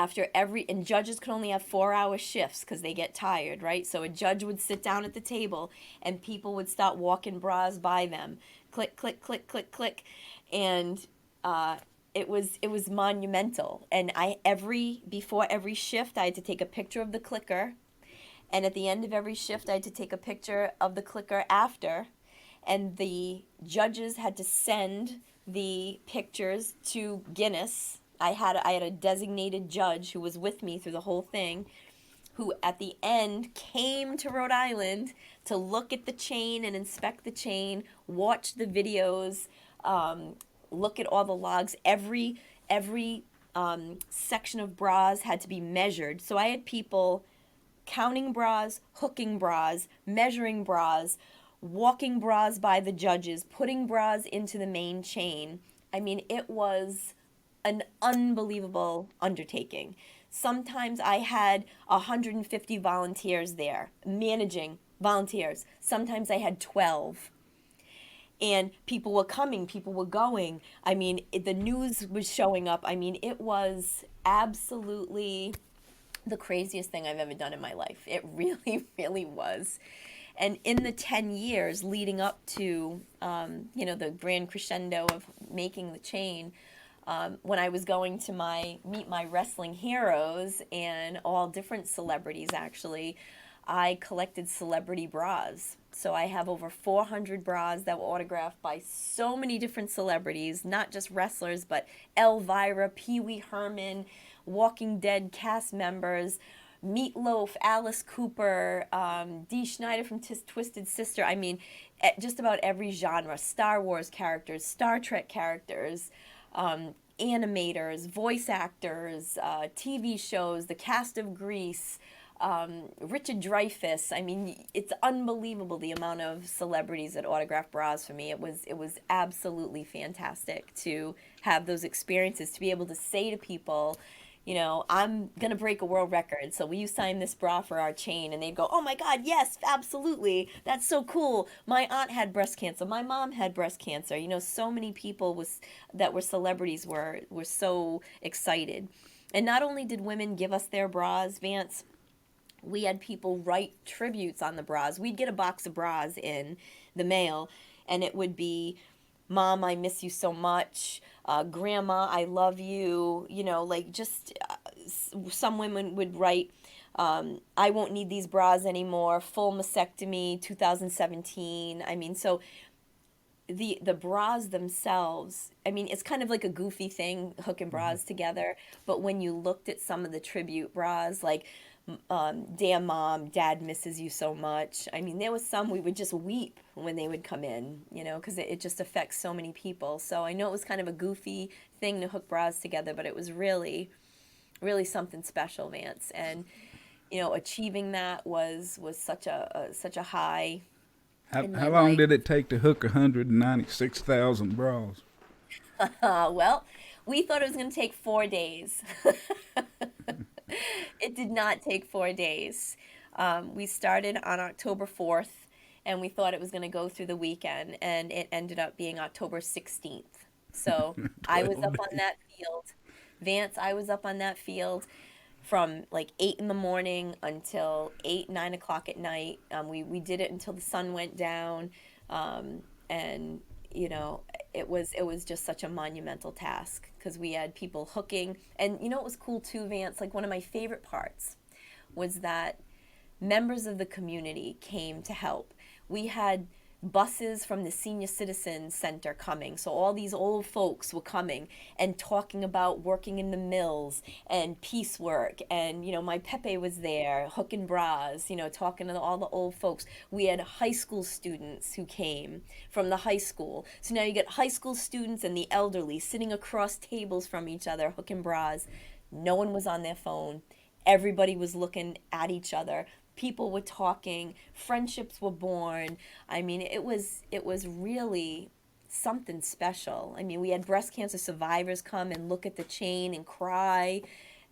And judges could only have 4-hour shifts because they get tired, right? So a judge would sit down at the table, and people would start walking bras by them. Click, click, click, click, click. And it was monumental. And before every shift, I had to take a picture of the clicker. And at the end of every shift, I had to take a picture of the clicker after. And the judges had to send the pictures to Guinness. I had a designated judge who was with me through the whole thing, who at the end came to Rhode Island to look at the chain and inspect the chain, watch the videos, look at all the logs. Every section of bras had to be measured. So I had people counting bras, hooking bras, measuring bras, walking bras by the judges, putting bras into the main chain. It was an unbelievable undertaking. Sometimes I had 150 volunteers there, managing volunteers. Sometimes I had 12. And people were coming, people were going. I mean, the news was showing up. I mean, it was absolutely the craziest thing I've ever done in my life. It really, really was. And in the 10 years leading up to, the grand crescendo of making the chain, when I was going to meet my wrestling heroes and all different celebrities, actually, I collected celebrity bras. So I have over 400 bras that were autographed by so many different celebrities, not just wrestlers, but Elvira, Pee Wee Herman, Walking Dead cast members, Meatloaf, Alice Cooper, Dee Schneider from Twisted Sister. I mean, just about every genre. Star Wars characters, Star Trek characters, animators, voice actors, TV shows, the cast of Grease, Richard Dreyfuss. I mean, it's unbelievable the amount of celebrities that autographed bras for me. It was absolutely fantastic to have those experiences, to be able to say to people, I'm going to break a world record. So will you sign this bra for our chain? And they'd go, oh my God, yes, absolutely. That's so cool. My aunt had breast cancer. My mom had breast cancer. So many people that were celebrities were so excited. And not only did women give us their bras, Vance, we had people write tributes on the bras. We'd get a box of bras in the mail, and it would be, Mom, I miss you so much. Grandma, I love you. Some women would write, I won't need these bras anymore. Full mastectomy, 2017. I mean, so the bras themselves, I mean, it's kind of like a goofy thing, hooking bras together. But when you looked at some of the tribute bras, like, damn mom, dad misses you so much. I mean, there was some we would just weep when they would come in, because it just affects so many people. So I know it was kind of a goofy thing to hook bras together, but it was really, really something special, Vance. And, achieving that was such a high in my How long life. did it take to hook 196,000 bras? Well, we thought it was going to take 4 days. It did not take 4 days. We started on October 4th, and we thought it was going to go through the weekend, and it ended up being October 16th. So I was 12 up on days. that field. Vance, I was up on that field from like 8 in the morning until 8, 9 o'clock at night. We did it until the sun went down. And, you know, it was just such a monumental task because we had people hooking. And you know what was cool too, Vance? Like one of my favorite parts was that members of the community came to help. We had buses from the senior citizen center coming, so all these old folks were coming and talking about working in the mills and piecework. And you know, my Pepe was there hooking bras, you know, talking to all the old folks. We had high school students who came from the high school, so now you get high school students and the elderly sitting across tables from each other hooking bras. No one was on their phone. Everybody was looking at each other. People were talking, friendships were born. I mean, it was really something special. I mean, we had breast cancer survivors come and look at the chain and cry,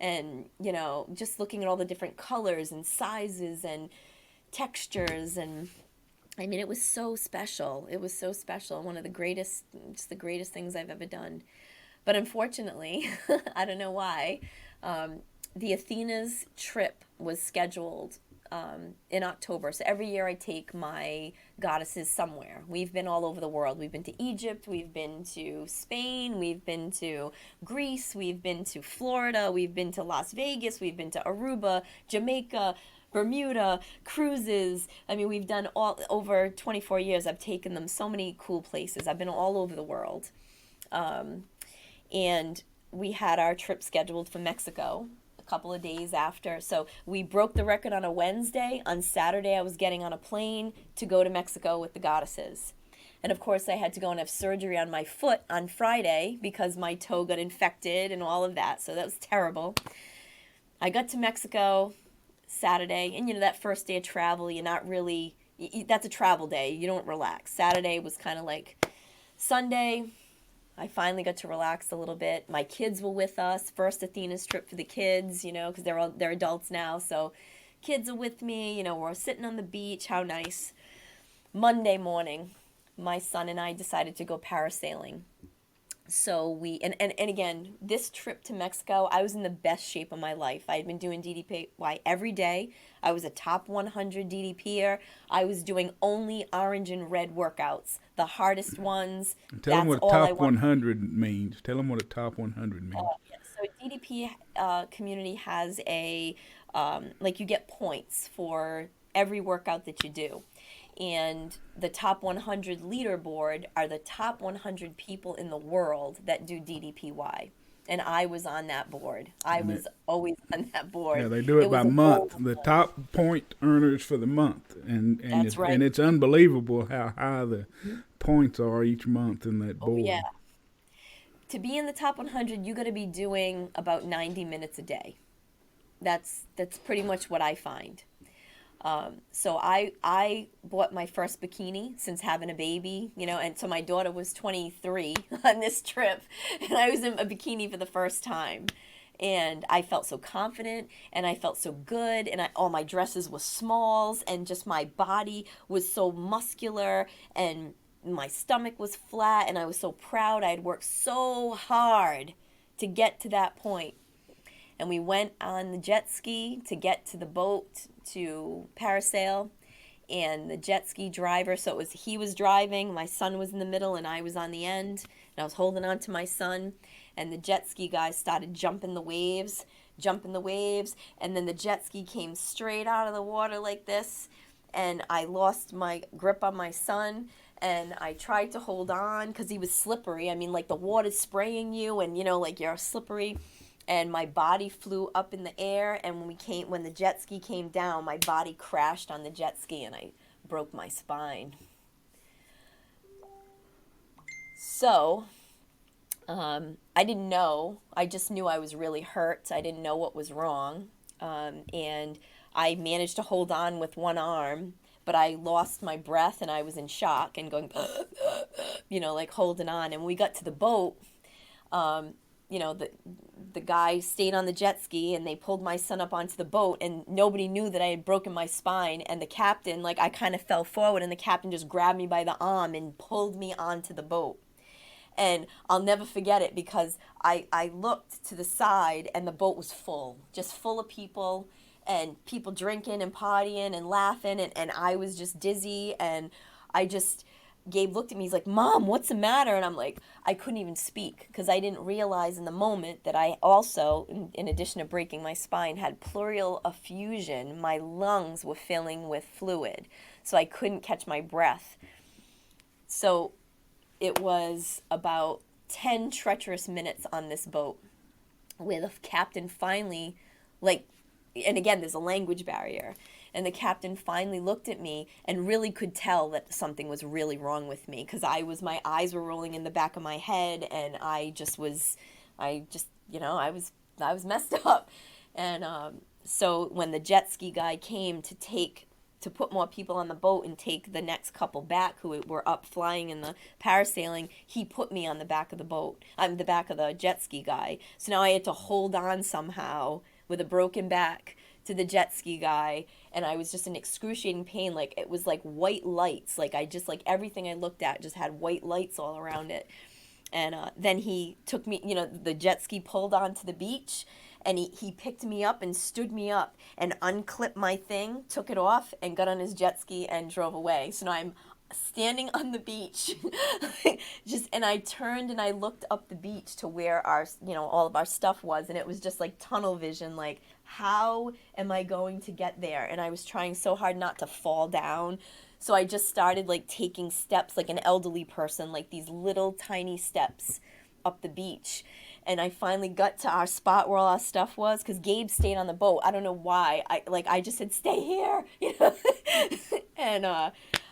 and you know, just looking at all the different colors and sizes and textures. And I mean, it was so special. It was so special. One of the greatest, just the greatest things I've ever done. But unfortunately, I don't know why, the Athena's trip was scheduled in October. So every year I take my goddesses somewhere. We've been all over the world. We've been to Egypt, we've been to Spain, we've been to Greece, we've been to Florida, we've been to Las Vegas, we've been to Aruba, Jamaica, Bermuda, cruises. I mean, we've done all over 24 years. I've taken them so many cool places. I've been all over the world. And we had our trip scheduled for Mexico a couple of days after. So we broke the record on a Wednesday. On Saturday, I was getting on a plane to go to Mexico with the goddesses. And of course, I had to go and have surgery on my foot on Friday because my toe got infected and all of that. So that was terrible. I got to Mexico Saturday, and you know, that first day of travel, you're not really, that's a travel day. You don't relax. Saturday was kind of like Sunday. I finally got to relax a little bit. My kids were with us. First Athena's trip for the kids, because they're adults now. So kids are with me. We're sitting on the beach. How nice. Monday morning, my son and I decided to go parasailing. So and again, this trip to Mexico, I was in the best shape of my life. I had been doing DDPY every day. I was a top 100 DDPer. I was doing only orange and red workouts, the hardest ones. Tell them what a top 100 means. Tell them what a top 100 means. Yeah. So DDP community has you get points for every workout that you do. And the top 100 leaderboard are the top 100 people in the world that do DDPY. And I was on that board. I was always on that board. Yeah, they do it by month. The top point earners for the month. And That's right. And it's unbelievable how high the points are each month in that board. Oh, yeah. To be in the top 100, you got to be doing about 90 minutes a day. That's pretty much what I find. So I bought my first bikini since having a baby, and so my daughter was 23 on this trip, and I was in a bikini for the first time. And I felt so confident, and I felt so good, and all my dresses were smalls, and just my body was so muscular, and my stomach was flat, and I was so proud. I had worked so hard to get to that point. And we went on the jet ski to get to the boat to parasail, and the jet ski driver, so he was driving, my son was in the middle, and I was on the end, and I was holding on to my son, and the jet ski guy started jumping the waves, and then the jet ski came straight out of the water like this, and I lost my grip on my son, and I tried to hold on because he was slippery. I mean, like the water's spraying you, and you're slippery. And my body flew up in the air, and when the jet ski came down, my body crashed on the jet ski, and I broke my spine. So, I didn't know. I just knew I was really hurt. I didn't know what was wrong, and I managed to hold on with one arm, but I lost my breath, and I was in shock and going, holding on. And when we got to the boat, the guy stayed on the jet ski, and they pulled my son up onto the boat, and nobody knew that I had broken my spine. And the captain, I kind of fell forward, and the captain just grabbed me by the arm and pulled me onto the boat. And I'll never forget it because I looked to the side, and the boat was full, just full of people, and people drinking and partying and laughing, and I was just dizzy, and Gabe looked at me, he's like, "Mom, what's the matter?" And I'm like, I couldn't even speak because I didn't realize in the moment that I also, in addition to breaking my spine, had pleural effusion. My lungs were filling with fluid, so I couldn't catch my breath. So it was about 10 treacherous minutes on this boat where the captain finally, and again, there's a language barrier. And the captain finally looked at me and really could tell that something was really wrong with me because my eyes were rolling in the back of my head, and I was messed up. And so when the jet ski guy came to put more people on the boat and take the next couple back who were up flying in the parasailing, he put me on the back of the boat. I'm the back of the jet ski guy. So now I had to hold on somehow with a broken back to the jet ski guy, and I was just in excruciating pain. It was like white lights. Everything I looked at just had white lights all around it. And then he took me, the jet ski pulled onto the beach, and he picked me up and stood me up and unclipped my thing, took it off, and got on his jet ski and drove away. So now I'm standing on the beach, and I turned and I looked up the beach to where all of our stuff was, and it was just like tunnel vision, how am I going to get there? And I was trying so hard not to fall down. So I just started taking steps like an elderly person, these little tiny steps up the beach. And I finally got to our spot where all our stuff was, because Gabe stayed on the boat. I don't know why. I just said, "Stay here," and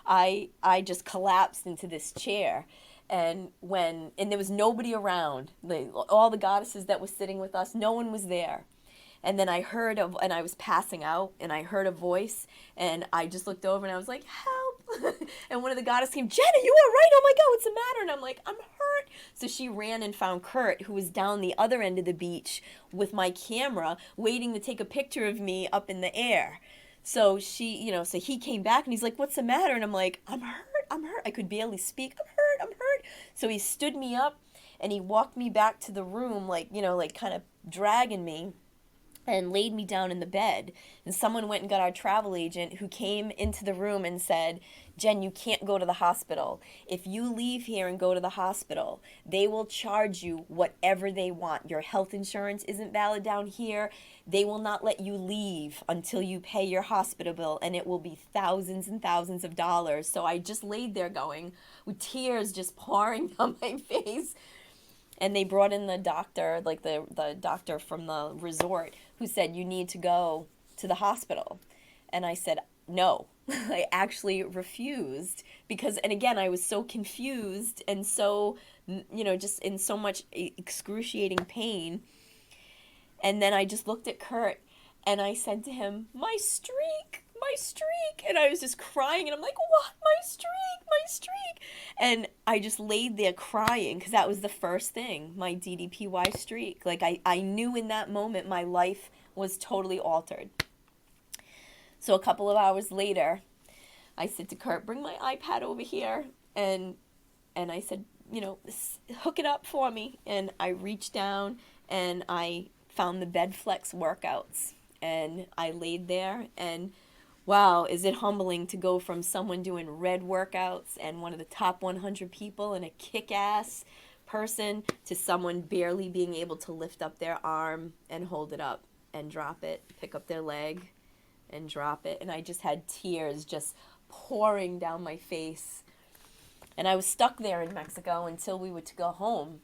I just collapsed into this chair. And there was nobody around. All the goddesses that were sitting with us, no one was there. And then and I was passing out, and I heard a voice, and I just looked over, and I was like, "Help!" And one of the goddesses came, "Jenna, you all right? Oh my God, what's the matter?" And I'm like, "I'm hurt. hurt. So she ran and found Kurt, who was down the other end of the beach with my camera, waiting to take a picture of me up in the air. So so he came back and he's like, what's the matter? And I'm like, I'm hurt. I could barely speak. I'm hurt. So he stood me up and he walked me back to the room, like kind of dragging me, and laid me down in the bed. And someone went and got our travel agent, who came into the room and said, Jen, you can't go to the hospital. If you leave here and go to the hospital, they will charge you whatever they want. Your health insurance isn't valid down here. They will not let you leave until you pay your hospital bill, and it will be thousands and thousands of dollars. So I just laid there going, with tears just pouring down my face. And they brought in the doctor, like the doctor from the resort, who said, you need to go to the hospital. And I said, no. I actually refused because, and again, I was so confused and so, just in so much excruciating pain. And then I just looked at Kurt and I said to him, my streak. And I was just crying and I'm like, what? My streak. And I just laid there crying because that was the first thing, my DDPY streak. Like I knew in that moment my life was totally altered. So a couple of hours later, I said to Kurt, bring my iPad over here. And I said, hook it up for me. And I reached down and I found the bed flex workouts. And I laid there and wow, is it humbling to go from someone doing red workouts and one of the top 100 people and a kick-ass person to someone barely being able to lift up their arm and hold it up and drop it, pick up their leg and drop it. And I just had tears just pouring down my face. And I was stuck there in Mexico until we were to go home.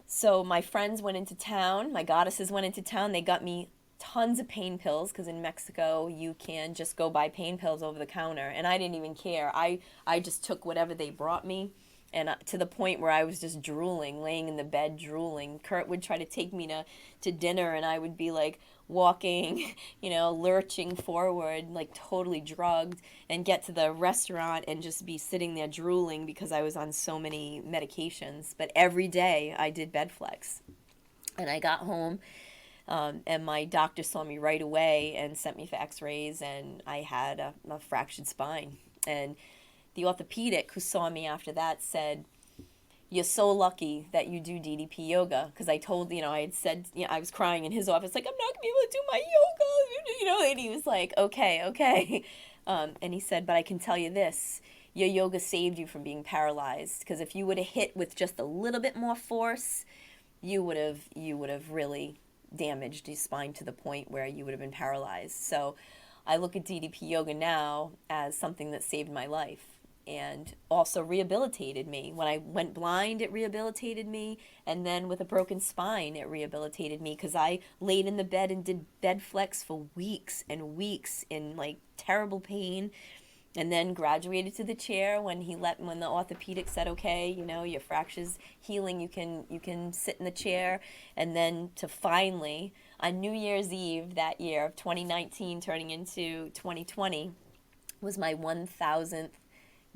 So my friends went into town, my goddesses went into town, they got me tons of pain pills because in Mexico you can just go buy pain pills over the counter, and I didn't even care. I just took whatever they brought me, and to the point where I was just drooling, laying in the bed drooling. Kurt would try to take me to dinner and I would be like walking, lurching forward like totally drugged, and get to the restaurant and just be sitting there drooling because I was on so many medications. But every day I did bed flex, and I got home. And my doctor saw me right away and sent me for x-rays, and I had a fractured spine. And the orthopedic who saw me after that said, you're so lucky that you do DDP yoga. Because I told, I had said, I was crying in his office, like, I'm not going to be able to do my yoga, and he was like, okay. And he said, but I can tell you this, your yoga saved you from being paralyzed. Because if you would have hit with just a little bit more force, you would have really damaged your spine to the point where you would have been paralyzed. So I look at DDP yoga now as something that saved my life and also rehabilitated me. When I went blind, it rehabilitated me, and then with a broken spine, it rehabilitated me because I laid in the bed and did bed flex for weeks and weeks in like terrible pain. And then graduated to the chair when the orthopedic said, okay, your fracture's healing, you can sit in the chair. And then to finally, on New Year's Eve that year of 2019 turning into 2020, was my 1,000th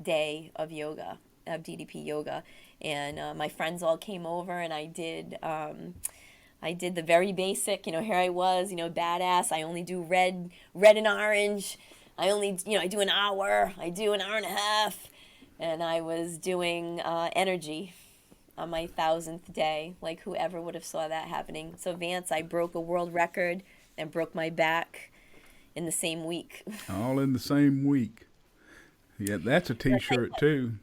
day of yoga, of DDP yoga. And my friends all came over and I did the very basic, here I was, badass. I only do red and orange. I only, I do an hour, I do an hour and a half, and I was doing energy on my 1,000th day. Like, whoever would have saw that happening. So, Vance, I broke a world record and broke my back in the same week. All in the same week. Yeah, that's a T-shirt, too.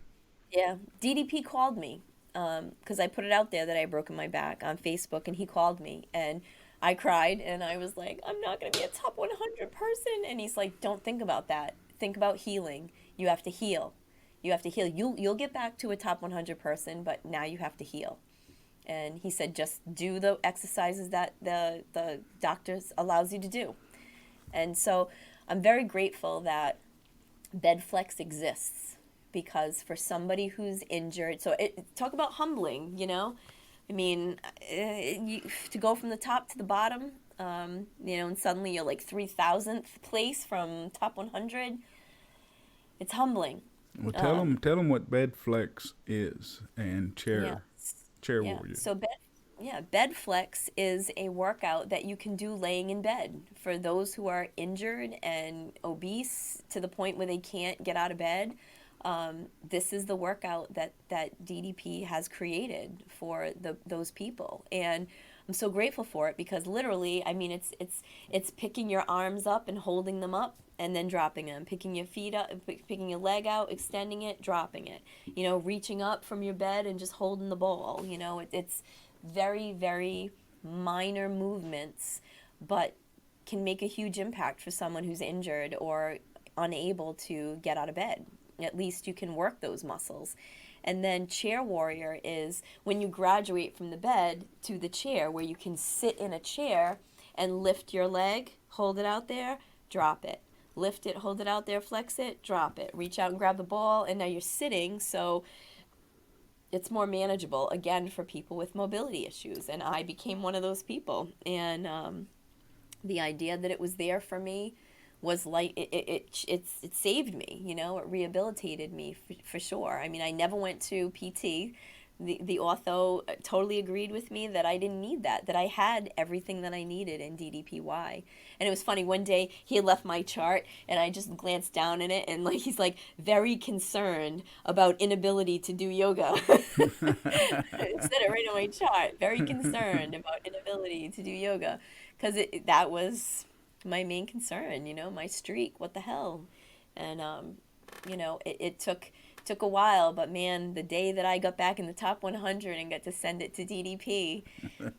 Yeah, DDP called me because I put it out there that I had broken my back on Facebook, and he called me, and I cried and I was like, I'm not going to be a top 100 person. And he's like, don't think about that. Think about healing. You have to heal. You'll get back to a top 100 person, but now you have to heal. And he said, just do the exercises that the doctors allows you to do. And so I'm very grateful that bed flex exists, because for somebody who's injured, talk about humbling, I mean, to go from the top to the bottom, and suddenly you're like 3,000th place from top 100. It's humbling. Well, Um, tell them what bed flex is and yeah, chair yeah. warrior. So bed flex is a workout that you can do laying in bed for those who are injured and obese to the point where they can't get out of bed. This is the workout that DDP has created for those people, and I'm so grateful for it because literally, I mean, it's picking your arms up and holding them up and then dropping them, picking your feet up, picking your leg out, extending it, dropping it. Reaching up from your bed and just holding the ball. It's very, very minor movements, but can make a huge impact for someone who's injured or unable to get out of bed. At least you can work those muscles. And then chair warrior is when you graduate from the bed to the chair, where you can sit in a chair and lift your leg, hold it out there, drop it. Lift it, hold it out there, flex it, drop it. Reach out and grab the ball, and now you're sitting, so it's more manageable again for people with mobility issues. And I became one of those people. And the idea that it was there for me was like it saved me. It rehabilitated me for sure. I mean, I never went to PT. The ortho totally agreed with me that I didn't need that I had everything that I needed in DDPY. And it was funny, one day he had left my chart and I just glanced down in it, and like he's like very concerned about inability to do yoga. It said it right on my chart, very concerned about inability to do yoga, because that was my main concern, my streak, what the hell. And it took a while, but man, the day that I got back in the top 100 and got to send it to DDP,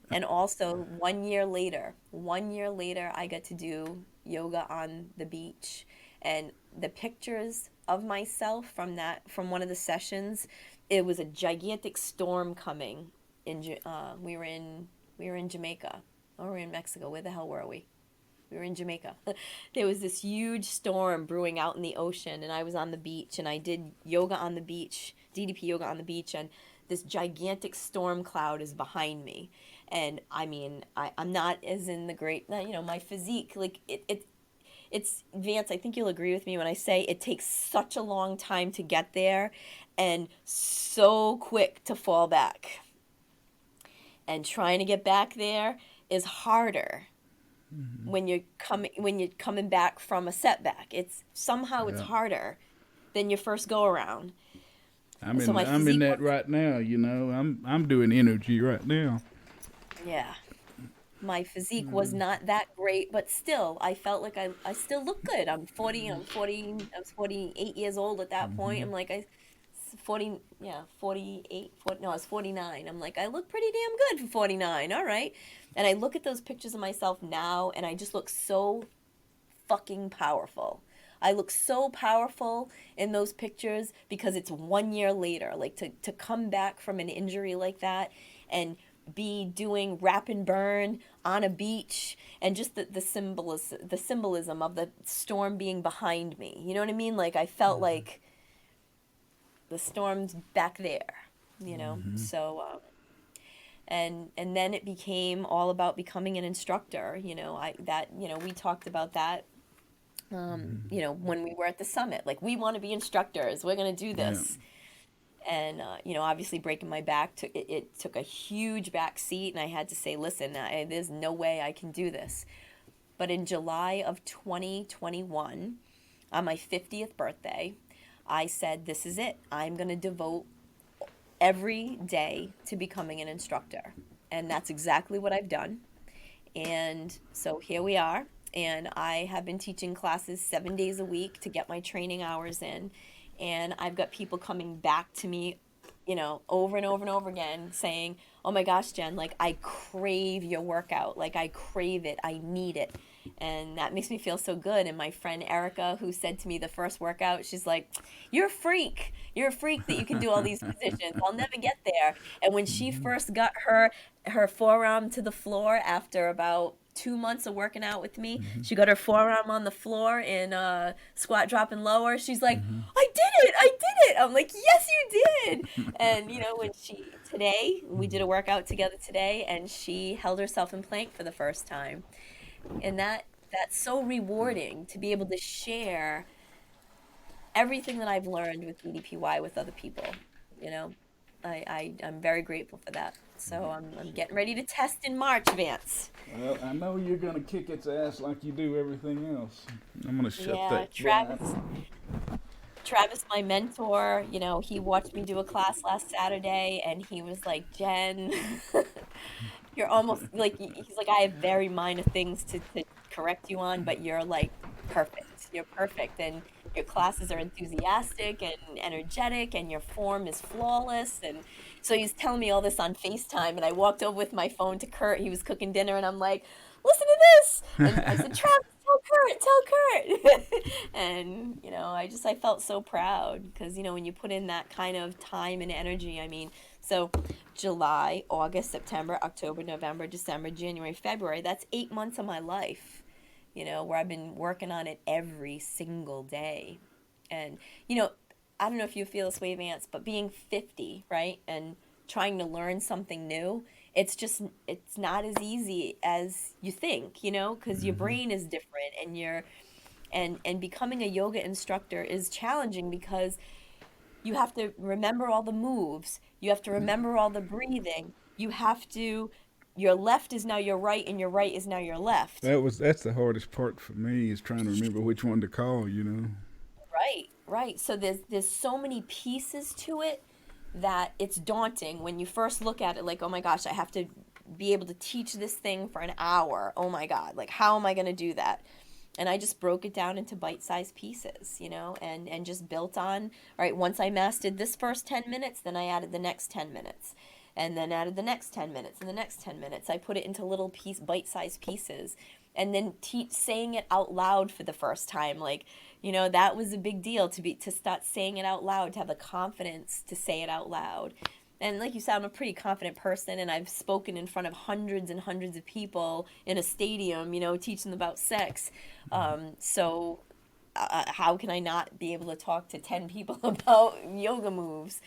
and also 1 year later, I got to do yoga on the beach, and the pictures of myself from one of the sessions, it was a gigantic storm coming. We were in Jamaica, or we were in Mexico. Where the hell were we? We were in Jamaica. There was this huge storm brewing out in the ocean, and I was on the beach, and I did yoga on the beach, DDP yoga on the beach, and this gigantic storm cloud is behind me. And I mean, I'm not as in the great, my physique, like it's Vance, I think you'll agree with me when I say it takes such a long time to get there and so quick to fall back. And trying to get back there is harder when you're coming back from a setback. It's Yeah. harder than your first go around. So my I'm in physique that wasn't, right now. I'm doing energy right now. yeah, my physique was not that great, but still I felt like I still look good. I was 48 years old at that point. I'm like, 40, yeah, 48, 40, no, I was 49. I'm like, I look pretty damn good for 49. All right. And I look at those pictures of myself now and I just look so fucking powerful. I look so powerful in those pictures because it's 1 year later. Like to come back from an injury like that and be doing wrap and burn on a beach, and just the symbolism of the storm being behind me. You know what I mean? Like I felt like the storm's back there. So and then it became all about becoming an instructor. We talked about that, when we were at the summit. Like, we want to be instructors, we're going to do Yeah. this. And obviously breaking my back it took a huge back seat, and I had to say, listen, there's no way I can do this. But in July of 2021, on my 50th birthday, I said, this is it. I'm going to devote every day to becoming an instructor. And that's exactly what I've done. And so here we are. And I have been teaching classes 7 days a week to get my training hours in. And I've got people coming back to me, over and over and over again saying, oh my gosh, Jen, like, I crave your workout. Like, I crave it. I need it. And that makes me feel so good. And my friend Erica, who said to me the first workout, she's like, you're a freak. You're a freak that you can do all these positions. I'll never get there. And when she first got her forearm to the floor after about 2 months of working out with me, she got her forearm on the floor in squat, drop, and lower. She's like, I did it. I did it. I'm like, yes, you did. And, when we did a workout together today, and she held herself in plank for the first time. And that's so rewarding to be able to share everything that I've learned with DDPY with other people. You know, I'm very grateful for that. So I'm getting ready to test in March, Vance. Well, I know you're gonna kick its ass like you do everything else. I'm gonna shut Yeah, that blind. Travis, my mentor, he watched me do a class last Saturday and he was like, Jen, you're almost like, he's like, I have very minor things to correct you on, but you're like perfect. You're perfect. And your classes are enthusiastic and energetic and your form is flawless. And so he's telling me all this on FaceTime. And I walked over with my phone to Kurt. He was cooking dinner and I'm like, listen to this. And I said, Travis, tell Kurt. And, I felt so proud because, when you put in that kind of time and energy, I mean, so July, August, September, October, November, December, January, February, that's 8 months of my life, where I've been working on it every single day. And, I don't know if you feel this way, Vance, but being 50, right, and trying to learn something new, it's not as easy as you think, because your brain is different and becoming a yoga instructor is challenging because you have to remember all the moves. You have to remember all the breathing. Your left is now your right and your right is now your left. That's the hardest part for me is trying to remember which one to call. Right, right. So there's so many pieces to it that it's daunting when you first look at it like, oh my gosh, I have to be able to teach this thing for an hour. Oh my God, like how am I going to do that? And I just broke it down into bite-sized pieces, and just built on, all right, once I mastered this first 10 minutes, then I added the next 10 minutes, and then added the next 10 minutes, and the next 10 minutes. I put it into little bite-sized pieces, and then saying it out loud for the first time, like, that was a big deal to start saying it out loud, to have the confidence to say it out loud. And like you said, I'm a pretty confident person, and I've spoken in front of hundreds and hundreds of people in a stadium, teaching them about sex. So how can I not be able to talk to 10 people about yoga moves?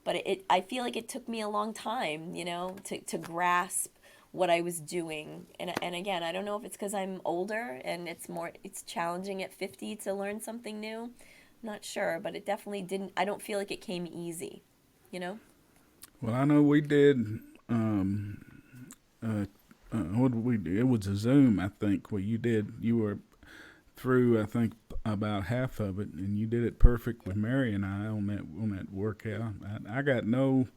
But I feel like it took me a long time, to grasp what I was doing. And again, I don't know if it's because I'm older and it's challenging at 50 to learn something new. I'm not sure, but it definitely didn't, I don't feel like it came easy, you know? Well, I know we did. What did we do? It was a Zoom, I think. Where you were through, I think, about half of it, and you did it perfect with Mary and I on that workout. I got no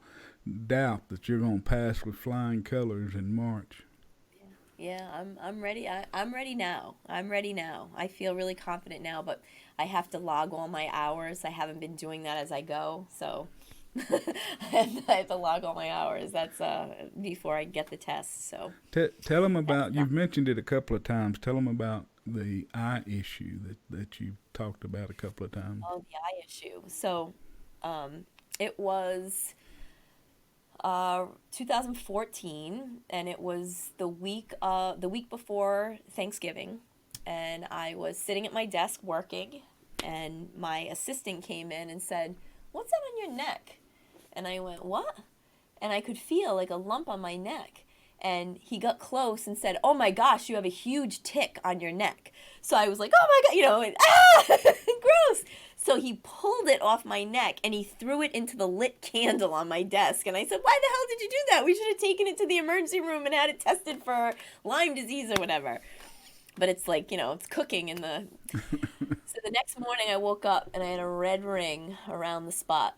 doubt that you're going to pass with flying colors in March. Yeah, I'm ready. I'm ready now. I'm ready now. I feel really confident now, but I have to log all my hours. I haven't been doing that as I go, so I have to log all my hours. That's before I get the test. So Tell them about. You've mentioned it a couple of times. Tell them about the eye issue that you talked about a couple of times. oh, the eye issue. So it was 2014, and it was the week before Thanksgiving, and I was sitting at my desk working, and my assistant came in and said, "What's that on your neck?" And I went, "What?" And I could feel like a lump on my neck. And he got close and said, "Oh my gosh, you have a huge tick on your neck." So I was like, "Oh my God," and, gross. So he pulled it off my neck and he threw it into the lit candle on my desk. And I said, "Why the hell did you do that? We should have taken it to the emergency room and had it tested for Lyme disease or whatever." But it's like, it's cooking in the... So the next morning I woke up and I had a red ring around the spot.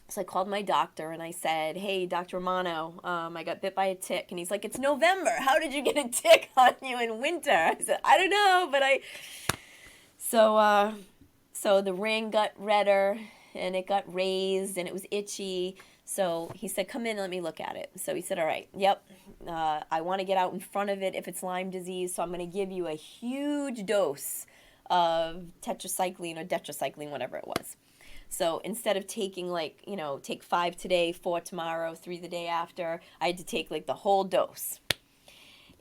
So I called my doctor and I said, "Hey, Dr. Romano, I got bit by a tick." And he's like, "It's November. How did you get a tick on you in winter?" I said, "I don't know, but I..." So the ring got redder and it got raised and it was itchy. So he said, "Come in and let me look at it." So he said, "All right, yep, I want to get out in front of it if it's Lyme disease. So I'm going to give you a huge dose of tetracycline or tetracycline, whatever it was." So instead of taking take 5 today, 4 tomorrow, 3 the day after, I had to take the whole dose.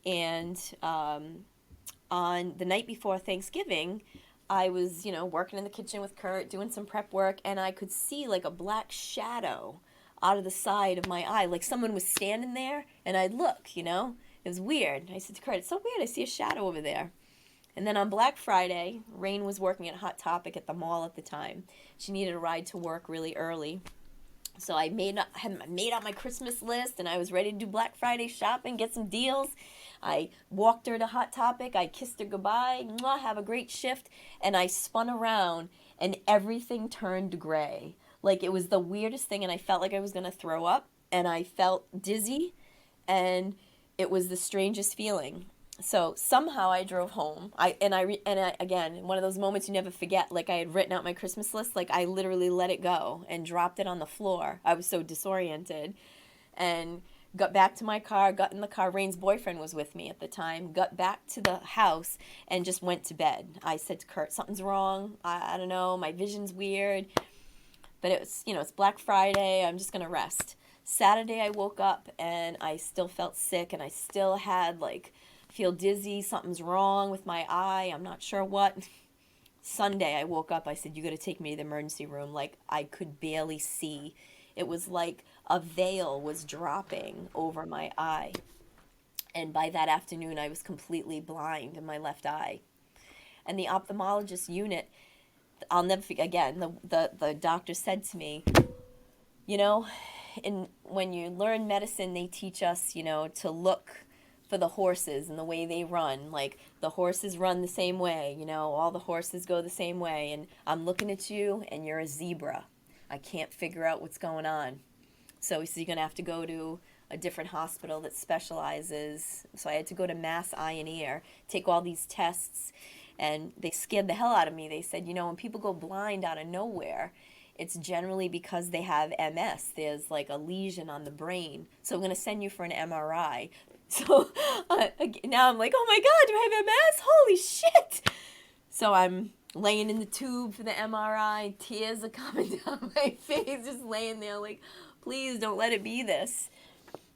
And on the night before Thanksgiving, I was, working in the kitchen with Kurt, doing some prep work, and I could see a black shadow out of the side of my eye, like someone was standing there, and I'd look, It was weird. I said to Kurt, "It's so weird, I see a shadow over there." And then on Black Friday, Rain was working at Hot Topic at the mall at the time. She needed a ride to work really early. So I had made out my Christmas list, and I was ready to do Black Friday shopping, get some deals. I walked her to Hot Topic. I kissed her goodbye. Mwah, have a great shift. And I spun around, and everything turned gray. Like, it was the weirdest thing, and I felt like I was going to throw up, and I felt dizzy, and it was the strangest feeling. So somehow I drove home. Again, one of those moments you never forget. Like, I had written out my Christmas list. Like, I literally let it go and dropped it on the floor. I was so disoriented, and got back to my car. Got in the car. Rain's boyfriend was with me at the time. Got back to the house and just went to bed. I said to Kurt, "Something's wrong. I don't know. My vision's weird." But it was, it's Black Friday. I'm just gonna rest. Saturday I woke up and I still felt sick, and I still had feel dizzy. Something's wrong with my eye. I'm not sure what. Sunday I woke up. I said, "You got to take me to the emergency room." Like, I could barely see. It was like a veil was dropping over my eye. And by that afternoon I was completely blind in my left eye. And the ophthalmologist unit, I'll never forget, again, the doctor said to me, when you learn medicine, they teach us, to look for the horses and the way they run. Like, the horses run the same way, all the horses go the same way. And I'm looking at you, and you're a zebra. I can't figure out what's going on. So he said, "You're going to have to go to a different hospital that specializes." So I had to go to Mass Eye and Ear, take all these tests, and they scared the hell out of me. They said, when people go blind out of nowhere, it's generally because they have MS. There's like a lesion on the brain. So I'm going to send you for an MRI. So now I'm like, "Oh my God, do I have MS? Holy shit." So I'm laying in the tube for the MRI. Tears are coming down my face, just laying there like, please don't let it be this.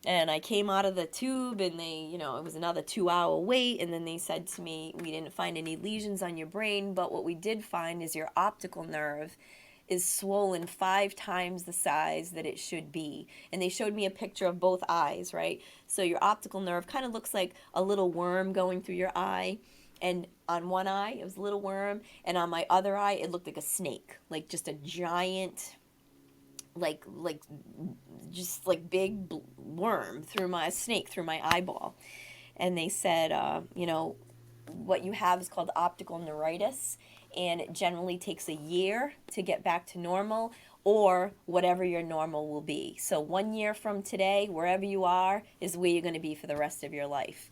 And I came out of the tube, and it was another 2-hour wait. And then they said to me, "We didn't find any lesions on your brain, but what we did find is your optical nerve is swollen 5 times the size that it should be." And they showed me a picture of both eyes, right? So your optical nerve kind of looks like a little worm going through your eye. And on one eye, it was a little worm. And on my other eye, it looked like a snake. Like, just a giant, just big worm through my eyeball. And they said, what you have is called optical neuritis, and it generally takes a year to get back to normal, or whatever your normal will be. So 1 year from today, wherever you are is where you're going to be for the rest of your life.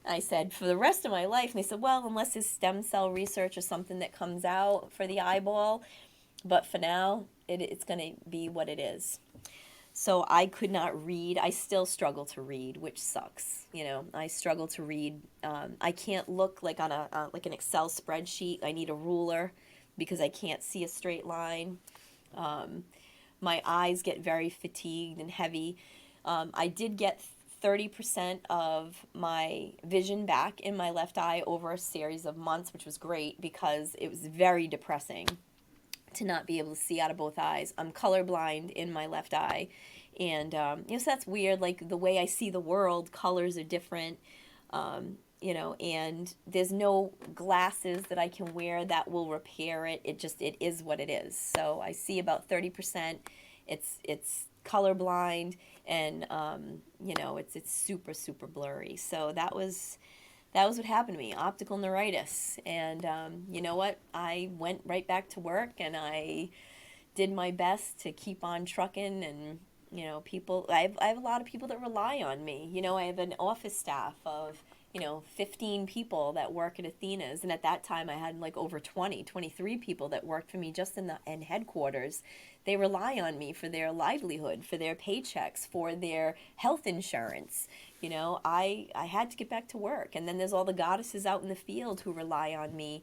I said, "For the rest of my life?" And they said, "Well, unless there's stem cell research or something that comes out for the eyeball, but for now, it's going to be what it is." So I could not read. I still struggle to read, which sucks. I struggle to read. I can't look like on an Excel spreadsheet. I need a ruler because I can't see a straight line. My eyes get very fatigued and heavy. I did get 30% of my vision back in my left eye over a series of months, which was great because it was very depressing to not be able to see out of both eyes. I'm colorblind in my left eye. And, so that's weird. Like, the way I see the world, colors are different. And there's no glasses that I can wear that will repair it. It is what it is. So I see about 30%. It's colorblind, and it's super, super blurry. So that was what happened to me, optical neuritis. And you know what? I went right back to work, and I did my best to keep on trucking. And people, I have a lot of people that rely on me. I have an office staff of 15 people that work at Athena's. And at that time I had over 23 people that worked for me just in headquarters. They rely on me for their livelihood, for their paychecks, for their health insurance. I had to get back to work. And then there's all the goddesses out in the field who rely on me,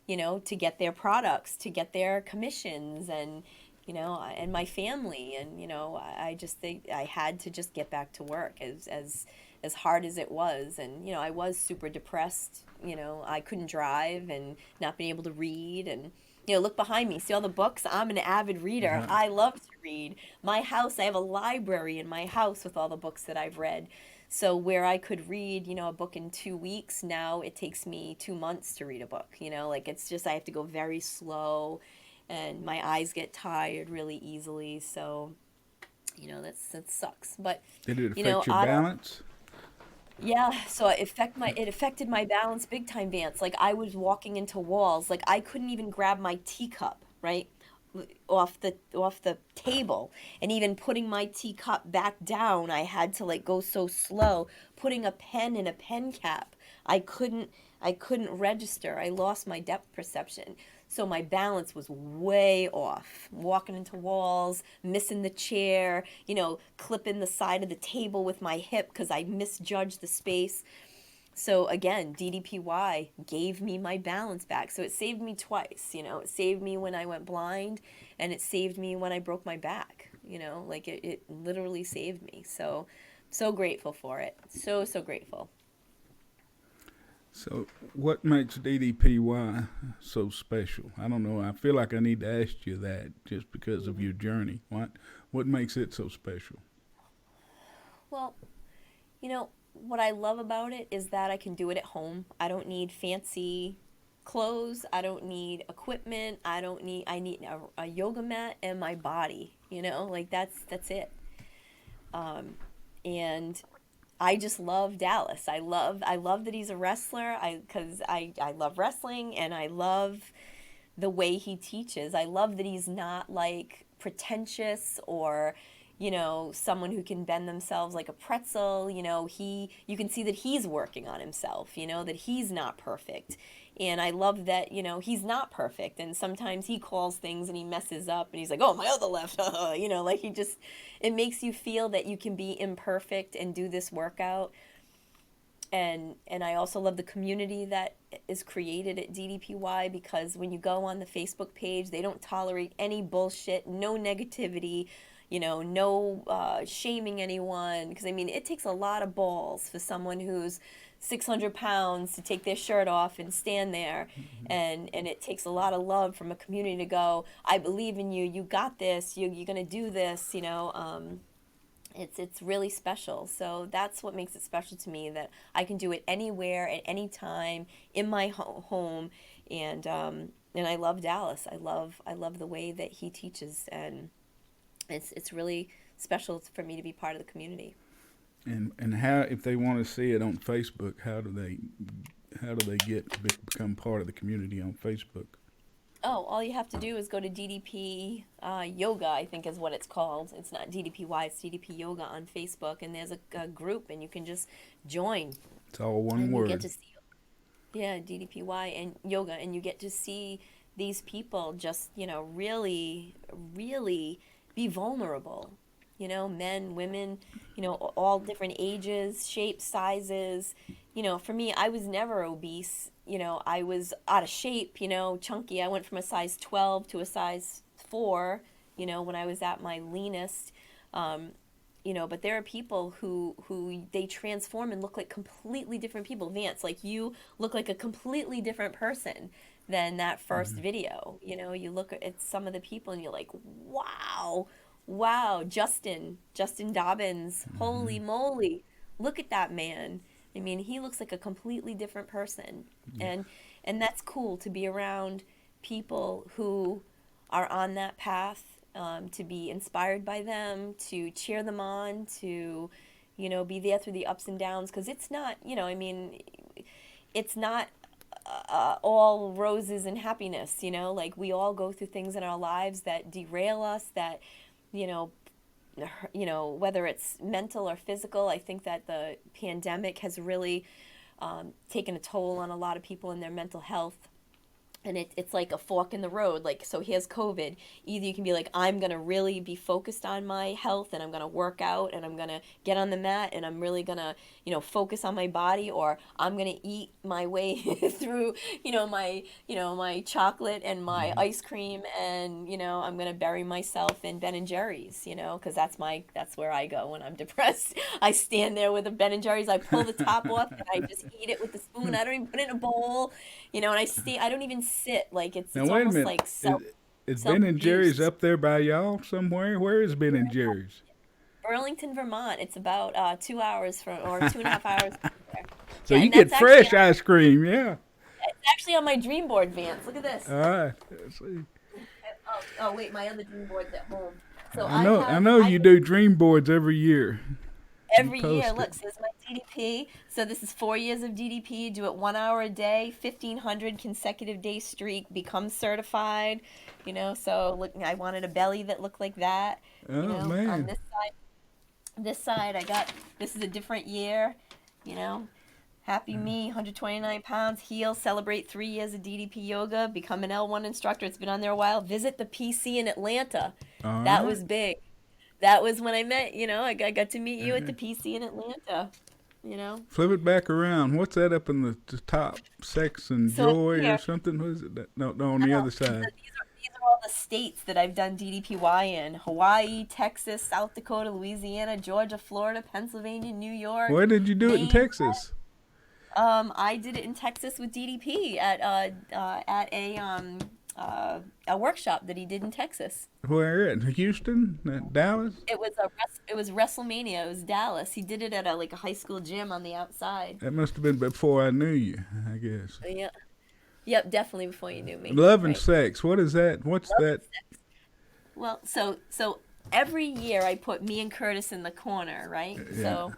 to get their products, to get their commissions, and and my family. And I just think I had to just get back to work as hard as it was. And I was super depressed. I couldn't drive and not being able to read. And look behind me, see all the books. I'm an avid reader. I love to read. My house, I have a library in my house with all the books that I've read. So where I could read, a book in 2 weeks, now it takes me 2 months to read a book. Like it's just I have to go very slow, and my eyes get tired really easily. So, that sucks. But Did it affect your I balance? yeah, so it affected my balance big time, Vance. Like I was walking into walls. Like I couldn't even grab my teacup, right? Off the table, and even putting my teacup back down, I had to like go so slow. Putting a pen in a pen cap, I couldn't register. I lost my depth perception. So my balance was way off. Walking into walls, missing the chair, clipping the side of the table with my hip because I misjudged the space. So again, DDPY gave me my balance back. So it saved me twice, It saved me when I went blind, and it saved me when I broke my back, like it literally saved me. So, so grateful for it. So, so grateful. So, what makes DDPY so special? I don't know. I feel like I need to ask you that just because of your journey. What makes it so special? Well, what I love about it is that I can do it at home. I don't need fancy clothes. I don't need equipment. I need a yoga mat and my body, like that's it. And I just love Dallas. I love that he's a wrestler. Cuz I love wrestling, and I love the way he teaches. I love that he's not like pretentious or someone who can bend themselves like a pretzel. You can see that he's working on himself, that he's not perfect. And I love that, he's not perfect, and sometimes he calls things and he messes up and he's like, "Oh, my other left." Like it makes you feel that you can be imperfect and do this workout. And I also love the community that is created at DDPY, because when you go on the Facebook page, they don't tolerate any bullshit, no negativity, no shaming anyone. Because I mean, it takes a lot of balls for someone who's 600 pounds to take their shirt off and stand there, and it takes a lot of love from a community to go, "I believe in you. You got this. You're gonna do this." It's really special. So that's what makes it special to me, that I can do it anywhere at any time in my home, and I love Dallas. I love the way that he teaches, and it's really special for me to be part of the community. And how, if they want to see it on Facebook, how do they become part of the community on Facebook? Oh, all you have to do is go to DDP Yoga, I think is what it's called. It's not DDPY, it's DDP Yoga on Facebook, and there's a group, and you can just join, It's all one and you get word. to see, yeah, DDPY and yoga, and you get to see these people just, really, really be vulnerable. Men, women, all different ages, shapes, sizes. For me, I was never obese. I was out of shape, chunky. I went from a size 12 to a size 4, when I was at my leanest. But there are people who they transform and look like completely different people. Vance, like you look like a completely different person than that first video. You look at some of the people and you're like, wow, wow, Justin Dobbins, holy moly, look at that man. I mean, he looks like a completely different person. Yeah. And that's cool to be around people who are on that path, to be inspired by them, to cheer them on, to, be there through the ups and downs. Because it's not, I mean, it's not all roses and happiness, like we all go through things in our lives that derail us, that, you know, whether it's mental or physical. I think that the pandemic has really taken a toll on a lot of people in their mental health. And it's like a fork in the road. Like, so here's COVID. Either you can be like, I'm going to really be focused on my health, and I'm going to work out, and I'm going to get on the mat, and I'm really going to, focus on my body, or I'm going to eat my way through, my chocolate and my ice cream, and, I'm going to bury myself in Ben and Jerry's, because that's where I go when I'm depressed. I stand there with a Ben and Jerry's. I pull the top off, and I just eat it with the spoon. I don't even put it in a bowl, and I don't even sit. Like Now it's wait a almost minute. like Is, self. Is Self Ben and Jerry's abuse. up there by y'all somewhere? Where is Ben and Jerry's? Burlington, Vermont. It's about 2 hours from, or 2.5 hours from there. So Yeah, you and get that's actually fresh ice cream, yeah. it's actually on my dream board, Vance. Look at this. All right. Let's see. Oh wait, my other dream board's at home. So I know you do dream boards every year. You every year. post it. Look, so this is my DDP. So this is 4 years of DDP. Do it 1 hour a day, 1,500 consecutive day streak. Become certified. So look, I wanted a belly that looked like that. Oh On man. this side, I got. This is a different year. You know, Happy me, 129 pounds, heal, celebrate 3 years of DDP yoga, become an L1 instructor. It's been on there a while. Visit the PC in Atlanta. All That right. was big. That was when I met, I got to meet you at the PC in Atlanta, you know. Flip it back around. What's that up in the top section? So up Joy or here, something? What is it? No, on the other so side. these are all the states that I've done DDPY in. Hawaii, Texas, South Dakota, Louisiana, Georgia, Florida, Pennsylvania, New York, Where did you do it in Maine. Texas? I did it in Texas with DDP at a workshop that he did in Texas. Where at? Houston? Dallas? It was WrestleMania. It was Dallas. He did it at a high school gym on the outside. That must have been before I knew you, I guess. Yeah. Yep, definitely before you knew me. Love and Right. sex. What is that? What's Love that? and sex. Well, so every year I put me and Curtis in the corner, right? Yeah. So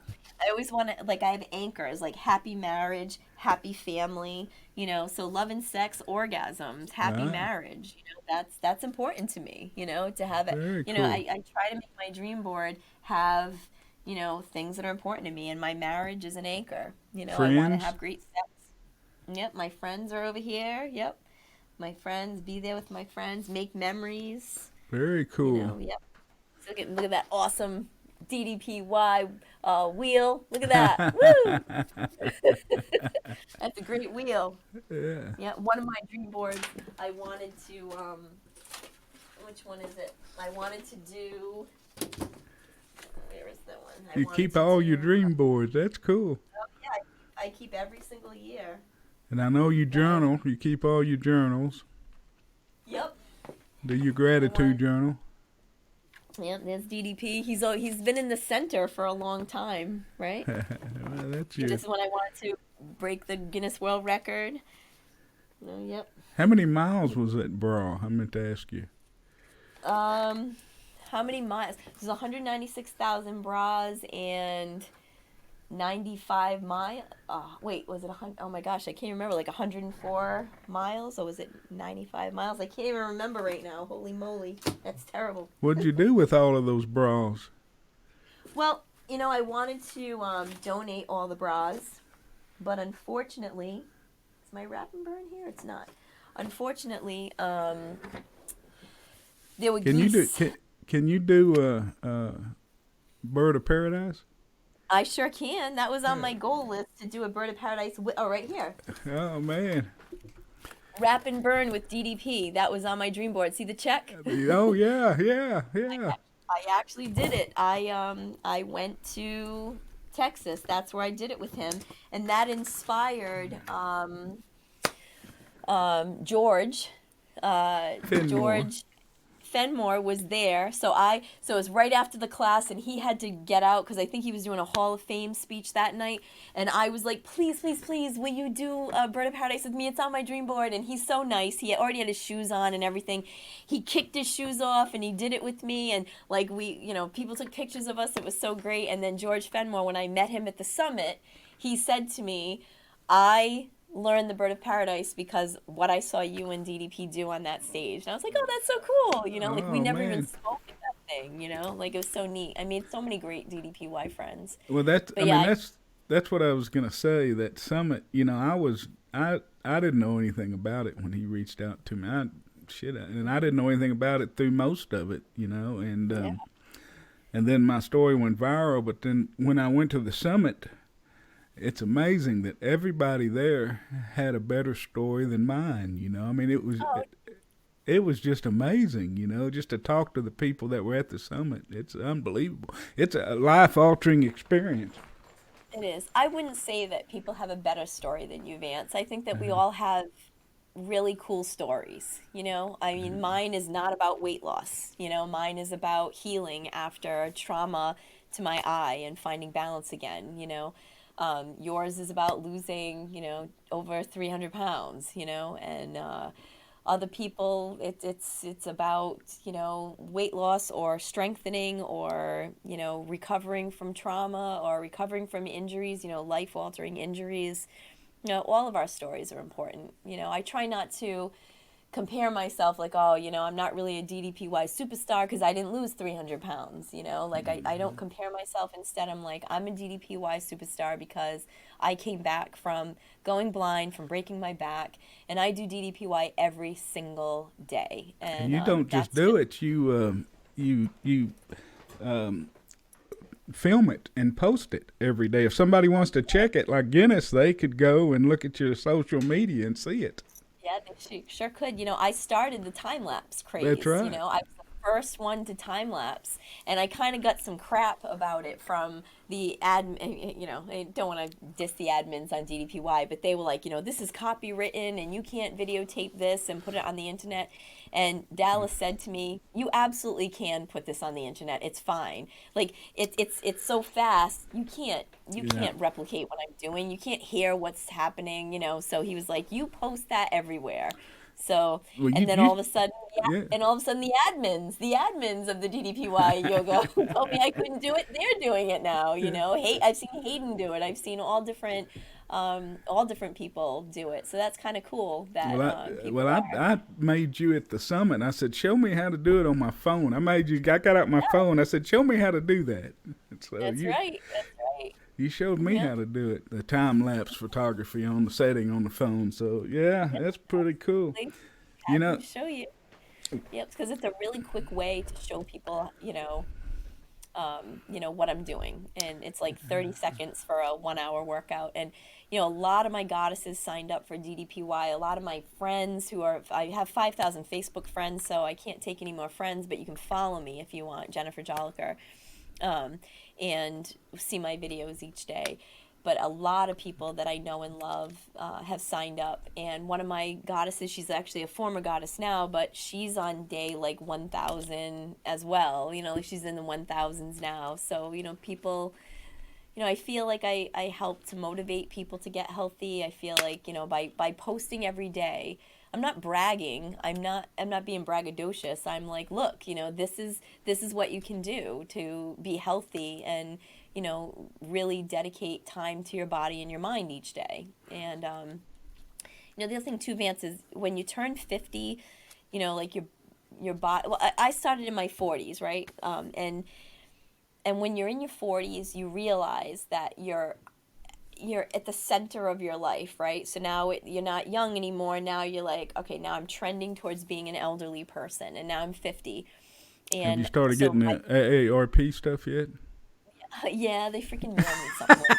I always want to I have anchors like happy marriage, happy family, so love and sex, orgasms, happy Ah, marriage. That's important to me, to have it. very cool. I try to make my dream board have, things that are important to me, and my marriage is an anchor. I want to Friends? have great sex. Yep, my friends are over here. Yep. My friends, be there with my friends, make memories. Very cool. Yep. So look at that awesome DDPY wheel. Look at that. Woo! That's a great wheel. Yeah. Yeah, one of my dream boards, I wanted to, which one is it? I wanted to do, where is that one? I You wanted keep to all your do, dream boards. That's cool. oh yeah, I keep every single year. And I know you Uh, journal. You keep all your journals. yep. Do your I gratitude want, journal. yeah, there's DDP. He's been in the center for a long time, right? Well, that's And you. this is when I wanted to break the Guinness World Record. Yep. How many miles was that bra? I meant to ask you. Um, how many miles? There's 196,000 bras and 95 miles. Wait, was it 100? Oh my gosh, I can't remember. Like 104 miles, or was it 95 miles? I can't even remember right now. Holy moly, that's terrible. What'd you do with all of those bras? Well, I wanted to donate all the bras, but unfortunately, is my wrap and burn here? It's not. Unfortunately, there were Can you do geese. can you do bird of paradise? I sure can. That was on my goal list to do a bird of paradise. Oh, right here. Oh man. Wrap and burn with DDP. That was on my dream board. See the check? Oh yeah, yeah, yeah. I actually did it. I went to Texas. That's where I did it with him, and that inspired George. Fenmore. George Fenmore was there, so it was right after the class, and he had to get out because I think he was doing a Hall of Fame speech that night, and I was like, please, please, please, will you do Bird of Paradise with me? It's on my dream board, and he's so nice. He already had his shoes on and everything. He kicked his shoes off, and he did it with me, and like people took pictures of us. It was so great. And then George Fenmore, when I met him at the summit, he said to me, I learned the Bird of Paradise because what I saw you and DDP do on that stage. And I was like, oh, that's so cool. Like we Oh never even man. spoke at that thing, like it was so neat. I made so many great DDPY friends. Well, that's I But mean yeah, that's what I was gonna say. That summit. I didn't know anything about it when he reached out to me. And I didn't know anything about it through most of it. yeah, And then my story went viral. But then when I went to the summit, it's amazing that everybody there had a better story than mine. I mean, oh, it was just amazing. Just to talk to the people that were at the summit. It's unbelievable. It's a life altering experience. it is. I wouldn't say that people have a better story than you, Vance. I think that we all have really cool stories. I mean, mine is not about weight loss. Mine is about healing after trauma to my eye and finding balance again. Yours is about losing, over 300 pounds, and other people, it's about, weight loss or strengthening or, recovering from trauma or recovering from injuries, life-altering injuries. All of our stories are important. I try not to compare myself like, oh, I'm not really a DDPY superstar because I didn't lose 300 pounds, like I don't compare myself. Instead, I'm like, I'm a DDPY superstar because I came back from going blind, from breaking my back, and I do DDPY every single day. And And you don't just that's do just, it. You film it and post it every day. If somebody wants to check it, like Guinness, they could go and look at your social media and see it. yeah, they sure could. I started the time lapse That's craze. right. I was the first one to time lapse, and I kind of got some crap about it from the admin. I don't want to diss the admins on DDPY, but they were like, this is copywritten, and you can't videotape this and put it on the internet. And Dallas said to me, "You absolutely can put this on the internet. It's fine. Like it's so fast. You Yeah. can't replicate what I'm doing. You can't hear what's happening. So he was like, you post that everywhere." So Well, and then you all of a sudden, yeah, yeah. and all of a sudden the admins of the DDPY yoga told me I couldn't do it. They're doing it now. I've seen Hayden do it. I've seen all different people do it. So that's kind of cool that Well, people are. I made you at the summit. I said, show me how to do it on my phone. I got out my phone. I said, show me how to do that. So That's right. That's right. you showed me Yeah. how to do it. The time lapse photography on the setting on the phone. So yeah, that's pretty cool. Like, You happy know, to show you. Yep, because it's a really quick way to show people, what I'm doing, and it's like 30 seconds for a 1 hour workout. And a lot of my goddesses signed up for DDPY. A lot of my friends I have 5,000 Facebook friends, so I can't take any more friends, but you can follow me if you want, Jennifer Jolicoeur, um, and see my videos each day. But a lot of people that I know and love have signed up. And one of my goddesses, she's actually a former goddess now, but she's on day like 1,000 as well. Like she's in the 1,000s now. So, people, I feel like I help to motivate people to get healthy. I feel like, by posting every day, I'm not bragging. I'm not being braggadocious. I'm like, look, this is what you can do to be healthy and, really dedicate time to your body and your mind each day. And the other thing too, Vance, is when you turn 50, like your body. Well, I started in my 40s, right? And when you're in your 40s, you realize that you're at the center of your life, right? So now you're not young anymore. Now you're like, okay, now I'm trending towards being an elderly person, and now I'm 50. have you And started so getting the AARP stuff yet? yeah, they freaking mail me something.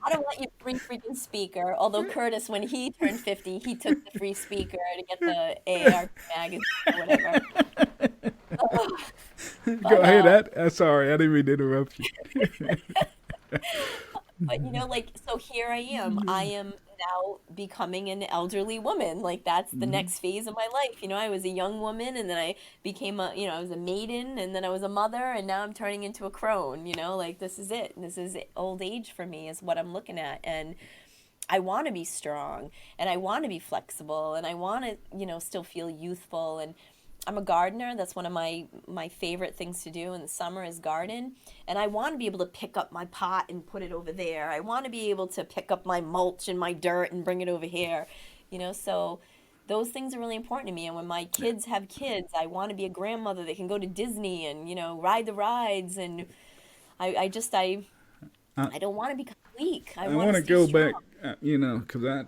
I don't want you free freaking speaker. Although Curtis, when he turned 50, he took the free speaker to get the AARP magazine or whatever. Go But ahead. Sorry, I didn't mean to interrupt you. like, so here I am. I am now becoming an elderly woman. Like that's the next phase of my life. I was a young woman, and then I became I was a maiden, and then I was a mother, and now I'm turning into a crone. Like this is it. This is old age for me is what I'm looking at. And I want to be strong, and I want to be flexible, and I want to, still feel youthful. And I'm a gardener. That's one of my favorite things to do in the summer is garden. And I want to be able to pick up my pot and put it over there. I want to be able to pick up my mulch and my dirt and bring it over here. So those things are really important to me. And when my kids have kids, I want to be a grandmother that can go to Disney and, ride the rides. And I, I don't want to become weak. I I want want to to stay go back, strong. because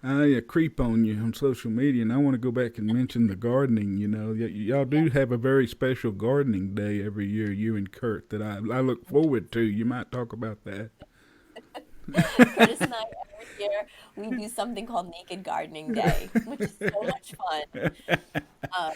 I creep on you on social media, and I want to go back and mention the gardening. Y'all do have a very special gardening day every year, you and Kurt, that I look forward to. You might talk about that. Curtis and I, every year, we do something called Naked Gardening Day, which is so much fun. Uh,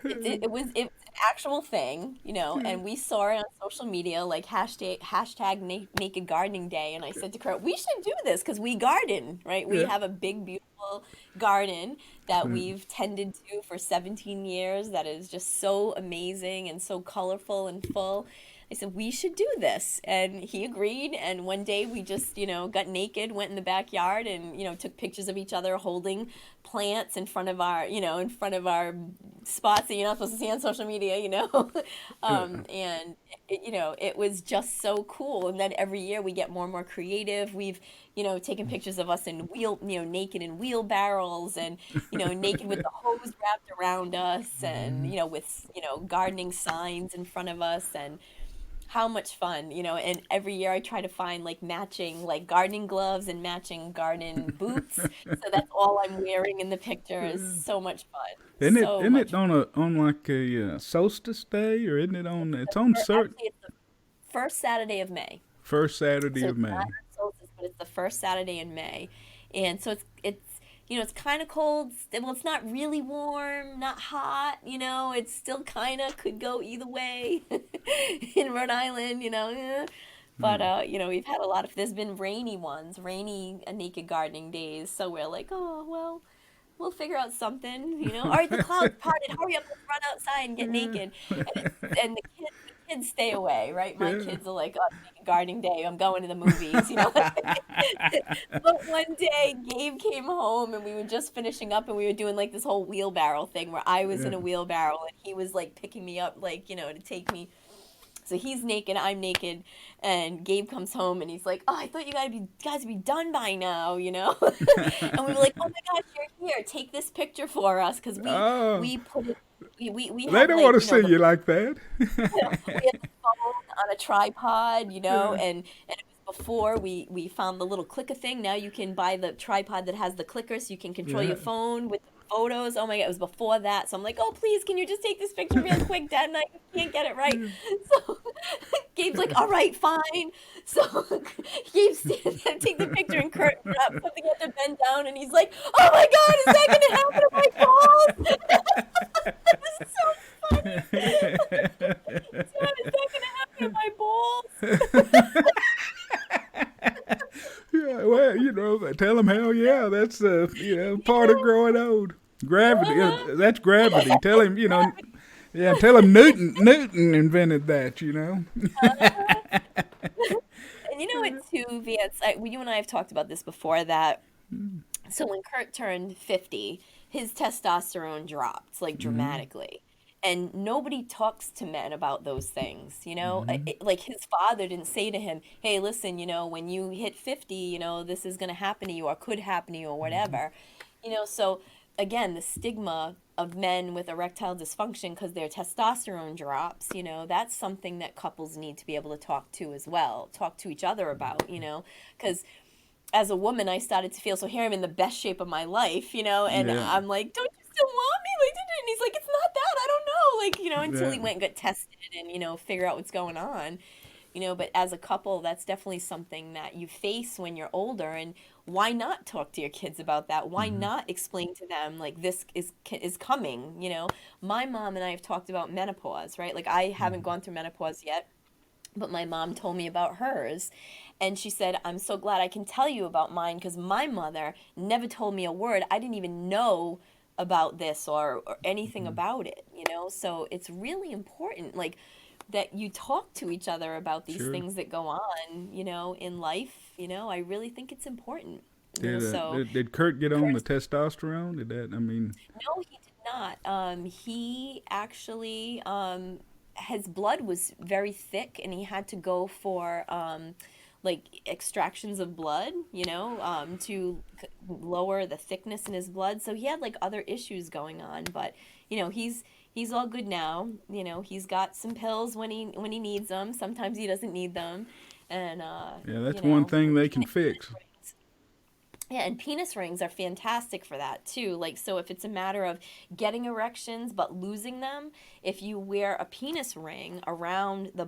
it's an actual thing, and we saw it on social media, like hashtag Naked Gardening Day. And I said to Kurt, we should do this because we garden, right? We Yeah. have a big, beautiful beautiful garden that we've tended to for 17 years that is just so amazing and so colorful and full. I said, we should do this. And he agreed. And one day we just, got naked, went in the backyard and, took pictures of each other holding plants in front of our spots that you're not supposed to see on social media. And, it was just so cool. And then every year we get more and more creative. We've, taken pictures of us in naked in wheelbarrows and, naked with the hose wrapped around us and, with, gardening signs in front of us and how much fun, and every year I try to find like matching like gardening gloves and matching garden boots. So that's all I'm wearing in the picture is so much fun. Isn't it on like a solstice day, or isn't it on? It's on certain Actually, it's the first Saturday of May. first Saturday So of it's May. not solstice, but it's the first Saturday in May, and so it's kind of cold. Well, it's not really warm, not hot. It's still kind of could go either way in Rhode Island. Yeah. But we've had a lot of. There's been rainy naked gardening days. So we're like, oh well, we'll figure out something. All right, the clouds parted. Hurry up, let's run outside and get naked. And the kids stay away, right? My Yeah. kids are like, oh, it's a gardening day. I'm going to the movies. But one day, Gabe came home and we were just finishing up and we were doing like this whole wheelbarrow thing where I was in Yeah. a wheelbarrow and he was like picking me up, like, to take me. So he's naked, I'm naked, and Gabe comes home and he's like, "Oh, I thought you guys would be done by now." And we were like, "Oh my gosh, you're here! Take this picture for us," because Oh, we put it, we they had don't like want to see you like that. we had the phone on a tripod, Yeah. and it was before we found the little clicker thing. Now you can buy the tripod that has the clicker, so you can control Yeah. your phone with the photos. Oh my God, it was before that. So I'm like, oh please, can you just take this picture real quick, Dad? And I can't get it right. So Gabe's like, all right, fine. So Gabe's standing there, take the picture, and Kurt something had to bend down, and he's like, oh my God, is that gonna happen to my balls? This is so funny. Dad, is that gonna happen to my balls? Yeah, well, tell them hell yeah, that's part of growing old. Gravity, that's gravity. Tell him, yeah, tell him Newton invented that. And you know what, too, Vance? You and I have talked about this before. That so when Kurt turned 50, his testosterone dropped like dramatically, and nobody talks to men about those things. Like his father didn't say to him, "Hey, listen, when you hit 50, this is gonna happen to you or could happen to you or whatever." So again, the stigma of men with erectile dysfunction because their testosterone drops, that's something that couples need to be able to talk to as well, talk to each other about, because as a woman, I started to feel, so here I'm in the best shape of my life, and Yeah, I'm like, don't you still want me? Like, and he's like, it's not that, I don't know, like, until he yeah. went and got tested and, figure out what's going on. But as a couple, that's definitely something that you face when you're older. And why not talk to your kids about that? Why not explain to them like this is coming? My mom and I have talked about menopause, right? Like I haven't gone through menopause yet, but my mom told me about hers. And she said, I'm so glad I can tell you about mine because my mother never told me a word. I didn't even know about this or anything about it. So it's really important. Like, that you talk to each other about these Sure. things that go on, in life. I really think it's important. Did, So did Kurt get on the Kurt's testosterone? Did that? I mean, no, he did not. He actually his blood was very thick, and he had to go for like extractions of blood, to lower the thickness in his blood. So he had like other issues going on, but he's all good now. He's got some pills when he needs them. Sometimes he doesn't need them, and yeah, that's one thing they can penis fix. rings. Yeah, and penis rings are fantastic for that too. Like, so if it's a matter of getting erections but losing them, if you wear a penis ring around the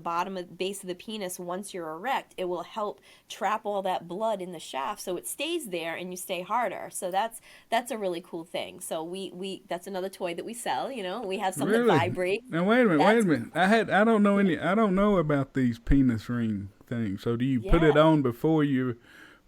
base of the penis once you're erect, it will help trap all that blood in the shaft so it stays there and you stay harder. So that's a really cool thing. So we that's another toy that we sell, We have some that Really? vibrate. Now wait a minute, wait a That's minute. I don't know about these penis ring things. So do you put yeah. it on before you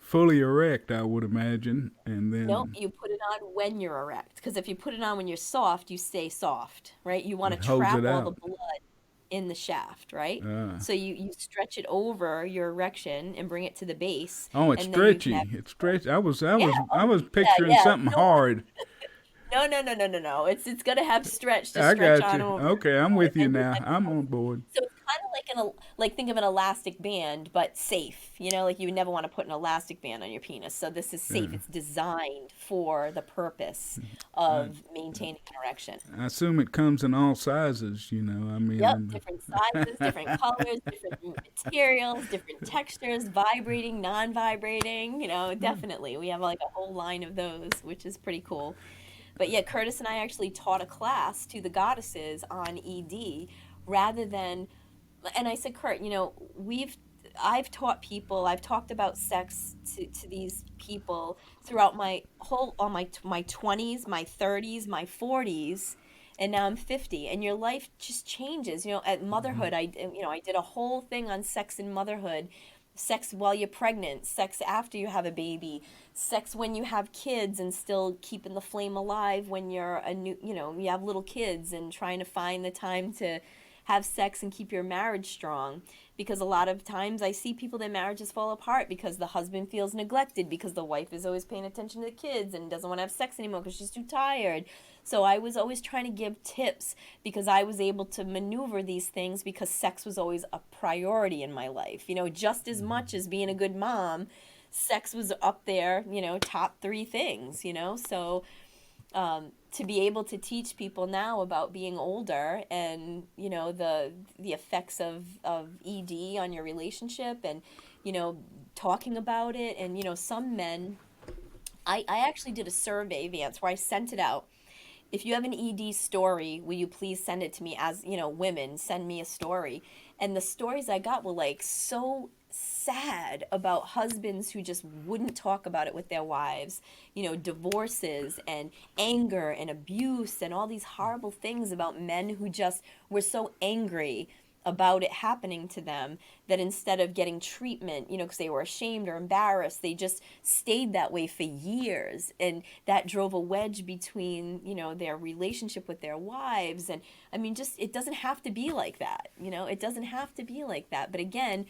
fully erect, I would imagine, and Nope, then you put it on when you're erect. Because if you put it on when you're soft, you stay soft, right? You want it to holds trap it all the out. blood in the shaft, right? Uh, So you stretch it over your erection and bring it to the base, oh, it's and then you can have. stretchy. It's stretchy. I was I Yeah, was I oh was yeah, picturing yeah. something hard. No, no, no, no, no, no. It's gonna have stretch to I stretch got on you. over, Okay, I'm with you and now. protect. I'm on board. So it's kind of like like think of an elastic band, but safe. Like you would never want to put an elastic band on your penis. So this is safe. Yeah. It's designed for the purpose I, of maintaining an erection. I assume it comes in all sizes. I mean, Yep, different sizes, different colors, different materials, different textures, vibrating, non-vibrating. Definitely. We have like a whole line of those, which is pretty cool. But yeah, Curtis and I actually taught a class to the goddesses on ED rather than, and I said, Kurt, I've taught people, I've talked about sex to these people throughout all my 20s, my 30s, my 40s, and now I'm 50, and your life just changes. At motherhood, I did a whole thing on sex and motherhood, sex while you're pregnant, sex after you have a baby, sex when you have kids and still keeping the flame alive when you're you have little kids and trying to find the time to have sex and keep your marriage strong. Because a lot of times I see people, their marriages fall apart because the husband feels neglected because the wife is always paying attention to the kids and doesn't want to have sex anymore because she's too tired. So I was always trying to give tips because I was able to maneuver these things because sex was always a priority in my life. Just as much as being a good mom, sex was up there, top three things. So to be able to teach people now about being older and the effects of ED on your relationship, and talking about it, and some men, I actually did a survey, Vance, where I sent it out. If you have an ED story, will you please send it to me? As women, send me a story. And the stories I got were like so sad about husbands who just wouldn't talk about it with their wives, divorces and anger and abuse and all these horrible things about men who just were so angry about it happening to them that instead of getting treatment, because they were ashamed or embarrassed, they just stayed that way for years. And that drove a wedge between, their relationship with their wives. And I mean, just, it doesn't have to be like that. It doesn't have to be like that. But again,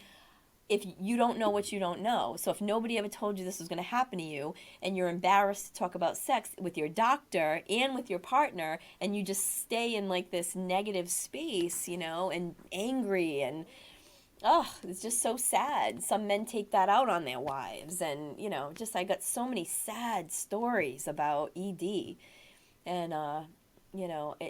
if you don't know what you don't know. So if nobody ever told you this was going to happen to you, and you're embarrassed to talk about sex with your doctor and with your partner, and you just stay in like this negative space, and angry, and it's just so sad. Some men take that out on their wives, and just I got so many sad stories about ED, and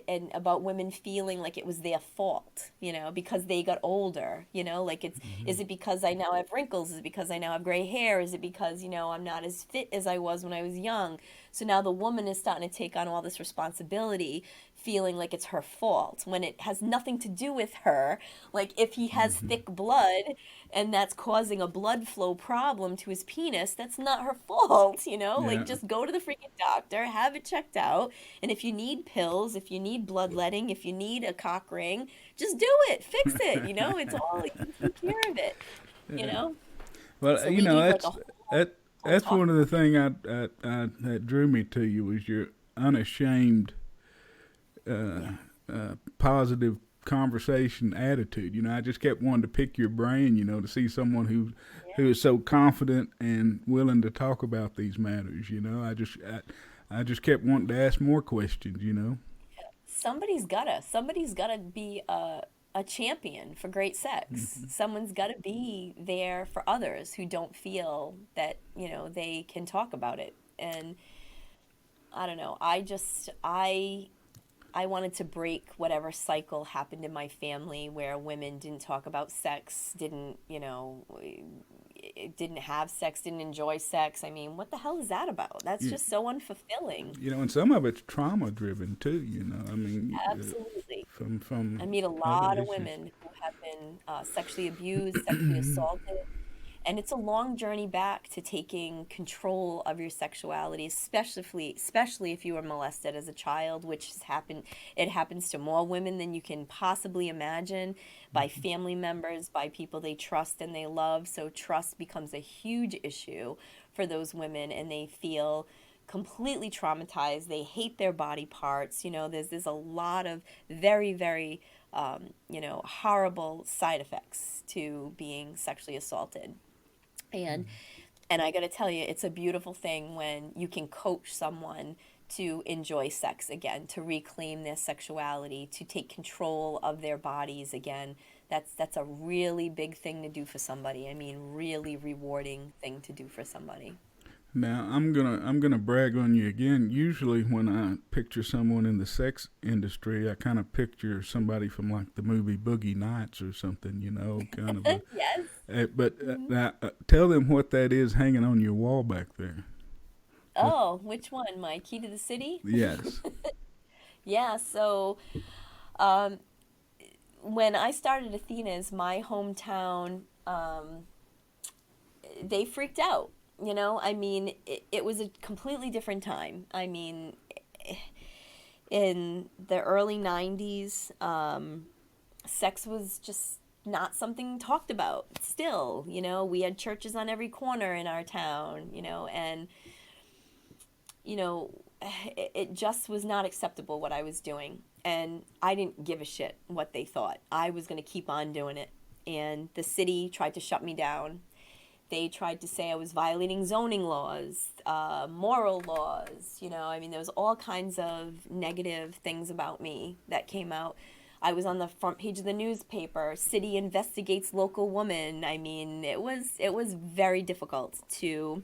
and about women feeling like it was their fault, because they got older, like is it because I now have wrinkles? Is it because I now have gray hair? Is it because, I'm not as fit as I was when I was young? So now the woman is starting to take on all this responsibility, feeling like it's her fault when it has nothing to do with her. Like if he has thick blood and that's causing a blood flow problem to his penis, that's not her fault, Yeah. like just go to the freaking doctor, have it checked out. And if you need pills, if you need bloodletting, if you need a cock ring, just do it, fix it, it's all, you can take care of it, you know? Well, So we gave like a that whole that's talk. one of the things that drew me to you was your unashamed, positive conversation attitude. I just kept wanting to pick your brain. To see someone who is so confident and willing to talk about these matters. I just kept wanting to ask more questions. Somebody's gotta be a champion for great sex. Someone's gotta be there for others who don't feel that, they can talk about it. And I don't know. I wanted to break whatever cycle happened in my family where women didn't talk about sex, didn't have sex, didn't enjoy sex. I mean, what the hell is that about? That's Yeah. just so unfulfilling. And some of it's trauma driven too. I mean, Absolutely. from I meet a other lot of issues. women who have been sexually abused, sexually assaulted, And it's a long journey back to taking control of your sexuality, especially if you were molested as a child, which has happened. It happens to more women than you can possibly imagine, by family members, by people they trust and they love. So trust becomes a huge issue for those women, and they feel completely traumatized. They hate their body parts. There's a lot of very, very horrible side effects to being sexually assaulted. And and I got to tell you, it's a beautiful thing when you can coach someone to enjoy sex again, to reclaim their sexuality, to take control of their bodies again. That's a really big thing to do for somebody. I mean, really rewarding thing to do for somebody. Now I'm gonna brag on you again. Usually when I picture someone in the sex industry, I kind of picture somebody from like the movie Boogie Nights or something, kind of a. Yes. But now, tell them what that is hanging on your wall back there. What? Oh, which one? My key to the city? Yes. Yeah, so um, when I started Athena's, my hometown, they freaked out. I mean, it was a completely different time. I mean, in the early 90s, sex was just not something talked about still. We had churches on every corner in our town, and you know, it just was not acceptable what I was doing. And I didn't give a shit what they thought. I was going to keep on doing it. And the city tried to shut me down. They tried to say I was violating zoning laws, moral laws. I mean, there was all kinds of negative things about me that came out. I was on the front page of the newspaper. City investigates local woman. I mean, it was very difficult to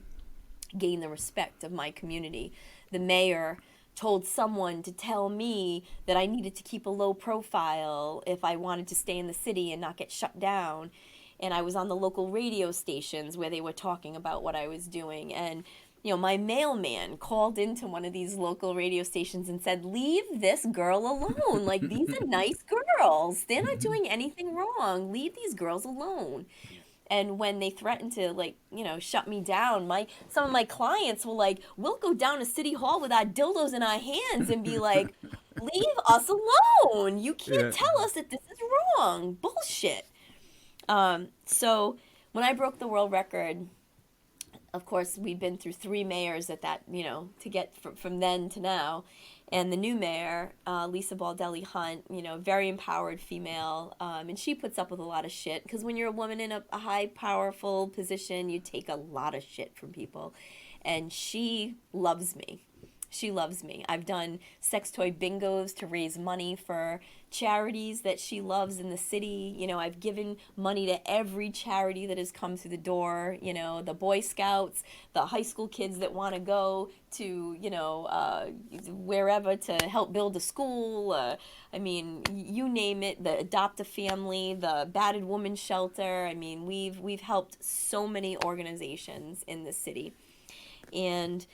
gain the respect of my community. The mayor told someone to tell me that I needed to keep a low profile if I wanted to stay in the city and not get shut down. And I was on the local radio stations where they were talking about what I was doing. And my mailman called into one of these local radio stations and said, "Leave this girl alone. Like, these are nice girls. They're not doing anything wrong. Leave these girls alone." And when they threatened to, like, shut me down, some of my clients were like, "We'll go down to City Hall with our dildos in our hands and be like, 'Leave us alone. You can't Yeah. tell us that this is wrong.' Bullshit." So when I broke the world record, of course, we've been through three mayors at that, to get from then to now. And the new mayor, Lisa Baldelli Hunt, very empowered female, and she puts up with a lot of shit, because when you're a woman in a high, powerful position, you take a lot of shit from people. And she loves me. She loves me. I've done sex toy bingos to raise money for charities that she loves in the city. I've given money to every charity that has come through the door. The Boy Scouts, the high school kids that want to go to, wherever to help build a school. I mean, you name it. The Adopt a Family, the Battered Woman Shelter. I mean, we've helped so many organizations in the city. And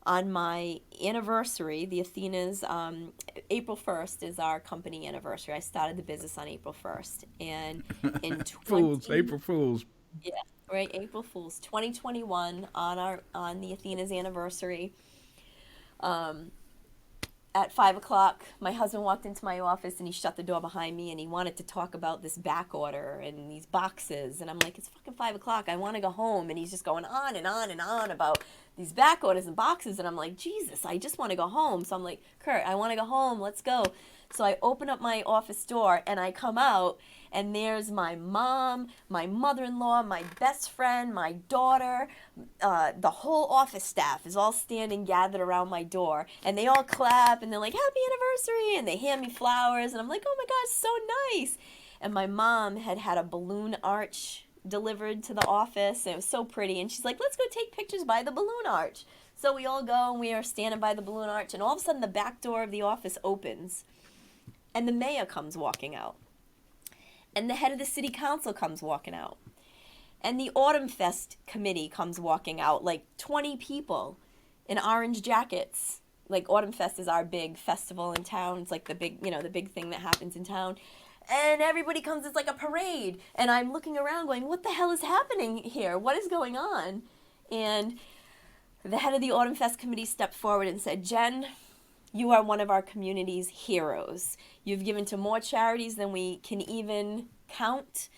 on my anniversary, the Athena's, April 1st is our company anniversary. I started the business on April 1st. And in Fools, 20, April Fools. yeah, right, April Fools, 2021, on the Athena's anniversary, um, at 5 o'clock, my husband walked into my office and he shut the door behind me and he wanted to talk about this back order and these boxes. And I'm like, "It's fucking 5 o'clock. I want to go home." And he's just going on and on and on about these back orders and boxes. And I'm like, "Jesus, I just want to go home." So I'm like, "Kurt, I want to go home. Let's go." So I open up my office door and I come out, and there's my mom, my mother-in-law, my best friend, my daughter, the whole office staff is all standing gathered around my door, and they all clap and they're like, "Happy anniversary," and they hand me flowers, and I'm like, "Oh my God, so nice." And my mom had a balloon arch delivered to the office, and it was so pretty, and she's like, "Let's go take pictures by the balloon arch." So we all go and we are standing by the balloon arch, and all of a sudden the back door of the office opens and the mayor comes walking out, and the head of the city council comes walking out, and the Autumn Fest committee comes walking out, like 20 people in orange jackets. Like, Autumn Fest is our big festival in town. It's like the big thing that happens in town. and everybody comes. It's like a parade, and I'm looking around going, what the hell is happening here? What is going on? And the head of the Autumn Fest committee stepped forward and said, Jen, you are one of our community's heroes. You've given to more charities than we can even count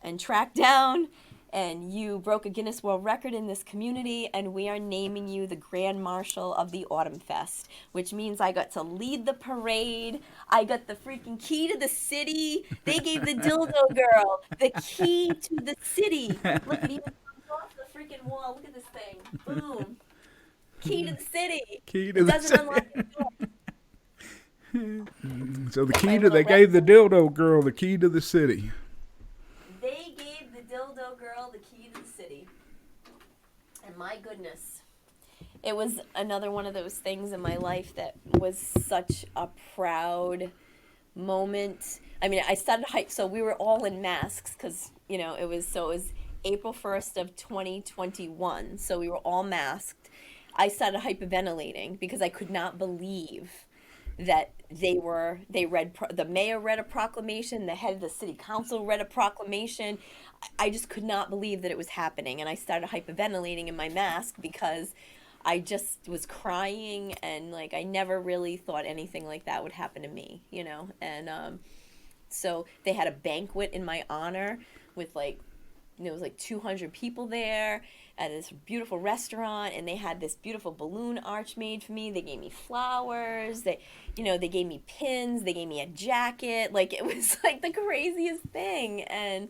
and track down, and you broke a Guinness World Record in this community, and we are naming you the Grand Marshal of the Autumn Fest, which means I got to lead the parade. I got the freaking key to the city. They gave the dildo girl the key to the city. Look, it even comes off the freaking wall. Look at this thing. Boom. Key to the city. Key to It the doesn't city. unlock the door. So the My key to little they red gave the dildo girl the key to the city. They gave the dildo girl the key to the city. And my goodness, it was another one of those things in my life that was such a proud moment. I mean, I started hype, so we were all in masks because, it was April 1st of 2021. So we were all masked. I started hyperventilating because I could not believe that the mayor read a proclamation, the head of the city council read a proclamation. I just could not believe that it was happening, and I started hyperventilating in my mask because I just was crying, and like I never really thought anything like that would happen to me, and so they had a banquet in my honor with it was like 200 people there at this beautiful restaurant, and they had this beautiful balloon arch made for me. They gave me flowers. They gave me pins. They gave me a jacket. Like, it was like the craziest thing. And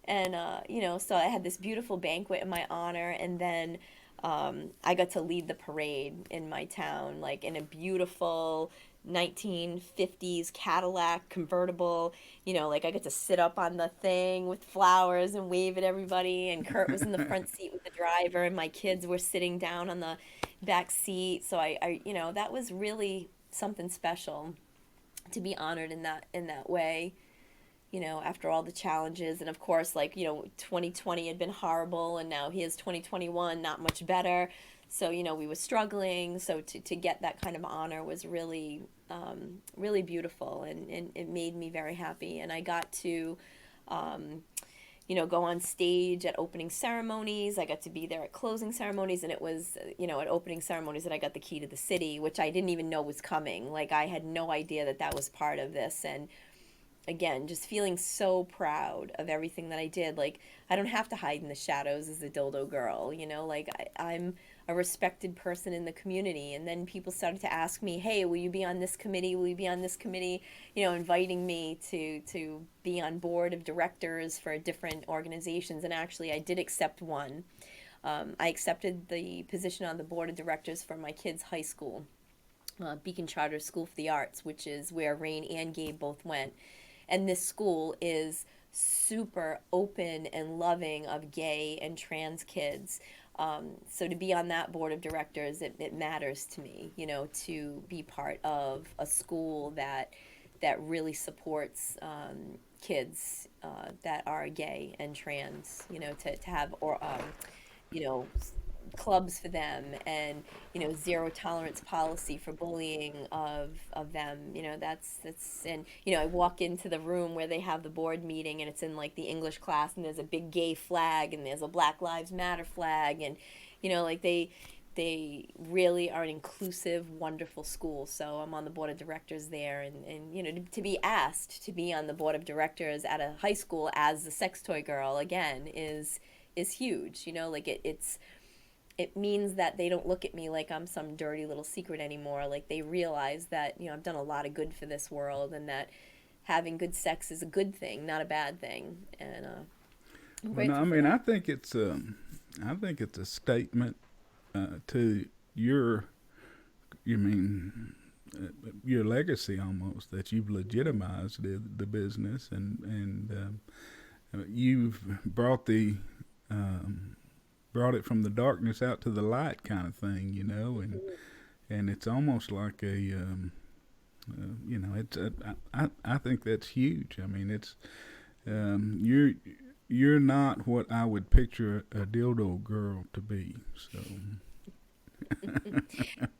so I had this beautiful banquet in my honor, and then I got to lead the parade in my town, like in a beautiful 1950s Cadillac convertible. I got to sit up on the thing with flowers and wave at everybody. And Kurt was in the front seat with the driver, and my kids were sitting down on the back seat. So that was really something special to be honored in that way. After all the challenges, and of course, 2020 had been horrible, and now here's 2021, not much better. So, we were struggling. So to get that kind of honor was really, really beautiful, and it made me very happy. And I got to, go on stage at opening ceremonies. I got to be there at closing ceremonies, and it was, at opening ceremonies that I got the key to the city, which I didn't even know was coming. Like, I had no idea that was part of this. And again, just feeling so proud of everything that I did. Like, I don't have to hide in the shadows as a dildo girl, I'm a respected person in the community. And then people started to ask me, hey, will you be on this committee? Will you be on this committee? Inviting me to be on board of directors for different organizations. And actually, I did accept one. I accepted the position on the board of directors for my kids' high school, Beacon Charter School for the Arts, which is where Rain and Gabe both went. And this school is super open and loving of gay and trans kids. So to be on that board of directors, it matters to me, to be part of a school that really supports kids that are gay and trans, to have clubs for them, and zero tolerance policy for bullying of them. That's and I walk into the room where they have the board meeting, and it's in like the English class, and there's a big gay flag, and there's a Black Lives Matter flag, and they really are an inclusive, wonderful school. So I'm on the board of directors there, and to be asked to be on the board of directors at a high school as the sex toy girl again is huge. It means that they don't look at me like I'm some dirty little secret anymore. Like, they realize that, I've done a lot of good for this world, and that having good sex is a good thing, not a bad thing. And I'm grateful for that. I think it's a statement to your your legacy, almost, that you've legitimized the business, and you've brought it from the darkness out to the light, kind of thing, and it's almost like I think that's huge. I mean, it's you're not what I would picture a dildo girl to be. So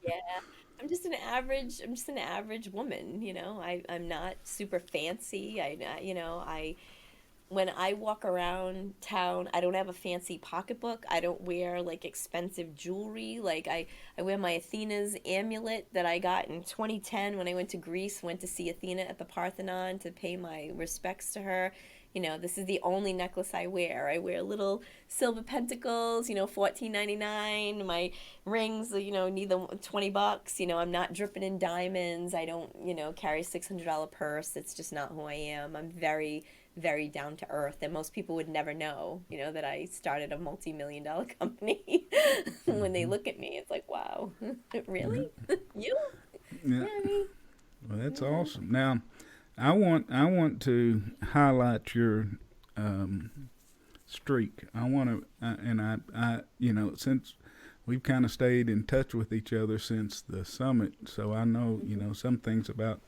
Yeah. I'm just an average woman, you know. I'm not super fancy. You know, when I walk around town, I don't have a fancy pocketbook. I don't wear like expensive jewelry. I wear my Athena's amulet that I got in 2010 when I went to Greece, went to see Athena at the Parthenon to pay my respects to her. You know, this is the only necklace I wear. I wear little silver pentacles, you know, 14.99. My rings, you know, need the $20. You know, I'm not dripping in diamonds. I don't, you know, carry a $600 purse. It's just not who I am. I'm very down to earth, and most people would never know, you know, that I started a multi-million-dollar company. When they Hmm. look at me, it's like, wow, really? Yeah. You? Yeah. Yeah, me. Well, that's Yeah. awesome. Now, I want to highlight your streak. I want to, and I, since we've kind of stayed in touch with each other since the summit, so I know, Hmm. some things about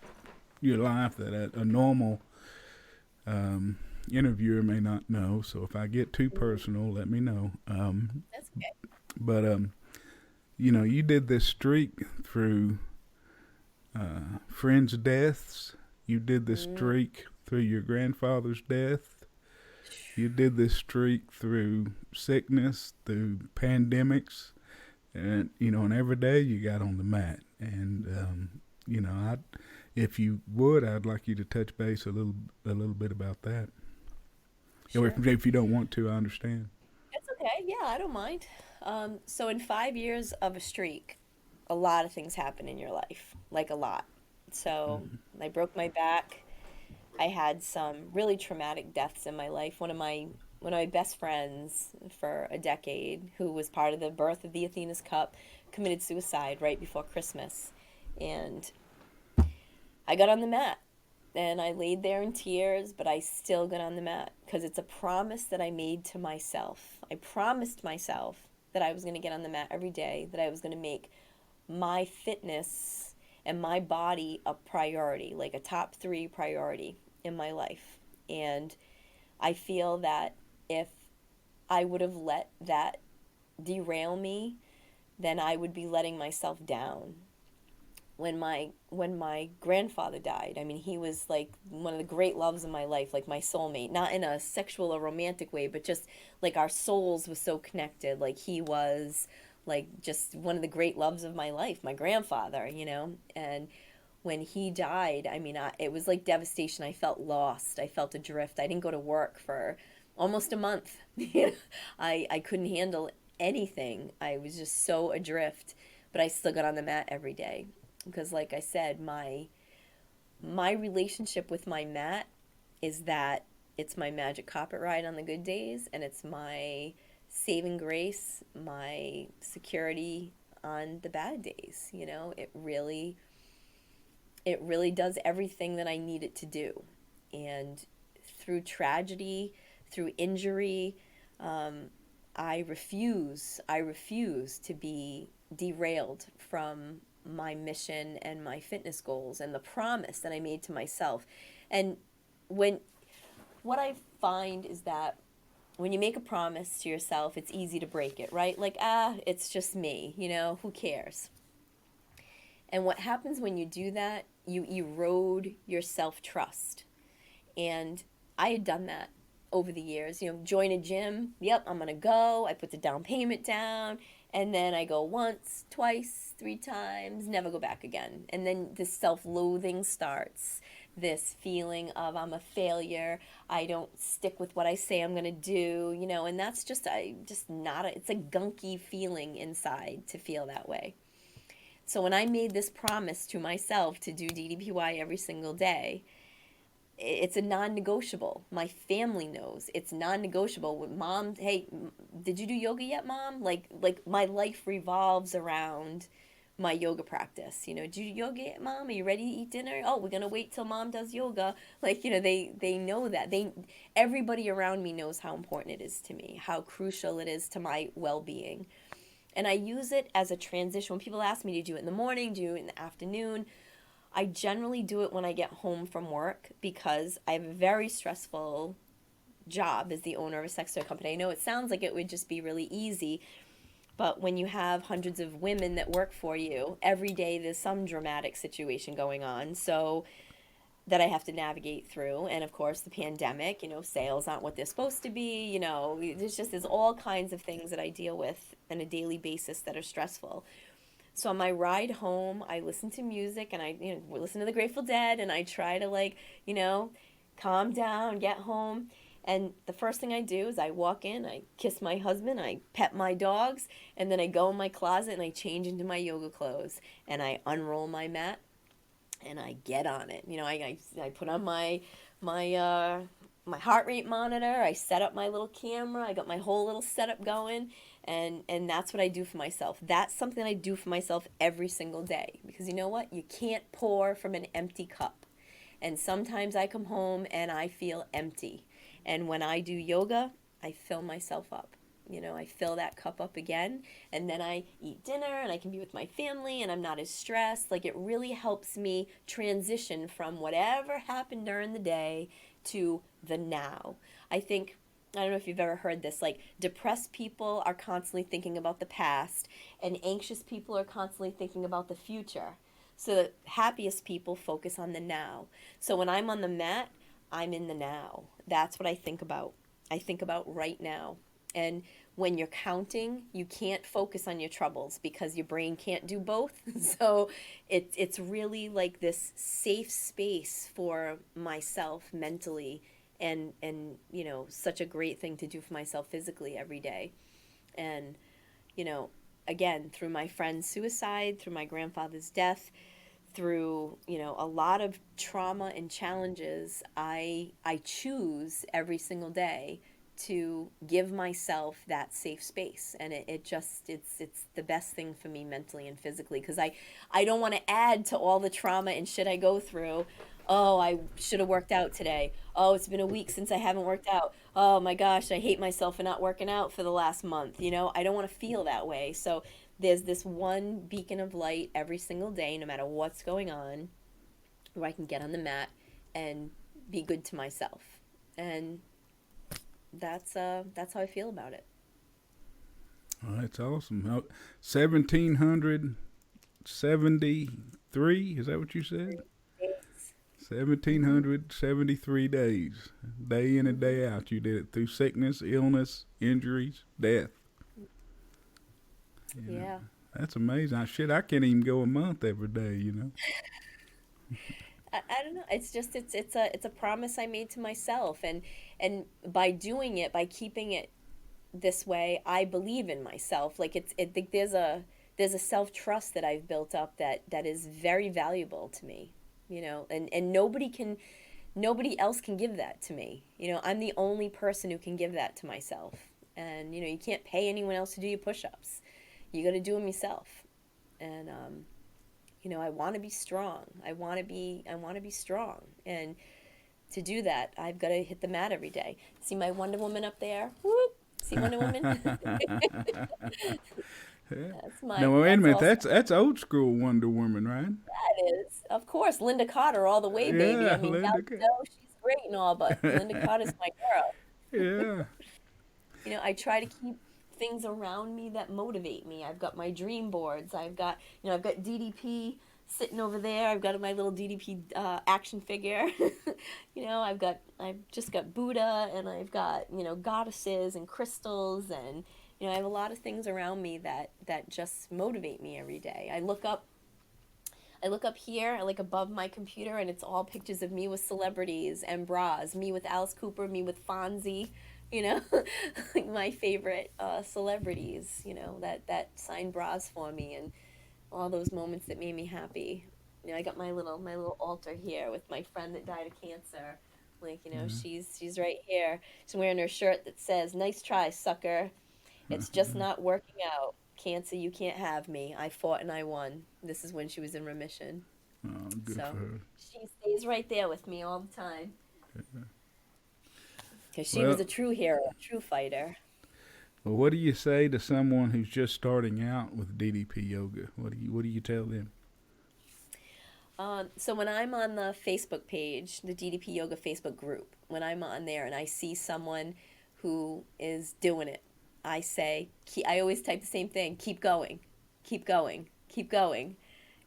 your life that a normal um, interviewer may not know. So if I get too Hmm. personal, let me know. That's okay. But you did this streak through friends' deaths. You did this Mm. streak through your grandfather's death. You did this streak through sickness, through pandemics, and and every day you got on the mat. And I, if you would, I'd like you to touch base a little bit about that. Or Sure. if you don't want to, I understand. It's okay. Yeah, I don't mind. So in 5 years of a streak, a lot of things happen in your life, like a lot. So I broke my back. I had some really traumatic deaths in my life. One of my best friends for a decade, who was part of the birth of the Athena's Cup, committed suicide right before Christmas. And I got on the mat and I laid there in tears, but I still got on the mat because it's a promise that I made to myself. I promised myself that I was going to get on the mat every day, that I was going to make my fitness and my body a priority, like a top three priority in my life. And I feel that if I would have let that derail me, then I would be letting myself down. When my grandfather died, I mean, he was like one of the great loves of my life, like my soulmate, not in a sexual or romantic way, but just like our souls were so connected. Like he was like just one of the great loves of my life, my grandfather, you know. And when he died, I mean, it was like devastation. I felt lost. I felt adrift. I didn't go to work for almost a month. I couldn't handle anything. I was just so adrift, but I still got on the mat every day because, like I said, my relationship with my mat is that it's my magic carpet ride on the good days, and it's my saving grace, my security on the bad days. You know, it really does everything that I need it to do. And through tragedy, through injury, um, I refuse to be derailed from my mission and my fitness goals and the promise that I made to myself. And when what I find is that when you make a promise to yourself, it's easy to break it, right? Like, it's just me, you know, who cares? And what happens when you do that, you erode your self trust. And I had done that over the years. You know, join a gym. Yep, I'm going to go. I put the down payment down. And then I go once, twice, three times, never go back again. And then this self loathing starts. This feeling of I'm a failure. I don't stick with what I say I'm going to do, you know, and that's just not it's a gunky feeling inside to feel that way. So when I made this promise to myself to do DDPY every single day, it's a non-negotiable. My family knows it's non-negotiable. With mom, hey, did you do yoga yet, mom? Like my life revolves around my yoga practice. You know, do you yoga yet, mom? Are you ready to eat dinner? Oh, we're gonna wait till mom does yoga. Like, you know, they know that. Everybody around me knows how important it is to me, how crucial it is to my well-being. And I use it as a transition. When people ask me, do you do it in the morning? Do you do it in the afternoon? I generally do it when I get home from work because I have a very stressful job as the owner of a sex toy company. I know it sounds like it would just be really easy, But when you have hundreds of women that work for you, every day there's some dramatic situation going on. So that I have to navigate through. And of course, the pandemic, sales aren't what they're supposed to be. There's all kinds of things that I deal with on a daily basis that are stressful. So on my ride home, I listen to music and I, listen to the Grateful Dead and I try to calm down, get home. And the first thing I do is I walk in, I kiss my husband, I pet my dogs, and then I go in my closet and I change into my yoga clothes and I unroll my mat and I get on it. I put on my heart rate monitor. I set up my little camera. I got my whole little setup going, and that's what I do for myself. That's something I do for myself every single day, because you know what? You can't pour from an empty cup. And sometimes I come home and I feel empty. And when I do yoga, I fill myself up. I fill that cup up again, and then I eat dinner and I can be with my family and I'm not as stressed. It really helps me transition from whatever happened during the day to the now. I don't know if you've ever heard this, depressed people are constantly thinking about the past and anxious people are constantly thinking about the future. So the happiest people focus on the now. So when I'm on the mat, I'm in the now. That's what I think about. I think about right now. And when you're counting, you can't focus on your troubles because your brain can't do both. So it's really like this safe space for myself mentally, and such a great thing to do for myself physically every day. And again, through my friend's suicide, through my grandfather's death, through a lot of trauma and challenges, I choose every single day to give myself that safe space, and it's the best thing for me mentally and physically, because I don't want to add to all the trauma and shit I go through. Oh, I should have worked out today. Oh, it's been a week since I haven't worked out. Oh my gosh, I hate myself for not working out for the last month. I don't want to feel that way. So there's this one beacon of light every single day, no matter what's going on, where I can get on the mat and be good to myself. And that's how I feel about it. Oh, that's awesome. 1,773, is that what you said? 1,773 days. Day in and day out. You did it through sickness, illness, injuries, death. Yeah. That's amazing. I can't even go a month every day. I don't know. It's just it's a promise I made to myself, and by doing it, by keeping it this way, I believe in myself. There's a self-trust that I've built up that is very valuable to me, and nobody else can give that to me. I'm the only person who can give that to myself. And you can't pay anyone else to do your push-ups. You got to do them yourself. And I want to be strong. I want to be strong. And to do that, I've got to hit the mat every day. See my Wonder Woman up there? Whoop! See Wonder Woman? That's my. Now wait a minute. That's That's old school Wonder Woman, right? that is, of course, Linda Carter all the way, baby. Yeah, I mean, Gal Linda. Gadot, she's great and all, but Linda Carter's my girl. Yeah. I try to keep things around me that motivate me. I've got my dream boards. I've got DDP sitting over there. I've got my little DDP action figure. I've just got Buddha, and I've got goddesses and crystals, and I have a lot of things around me that just motivate me every day. I look up here, above my computer, and it's all pictures of me with celebrities and bras. Me with Alice Cooper, me with Fonzie, my favorite celebrities, that signed bras for me, and all those moments that made me happy. I got my little altar here with my friend that died of cancer. She's right here. She's wearing her shirt that says, "Nice try, sucker. It's just not working out. Cancer, you can't have me. I fought and I won." This is when she was in remission. Oh, good So for her. she stays right there with me all the time. Because she Well, was a true hero, a true fighter. well, what do you say to someone who's just starting out with DDP yoga? What do you tell them? So when I'm on the Facebook page, the DDP Yoga Facebook group, when I'm on there and I see someone who is doing it, I say, I always type the same thing, keep going, keep going, keep going,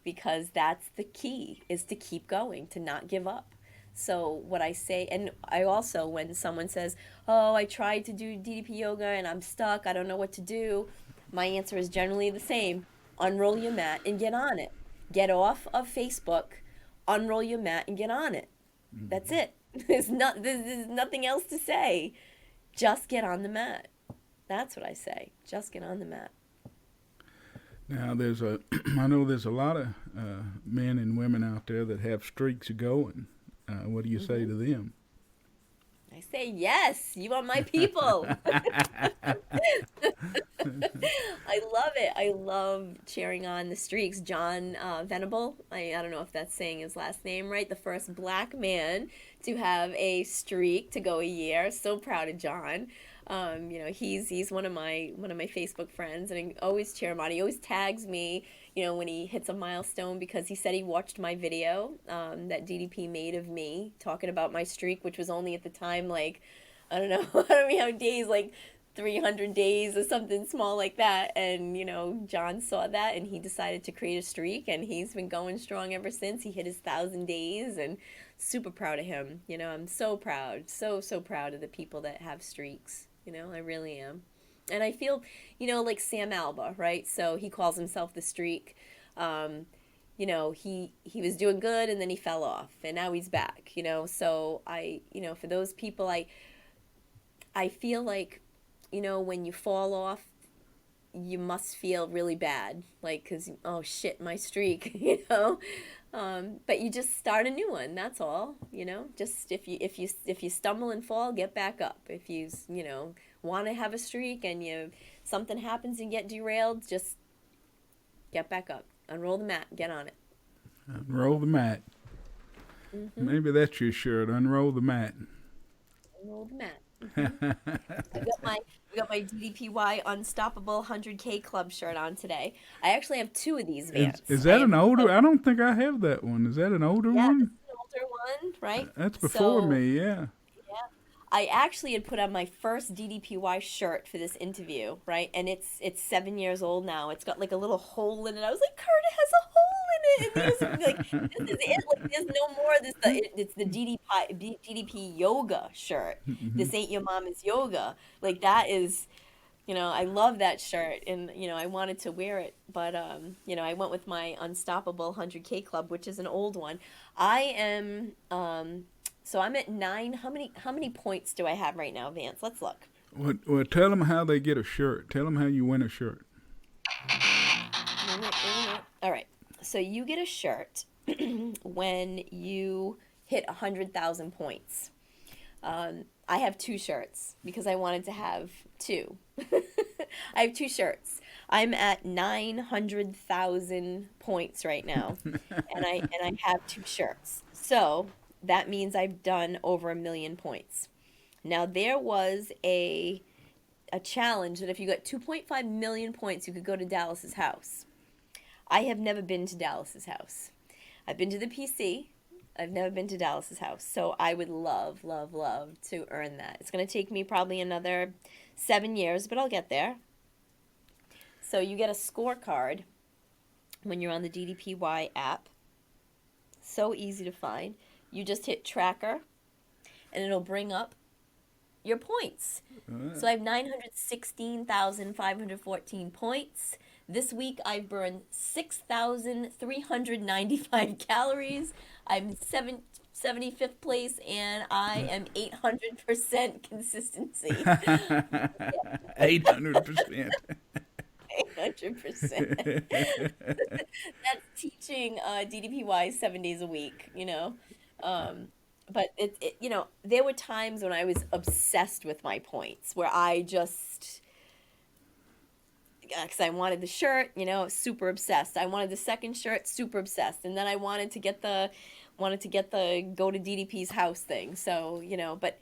because that's the key, is to keep going, to not give up. So what I say, and I also, when someone says, oh, I tried to do DDP yoga and I'm stuck, I don't know what to do, my answer is generally the same. Unroll your mat and get on it. Get off of Facebook, unroll your mat and get on it. That's it. There's nothing else to say. Just get on the mat. That's what I say. Just get on the mat. Now, I know there's a lot of men and women out there that have streaks going. What do you say to them? I say, yes, you are my people. I love it. I love cheering on the streaks. John Venable, I don't know if that's saying his last name right, the first black man to have a streak to go a year. So proud of John. He's one of my Facebook friends, and I always cheer him on. He always tags me, when he hits a milestone, because he said he watched my video that DDP made of me talking about my streak, which was only at the time, like, I don't know, I don't know how many days, like 300 days or something small like that. And, John saw that and he decided to create a streak, and he's been going strong ever since. He hit his 1,000 days, and super proud of him. I'm so proud, so proud of the people that have streaks. I really am. And I feel, like Sam Alba, right? So he calls himself the Streak. He was doing good and then he fell off, and now he's back, So for those people, I feel like, when you fall off, you must feel really bad, like, because, oh shit, my streak, but you just start a new one. That's all. Just if you stumble and fall, get back up. If you want to have a streak and something happens and get derailed, just get back up, unroll the mat, get on it. Unroll the mat. Mm-hmm. Maybe that's your shirt. Unroll the mat. Unroll the mat. Mm-hmm. I got my DDPY Unstoppable 100K Club shirt on today. I actually have two of these Vans. Is that an older? I don't think I have that one. Is that an older one? Yeah, it's an older one, right? That's before me, yeah. I actually had put on my first DDPY shirt for this interview, right? And it's 7 years old now. It's got like a little hole in it. I was like, Kurt, it has a hole in it. And he was like, this is it. Like, there's no more. It's the DDP yoga shirt. Mm-hmm. This ain't your mama's yoga. Like, that is, I love that shirt, and I wanted to wear it, but I went with my Unstoppable 100K Club, which is an old one. I am so I'm at 9. How many points do I have right now, Vance? Let's look. Well, tell them how they get a shirt. Tell them how you win a shirt. All right. So you get a shirt when you hit 100,000 points. I have 2 shirts because I wanted to have 2. I have 2 shirts. I'm at 900,000 points right now, and I have 2 shirts. So that means I've done over 1 million points. Now, there was a challenge that if you got 2.5 million points, you could go to Dallas's house. I have never been to Dallas's house. I've been to the PC. I've never been to Dallas's house. So I would love, love, love to earn that. It's going to take me probably another 7 years, but I'll get there. So you get a scorecard when you're on the DDPY app. So easy to find. You just hit tracker, and it'll bring up your points. So I have 916,514 points. This week I've burned 6,395 calories. I'm 75th place, and I am 800% consistency. 800%. 800%. That's teaching DDPY 7 days a week, But there were times when I was obsessed with my points, where I just, because I wanted the shirt, super obsessed. I wanted the second shirt, super obsessed, and then I wanted to get the go to DDP's house thing. So but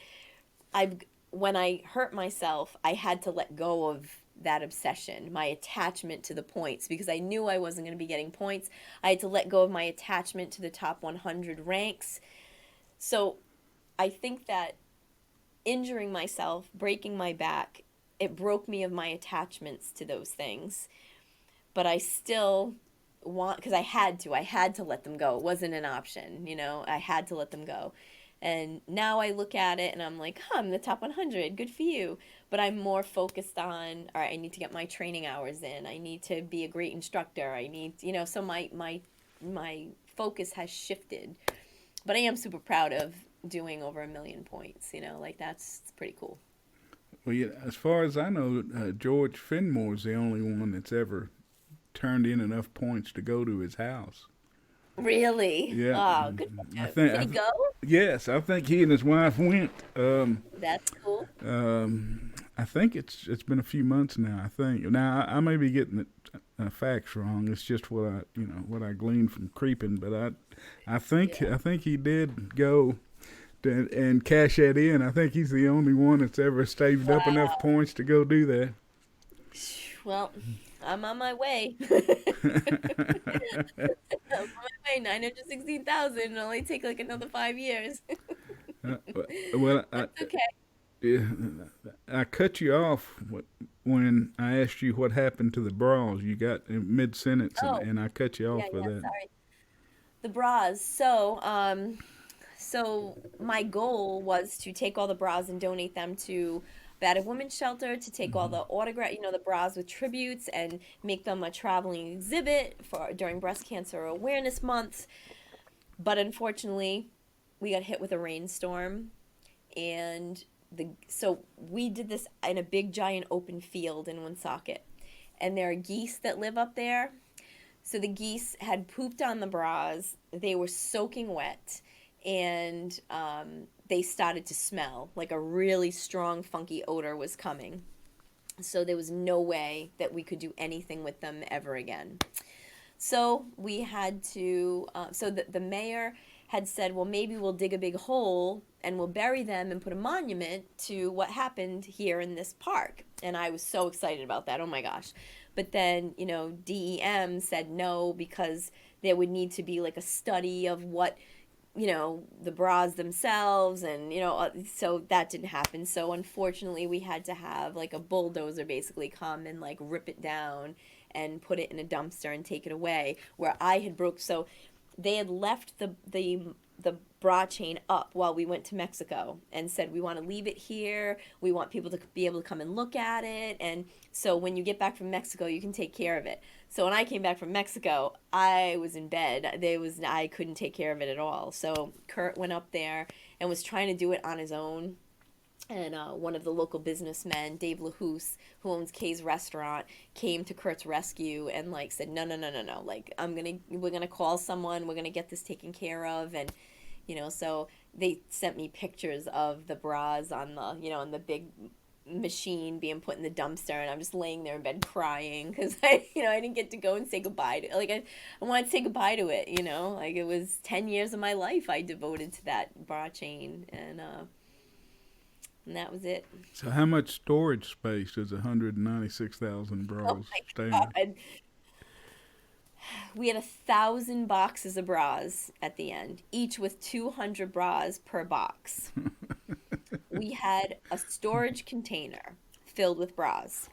when I hurt myself, I had to let go of that obsession, my attachment to the points, because I knew I wasn't going to be getting points. I had to let go of my attachment to the top 100 ranks. So I think that injuring myself, breaking my back, it broke me of my attachments to those things. But I still want, because I had to let them go. It wasn't an option, you know, I had to let them go. And now I look at it and I'm like, huh, I'm in the top 100. Good for you. But I'm more focused on, all right, I need to get my training hours in. I need to be a great instructor. I need, you know, so my focus has shifted. But I am super proud of doing over 1 million points, you know, like that's pretty cool. Well, yeah, as far as I know, George Fenmore's the only one that's ever turned in enough points to go to his house. Really? Yeah, Oh, good for I him. think. Did he go? Yes, I think he and his wife went. That's cool. I think it's been a few months now. I think now I may be getting the facts wrong. It's just what I gleaned from creeping, but Yeah. I think he did go and cash that in. I think he's the only one that's ever staved up enough Wow. points to go do that. Well, I'm on my way. I'm on my way. 916,000. It'll only take like another 5 years. Uh, well, That's okay. yeah, I cut you off when I asked you what happened to the bras. You got in mid sentence, Oh, and I cut you yeah, off for yeah. that. Sorry. The bras. So my goal was to take all the bras and donate them to battered women's shelter, to take all the autograph, you know, the bras with tributes and make them a traveling exhibit for during Breast Cancer Awareness Month. But unfortunately, we got hit with a rainstorm, and the so we did this in a big giant open field in Woonsocket. And there are geese that live up there. So the geese had pooped on the bras. They were soaking wet, and they started to smell like a really strong, funky odor was coming. So there was no way that we could do anything with them ever again. So we had to, so the mayor had said, well, maybe we'll dig a big hole and we'll bury them and put a monument to what happened here in this park. And I was so excited about that. Oh my gosh. But then, you know, DEM said no because there would need to be like a study of what, you know, the bras themselves, and you know, so that didn't happen. So unfortunately we had to have like a bulldozer basically come and like rip it down and put it in a dumpster and take it away, where I had broke. So they had left the bra chain up while we went to Mexico and said, we want to leave it here. We want people to be able to come and look at it. And so when you get back from Mexico, you can take care of it. So when I came back from Mexico, I was in bed. I couldn't take care of it at all. So Kurt went up there and was trying to do it on his own. And one of the local businessmen, Dave LaHouse, who owns Kay's restaurant, came to Kurt's rescue and like said, no, no, no, no, no. Like we're gonna call someone. We're gonna get this taken care of. And you know, so they sent me pictures of the bras on the, you know, on the big machine being put in the dumpster, and I'm just laying there in bed crying because I didn't get to go and say goodbye to, like, I wanted to say goodbye to it, you know, like it was 10 years of my life I devoted to that bra chain, and that was it. So, how much storage space does 196,000 Oh bras my stand? God. We had 1,000 boxes of bras at the end, each with 200 bras per box. We had a storage container filled with bras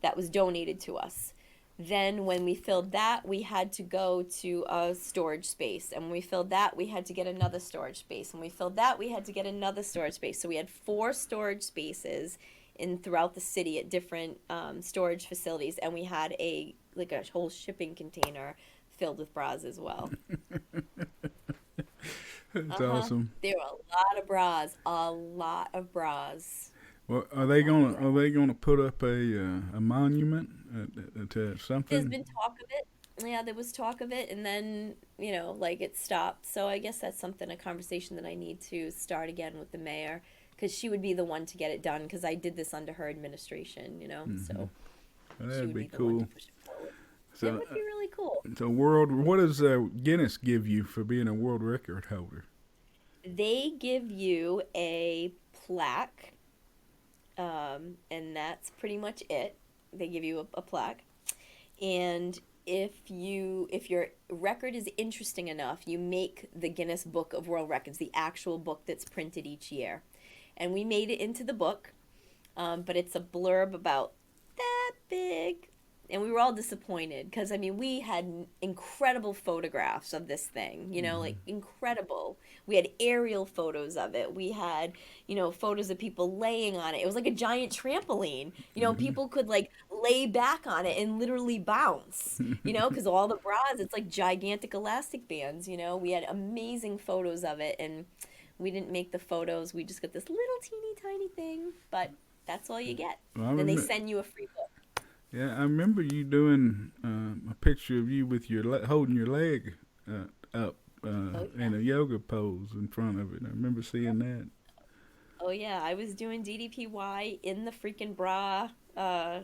that was donated to us. Then, when we filled that, we had to go to a storage space. And when we filled that, we had to get another storage space. And when we filled that, we had to get another storage space. So we had four storage spaces in throughout the city at different storage facilities. And we had a whole shipping container filled with bras as well. That's Uh-huh. awesome. There were a lot of bras, a lot of bras, Well, a lot of bras. are they gonna put up a monument to There's something? been talk of it. Yeah, there was talk of it, and then, you know, like it stopped. So I guess that's something, a conversation that I need to start again with the mayor, because she would be the one to get it done, because I did this under her administration, you know, so Well, she that'd would be be the one to cool. push it forward. It So, would be really cool. what does Guinness give you for being a world record holder? They give you a plaque, and that's pretty much it. They give you a plaque. And if your record is interesting enough, you make the Guinness Book of World Records, the actual book that's printed each year. And we made it into the book. but it's a blurb about that big. And we were all disappointed because, I mean, we had incredible photographs of this thing, like incredible. We had aerial photos of it. We had, photos of people laying on it. It was like a giant trampoline. People could like lay back on it and literally bounce, because all the bras, it's like gigantic elastic bands, We had amazing photos of it, and we didn't make the photos. We just got this little teeny tiny thing, but that's all you get. Well, Then they send you a free book. yeah, I remember you doing a picture of you with your holding your leg up Oh, yeah. in a yoga pose in front of it. I remember seeing that. Oh yeah, I was doing DDPY in the freaking bra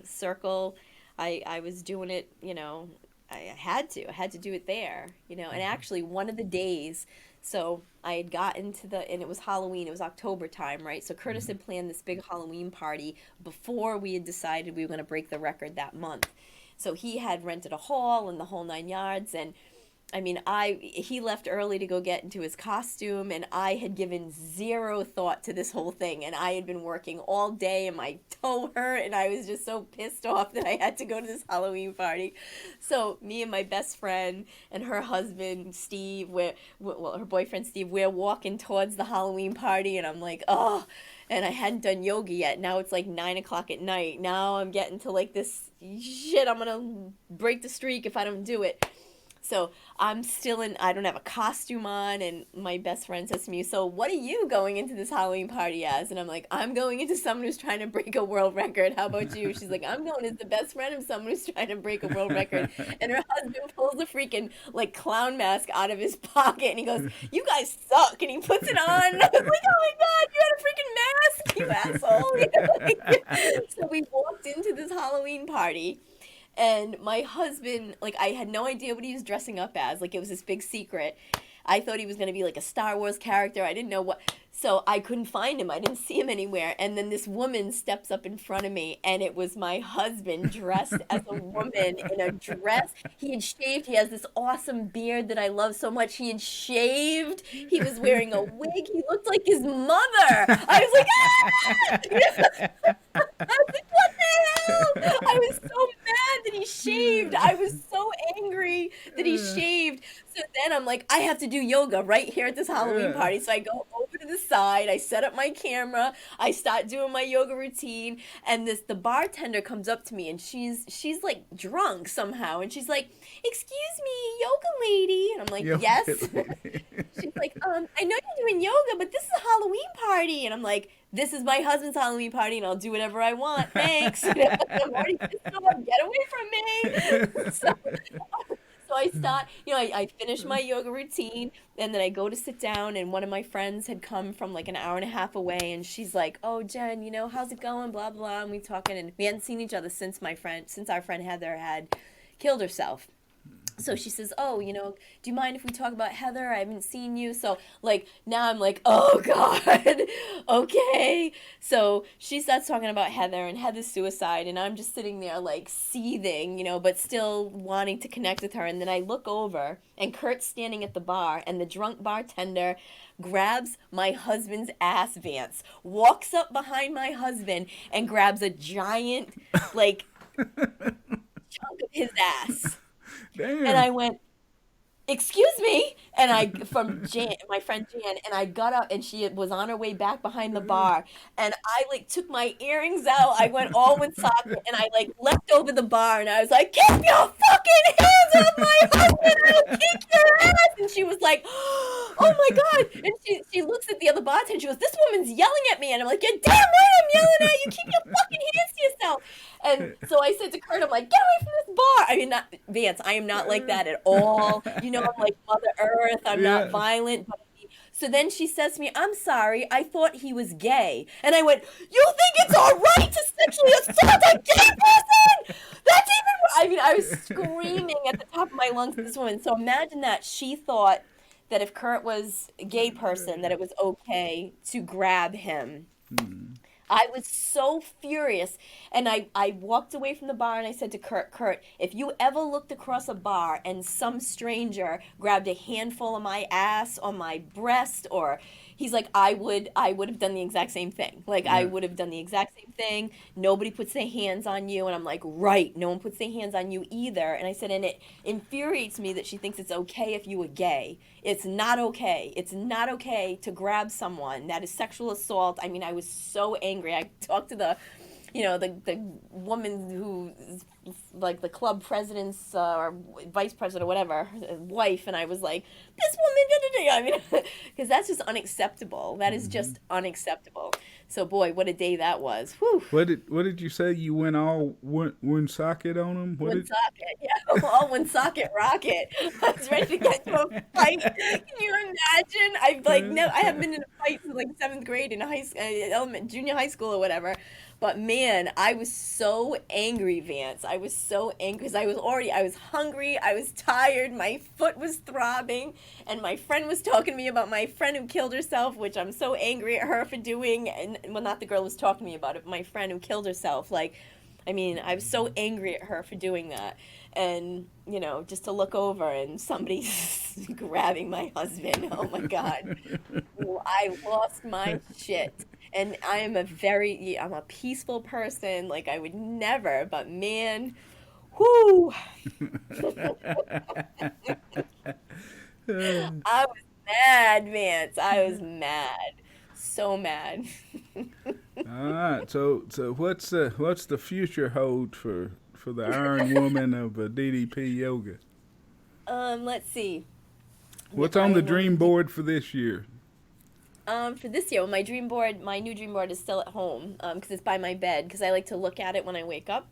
circle. I was doing it, I had to. I had to do it there, And actually, one of the days, so I had gotten to and it was Halloween. It was October time, right? So Curtis had planned this big Halloween party before we had decided we were going to break the record that month. So he had rented a hall and the whole 9 yards, and I mean, he left early to go get into his costume, and I had given zero thought to this whole thing, and I had been working all day, and my toe hurt, and I was just so pissed off that I had to go to this Halloween party. So me and my best friend and her husband Steve, her boyfriend Steve, we're walking towards the Halloween party, and I'm like, oh. And I hadn't done yoga yet. Now it's like 9 o'clock at night. Now I'm getting to like this shit. I'm gonna break the streak if I don't do it. So I'm still I don't have a costume on, and my best friend says to me, so what are you going into this Halloween party as? And I'm like, I'm going into someone who's trying to break a world record. How about you? She's like, I'm going as the best friend of someone who's trying to break a world record. And her husband pulls a freaking like clown mask out of his pocket, and he goes, you guys suck. And he puts it on. And I was like, oh my God, you had a freaking mask, you asshole. So we walked into this Halloween party. And my husband, like, I had no idea what he was dressing up as. Like, it was this big secret. I thought he was going to be like a Star Wars character. I didn't know what. So I couldn't find him. I didn't see him anywhere. And then this woman steps up in front of me, and it was my husband dressed as a woman in a dress. He had shaved. He has this awesome beard that I love so much. He had shaved. He was wearing a wig. He looked like his mother. I was like, ah! I was like, what the hell? I was so mad that he shaved. I was so angry that he shaved. So then I'm like, I have to do yoga right here at this Halloween party. So I go over to the side, I set up my camera, I start doing my yoga routine, and the bartender comes up to me, and she's like drunk somehow, and she's like, excuse me, yoga lady. And I'm like, yes. She's like, I know you're doing yoga, but this is a Halloween party. And I'm like, this is my husband's Halloween party, and I'll do whatever I want. Thanks. I'm already pissed off. Get away from me. So I start, I finish my yoga routine, and then I go to sit down, and one of my friends had come from like an hour and a half away, and she's like, oh, Jen, how's it going, blah, blah, and we talking, and we hadn't seen each other since our friend Heather had killed herself. So she says, oh, do you mind if we talk about Heather? I haven't seen you. So, like, now I'm like, oh, God, okay. So she starts talking about Heather and Heather's suicide, and I'm just sitting there, like, seething, but still wanting to connect with her. And then I look over, and Kurt's standing at the bar, and the drunk bartender grabs my husband's ass Vance, walks up behind my husband, and grabs a giant, like, chunk of his ass. Damn. And I went, excuse me, and from Jan, my friend Jan, and I got up, and she was on her way back behind the bar, and I like took my earrings out, I went all in socket, and I like leapt over the bar, and I was like, keep your fucking hands off my husband, I'll kick your ass. And she was like, oh my God. And she looks at the other bartender, and she goes, this woman's yelling at me. And I'm like, you're damn right I'm yelling at you, keep your fucking hands to yourself. And so I said to Kurt, I'm like, get away from this bar. I mean, not Vance, I am not like that at all. I'm like Mother Earth. I'm not violent. But so then she says to me, I'm sorry, I thought he was gay. And I went, you think it's all right to sexually assault a gay person? That's even, I was screaming at the top of my lungs at this woman. So imagine that she thought that if Kurt was a gay person, that it was okay to grab him. I was so furious, and I walked away from the bar, and I said to Kurt, if you ever looked across a bar and some stranger grabbed a handful of my ass or my breast or he's like, I would have done the exact same thing. Like, I Yeah. would have done the exact same thing. Nobody puts their hands on you. And I'm like, right, no one puts their hands on you either. And I said, and it infuriates me that she thinks it's okay if you were gay. It's not okay. It's not okay to grab someone. That is sexual assault. I mean, I was so angry. I talked to the woman who is like the club president's or vice president or whatever wife, and I was like, this woman, da, da, da. I mean, because that's just unacceptable. That is Hmm. just unacceptable. So boy, what a day that was. Whew. What did you say? You went all one socket on them? What One did? socket, yeah, all one socket rocket. I was ready to get into a fight. Can you imagine? I've like no, I haven't been in a fight since like seventh grade in high school, junior high school or whatever. But man, I was so angry, Vance. I was so angry because I was hungry, I was tired, my foot was throbbing, and my friend was talking to me about my friend who killed herself, which I'm so angry at her for doing. And well, not the girl who was talking to me about it, but my friend who killed herself. Like, I mean, I was so angry at her for doing that. And, just to look over and somebody's grabbing my husband. Oh my God. I lost my shit. And I'm a peaceful person. Like, I would never, but man, whoo. I was mad, Vance. I was mad. So mad. All right. So what's the future hold for the Iron Woman of DDP yoga? Let's see. The What's on the Iron dream Woman. board for this year? For this year, my new dream board is still at home because it's by my bed because I like to look at it when I wake up,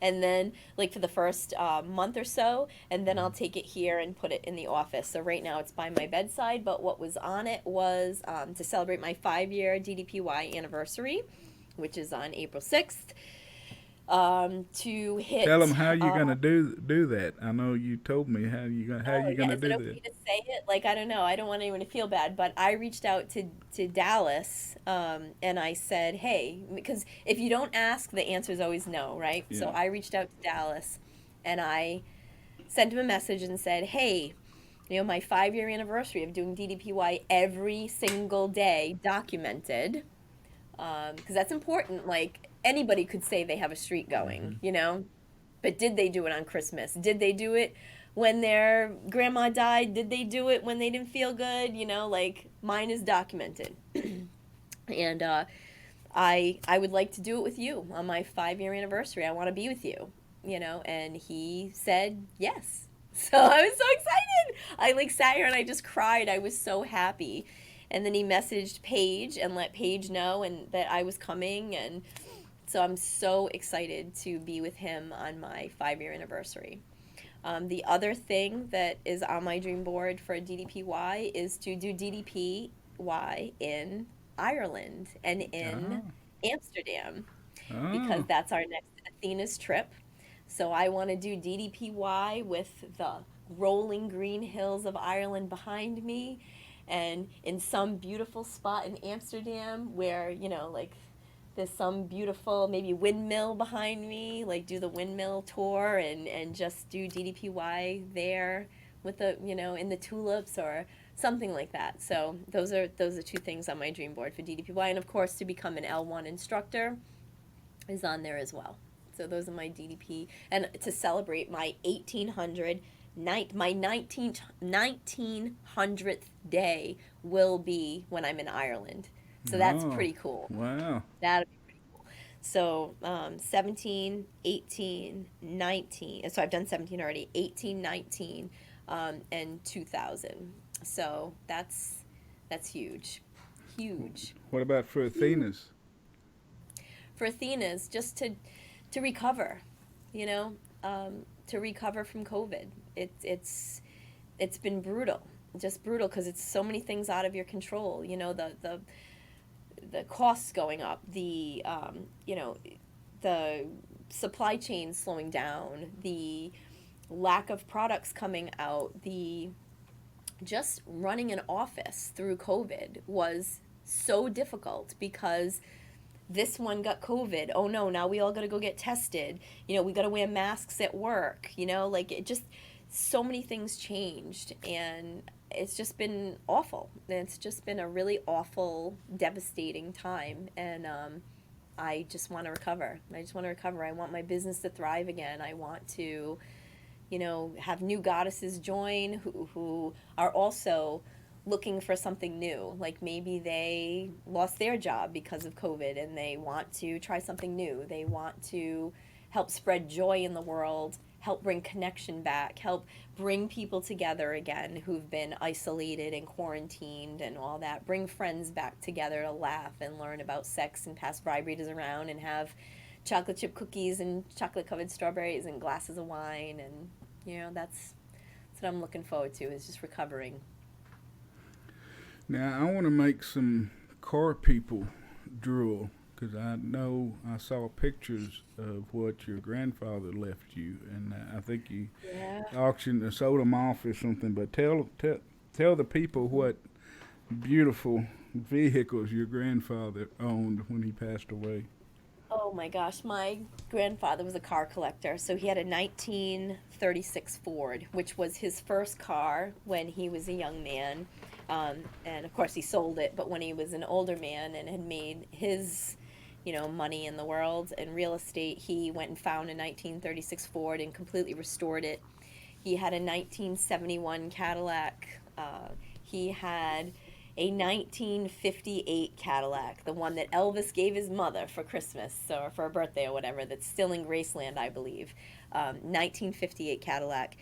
and then like for the first month or so, and then I'll take it here and put it in the office. So right now it's by my bedside, but what was on it was to celebrate my 5-year DDPY anniversary, which is on April 6th. To Tell them hit how you're gonna do that. I know you told me how Oh you yeah, gonna is it do that. okay to say it? Like I don't know. I don't want anyone to feel bad, but I reached out to Dallas, and I said, hey, because if you don't ask, the answer is always no, right? So Yeah. I reached out to Dallas, and I sent him a message and said, hey, my 5-year anniversary of doing DDPY every single day documented, because that's important. Like anybody could say they have a streak Hmm. going. But did they do it on Christmas? Did they do it when their grandma died? Did they do it when they didn't feel good? Like mine is documented. And I would like to do it with you on my 5-year anniversary. I want to be with you. And he said yes. So I was so excited. I like sat here and I just cried. I was so happy. And then he messaged Paige and let Paige know and that I was coming, and so I'm so excited to be with him on my 5-year anniversary. The other thing that is on my dream board for DDPY is to do DDPY in Ireland and in Oh. Amsterdam because Oh. that's our next Athena's trip. So I want to do DDPY with the rolling green hills of Ireland behind me and in some beautiful spot in Amsterdam where, like there's some beautiful maybe windmill behind me, like do the windmill tour and just do DDPY there with in the tulips or something like that. So those are two things on my dream board for DDPY, and of course to become an L1 instructor is on there as well. So those are my DDP, and to celebrate my 1800 my 1900th day will be when I'm in Ireland. So that's Oh. pretty cool. Wow. That'll be pretty cool. So 17, 18, 19. So I've done 17 already. 18, 19, and 2000. So that's huge, huge, What about for huge. Athena's? For Athena's just to recover, you know, to recover from COVID. It's been brutal, just brutal because it's so many things out of your control. The costs going up, the supply chain slowing down, the lack of products coming out, the just running an office through COVID was so difficult because this one got COVID. Oh no, now we all got to go get tested. We got to wear masks at work. Like it just, so many things changed. And it's just been awful. It's just been a really awful, devastating time. And I just want to recover. I just want to recover. I want my business to thrive again. I want to, have new goddesses join who are also looking for something new. Like maybe they lost their job because of COVID and they want to try something new. They want to help spread joy in the world, help bring connection back, help bring people together again who've been isolated and quarantined and all that. Bring friends back together to laugh and learn about sex and pass vibrators around and have chocolate chip cookies and chocolate covered strawberries and glasses of wine. And that's what I'm looking forward to, is just recovering. Now, I want to make some car people drool because I know I saw pictures of what your grandfather left you, and I think you Yeah. auctioned or sold them off or something. But tell the people what beautiful vehicles your grandfather owned when he passed away. Oh my gosh, my grandfather was a car collector. So he had a 1936 Ford, which was his first car when he was a young man. And of course, he sold it, but when he was an older man and had made his, money in the world and real estate, he went and found a 1936 Ford and completely restored it. He had a 1971 Cadillac. He had a 1958 Cadillac, the one that Elvis gave his mother for Christmas or for her birthday or whatever, that's still in Graceland, I believe. 1958 Cadillac.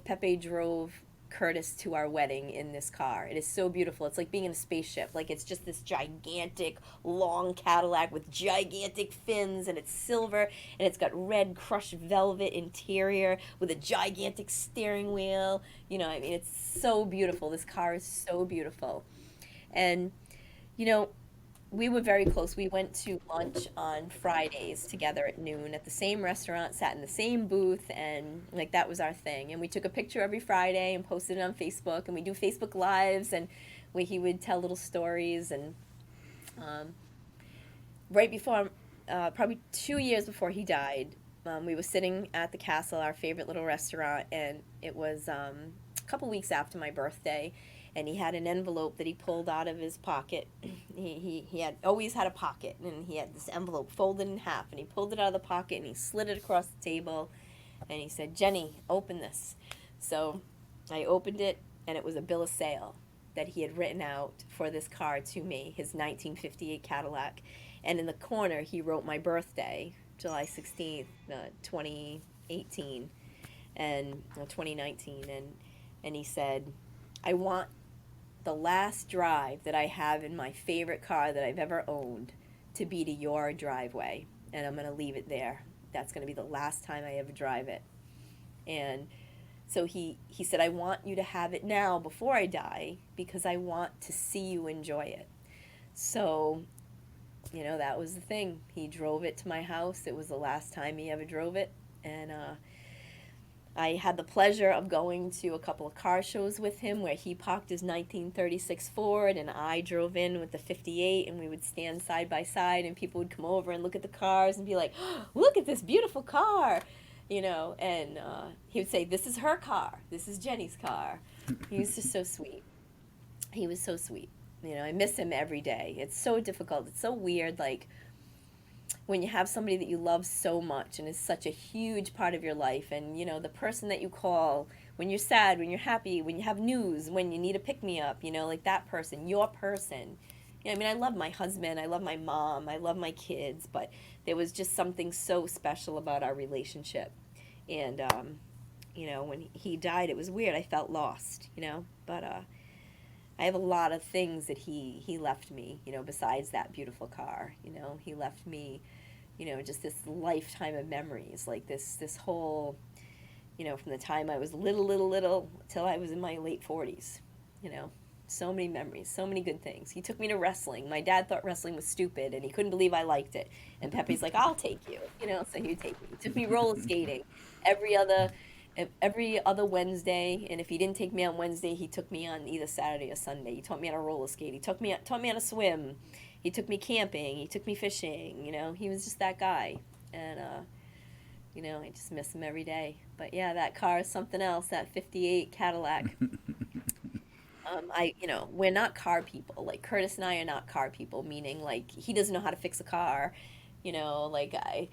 Pepe drove Curtis to our wedding in this car. It is so beautiful. It's like being in a spaceship. Like it's just this gigantic, long Cadillac with gigantic fins, and it's silver, and it's got red crushed velvet interior with a gigantic steering wheel. It's so beautiful. This car is so beautiful. And, you know, we were very close. We went to lunch on Fridays together at noon at the same restaurant, sat in the same booth, and like that was our thing. And we took a picture every Friday and posted it on Facebook, and we do Facebook Lives, and he would tell little stories. And um, right before, probably 2 years before he died, we were sitting at the Castle, our favorite little restaurant, and it was a couple weeks after my birthday, and he had an envelope that he pulled out of his pocket. He had always had a pocket, and he had this envelope folded in half, and he pulled it out of the pocket and he slid it across the table, and he said, "Jenny, open this." So I opened it, and it was a bill of sale that he had written out for this car to me, his 1958 Cadillac. And in the corner, he wrote my birthday, July 16th, 2018, and 2019, and he said, "I want the last drive that I have in my favorite car that I've ever owned to be to your driveway, and I'm going to leave it there. That's going to be the last time I ever drive it." And so he said, "I want you to have it now before I die because I want to see you enjoy it." So, that was the thing. He drove it to my house. It was the last time he ever drove it. And I had the pleasure of going to a couple of car shows with him where he parked his 1936 Ford and I drove in with the 58, and we would stand side by side, and people would come over and look at the cars and be like, "Oh, look at this beautiful car," and he would say, "This is her car. This is Jenny's car." He was just so sweet. He was so sweet. I miss him every day. It's so difficult. It's so weird, like, when you have somebody that you love so much and is such a huge part of your life, and the person that you call when you're sad, when you're happy, when you have news, when you need a pick-me-up, like that person, your person. I love my husband, I love my mom, I love my kids, but there was just something so special about our relationship. And when he died, it was weird. I felt lost, but I have a lot of things that he left me, besides that beautiful car. He left me, just this lifetime of memories, like this whole, from the time I was little till I was in my late 40s. So many memories, so many good things. He took me to wrestling. My dad thought wrestling was stupid, and he couldn't believe I liked it. And Pepe's like, "I'll take you," so he would take me. He took me roller skating every other every other Wednesday, and if he didn't take me on Wednesday, he took me on either Saturday or Sunday. He taught me how to roller skate. He taught me how to swim. He took me camping. He took me fishing. He was just that guy, and I just miss him every day. But yeah, that car is something else. That '58 Cadillac. We're not car people. Like Curtis and I are not car people, meaning like he doesn't know how to fix a car. Like I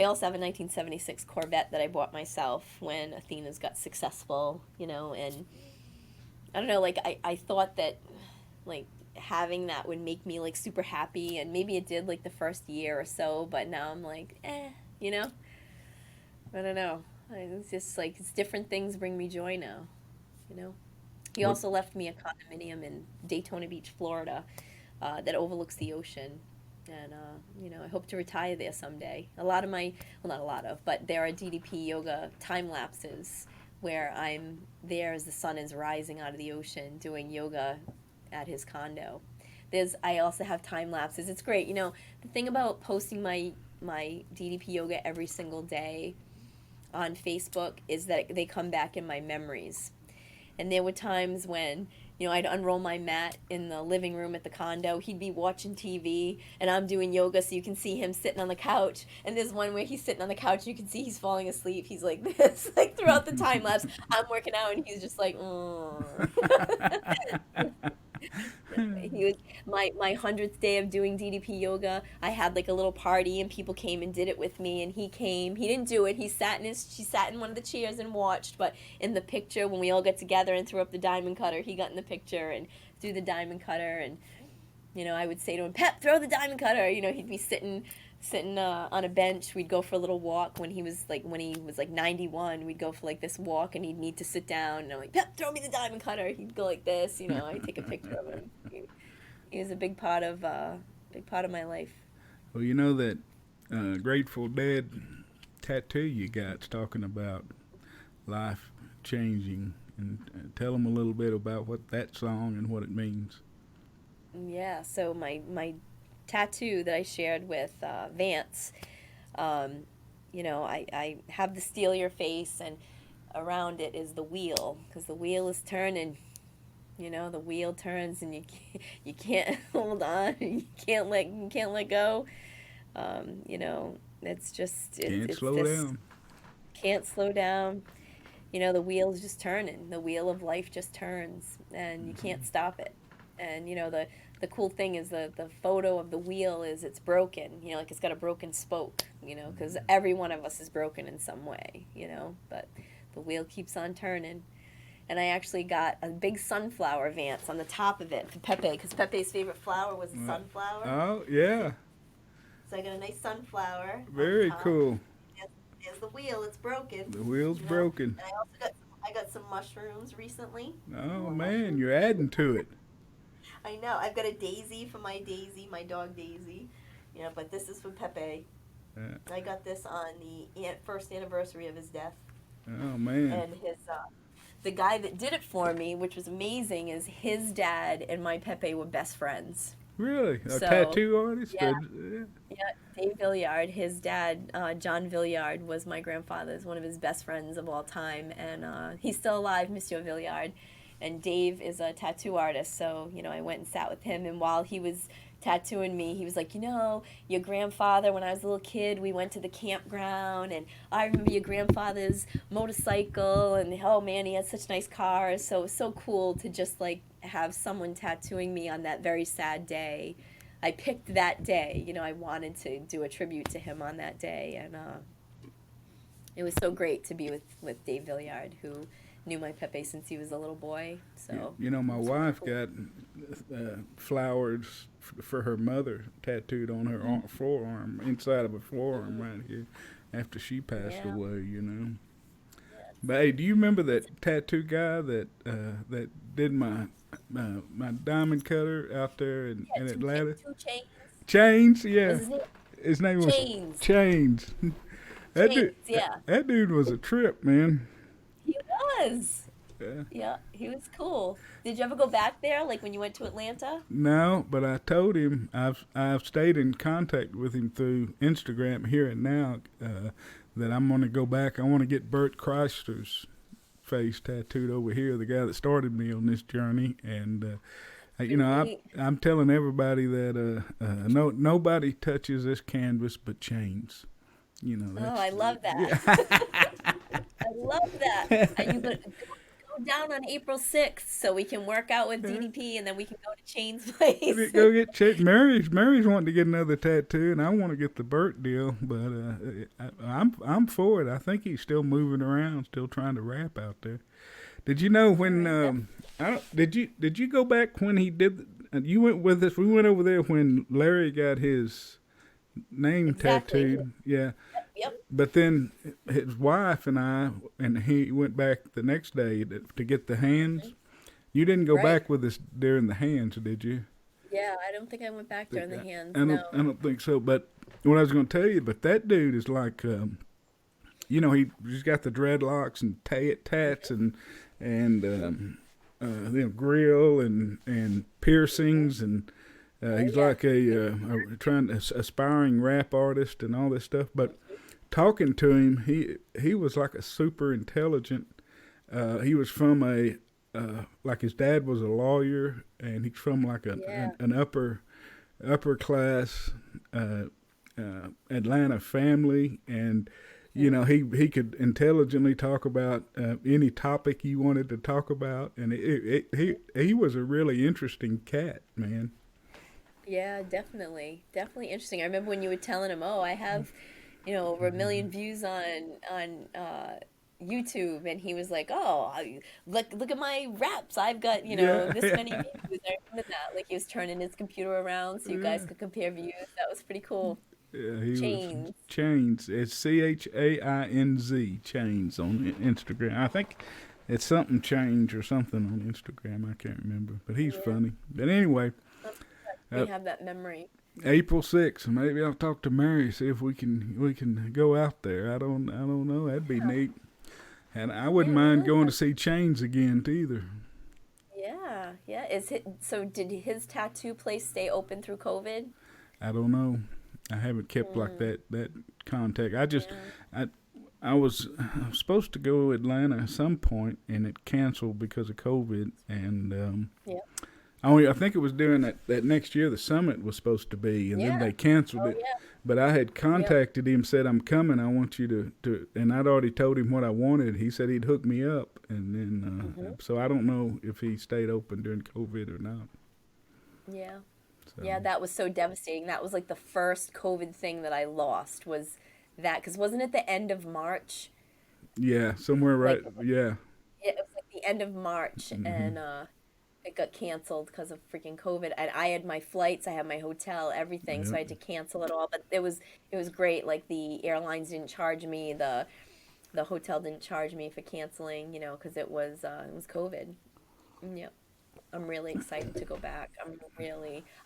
also have a 1976 Corvette that I bought myself when Athena's got successful, and I don't know, like I thought that like having that would make me like super happy, and maybe it did like the first year or so, but now I'm like, you know, I don't know. It's just like it's different things bring me joy now, you know. He What? also left me a condominium in Daytona Beach, Florida, that overlooks the ocean. And, I hope to retire there someday. A lot of well, not a lot of, but there are DDP yoga time lapses where I'm there as the sun is rising out of the ocean doing yoga at his condo. I also have time lapses. It's great. The thing about posting my DDP yoga every single day on Facebook is that they come back in my memories. And there were times when, I'd unroll my mat in the living room at the condo. He'd be watching TV, and I'm doing yoga, so you can see him sitting on the couch. And there's one where he's sitting on the couch, and you can see he's falling asleep. He's like this, like throughout the time lapse. I'm working out, and he's just like, he was my 100th day of doing DDP yoga. I had like a little party and people came and did it with me, and he came. He didn't do it. She sat in one of the chairs and watched, but in the picture when we all got together and threw up the diamond cutter, he got in the picture and threw the diamond cutter, and I would say to him, "Pep, throw the diamond cutter." He'd be sitting on a bench. We'd go for a little walk when he was like 91. We'd go for like this walk, and he'd need to sit down, and I'm like, "Pep, throw me the diamond cutter." He'd go like this. I take a picture of him. He was a big part of my life. Well, you know that Grateful Dead tattoo you got's talking about life changing, and tell them a little bit about what that song and what it means. Yeah, so my tattoo that I shared with Vance, I have the steal your face, and around it is the wheel, because the wheel is turning. The wheel turns, and you can't hold on, you can't let go. It's just Can't it's slow this down. can't slow down. The wheel's just turning. The wheel of life just turns, and you can't stop it. And the cool thing is the photo of the wheel is it's broken. Like it's got a broken spoke. Because every one of us is broken in some way. But the wheel keeps on turning. And I actually got a big sunflower Vance on the top of it for Pepe, because Pepe's favorite flower was the sunflower. Oh, yeah. So I got a nice sunflower on the Very top. cool. There's the wheel. It's broken. The wheel's broken. And I also got some mushrooms recently. Oh, More man, mushrooms. you're adding to it. I know. I've got a daisy for my dog Daisy. But this is for Pepe. I got this on the first anniversary of his death. Oh, man. And the guy that did it for me, which was amazing, is his dad and my Pepe were best friends. Really? A So, tattoo artist? yeah. Yeah, Dave Villiard, his dad, John Villiard, was my grandfather's one of his best friends of all time, and he's still alive, Monsieur Villiard. And Dave is a tattoo artist, so I went and sat with him, and while he was tattooing me, he was like, your grandfather, when I was a little kid, we went to the campground, and I remember your grandfather's motorcycle, and oh man, he had such nice cars. So it was so cool to just like have someone tattooing me on that very sad day. I picked that day. I wanted to do a tribute to him on that day, and it was so great to be with Dave Villiard, who knew my Pepe since he was a little boy. So My wife got flowers for her mother tattooed on her forearm, inside of her forearm right here, after she passed Yeah. away. Yeah. But hey, do you remember that tattoo guy that did my diamond cutter out there in Atlanta? Two chains. Chains, Was yeah. his name? His name was Chains. Chains. That dude, Chains, yeah. that dude was a trip, man. He was. Yeah. Yeah, he was cool. Did you ever go back there, like when you went to Atlanta? No, but I told him I've stayed in contact with him through Instagram here and now that I'm going to go back. I want to get Bert Chrysler's face tattooed over here, the guy that started me on this journey. And I'm telling everybody that nobody touches this canvas but Chains. Oh, I love that. I love that. You go down on April 6th so we can work out with DDP and then we can go to Chain's place. Go get checked. Mary's wanting to get another tattoo, and I want to get the Burt deal, but I'm for it. I think he's still moving around, still trying to rap out there. Did you know when? Did you go back when he did? You went with us. We went over there when Larry got his name tattooed. Yeah. Yep. But then his wife and he went back the next day to get the hands. You didn't go back with us during the hands, did you? Yeah, I don't think I went back during the hands. I don't think so. But what I was going to tell you, but that dude is like, he's got the dreadlocks and tats and grill and piercings, and he's like a aspiring rap artist and all this stuff. But talking to him, he was like a super intelligent. He was from like his dad was a lawyer, and he's from like an upper class Atlanta family, and he could intelligently talk about any topic you wanted to talk about, and he was a really interesting cat, man. Yeah, definitely interesting. I remember when you were telling him, "Oh, I have, over 1 million views on YouTube," and he was like, "Oh, look at my raps. I've got this many views." I remember that. Like he was turning his computer around so you guys could compare views. That was pretty cool. Yeah, he Chains. was Chains. It's CHAINZ, Chains on Instagram. I think it's something Change or something on Instagram. I can't remember, but he's funny. But anyway, We have that memory. April 6th. Maybe I'll talk to Mary, see if we can go out there. I don't know. That'd be neat. And I wouldn't mind going to see Chains again either. Yeah. So did his tattoo place stay open through COVID? I don't know. I haven't kept like that contact. I was supposed to go to Atlanta at some point, and it canceled because of COVID. And I think it was during that next year the summit was supposed to be, and then they canceled it. Yeah. But I had contacted him, said, "I'm coming. I want you to," and I'd already told him what I wanted. He said he'd hook me up, and then so I don't know if he stayed open during COVID or not. Yeah. So. Yeah, that was so devastating. That was like the first COVID thing that I lost was that, because wasn't it the end of March? Yeah, somewhere right. Yeah. It was like the end of March, and it got canceled because of freaking COVID. And I had my flights, I had my hotel, everything, so I had to cancel it all. But it was great. Like the airlines didn't charge me, the hotel didn't charge me for canceling, because it was COVID. Yeah. I'm really excited to go back.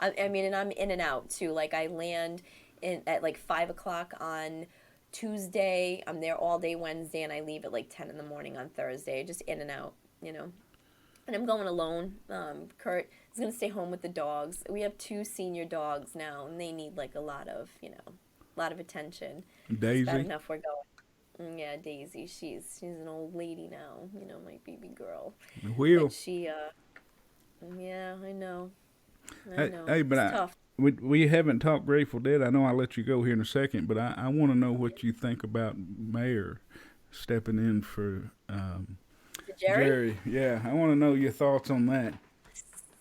I mean, and I'm in and out too. Like I land at like 5 o'clock on Tuesday. I'm there all day Wednesday, and I leave at like 10 in the morning on Thursday. Just in and out, And I'm going alone. Kurt is gonna stay home with the dogs. We have 2 senior dogs now, and they need like a lot of attention. Daisy. It's bad enough we're going. Yeah, Daisy. She's an old lady now. My baby girl. The wheel. But she Yeah, I know. Hey, but it's tough. We haven't talked Grateful Dead. I know I'll let you go here in a second, but I want to know what you think about Mayor stepping in for Jerry. Yeah, I want to know your thoughts on that.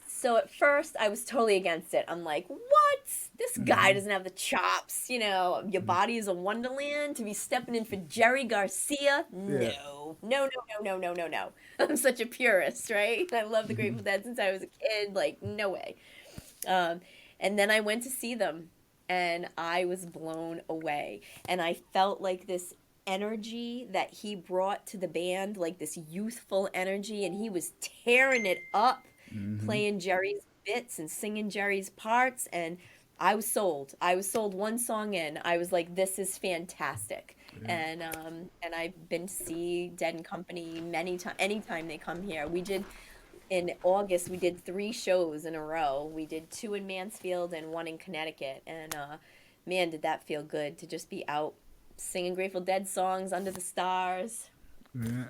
So at first, I was totally against it. I'm like, what? This guy doesn't have the chops. Your body is a wonderland to be stepping in for Jerry Garcia. Yeah. No. I'm such a purist, right? I love the Grateful Dead since I was a kid. Like, no way. And then I went to see them, and I was blown away. And I felt like this energy that he brought to the band, like this youthful energy, and he was tearing it up. Playing Jerry's bits and singing Jerry's parts, and I was sold. One song in. I was like, this is fantastic. Yeah. And I've been to see Dead and Company many times. Anytime they come here, in August we did 3 shows in a row. We did 2 in Mansfield and 1 in Connecticut, and man, did that feel good to just be out singing Grateful Dead songs under the stars. Yeah.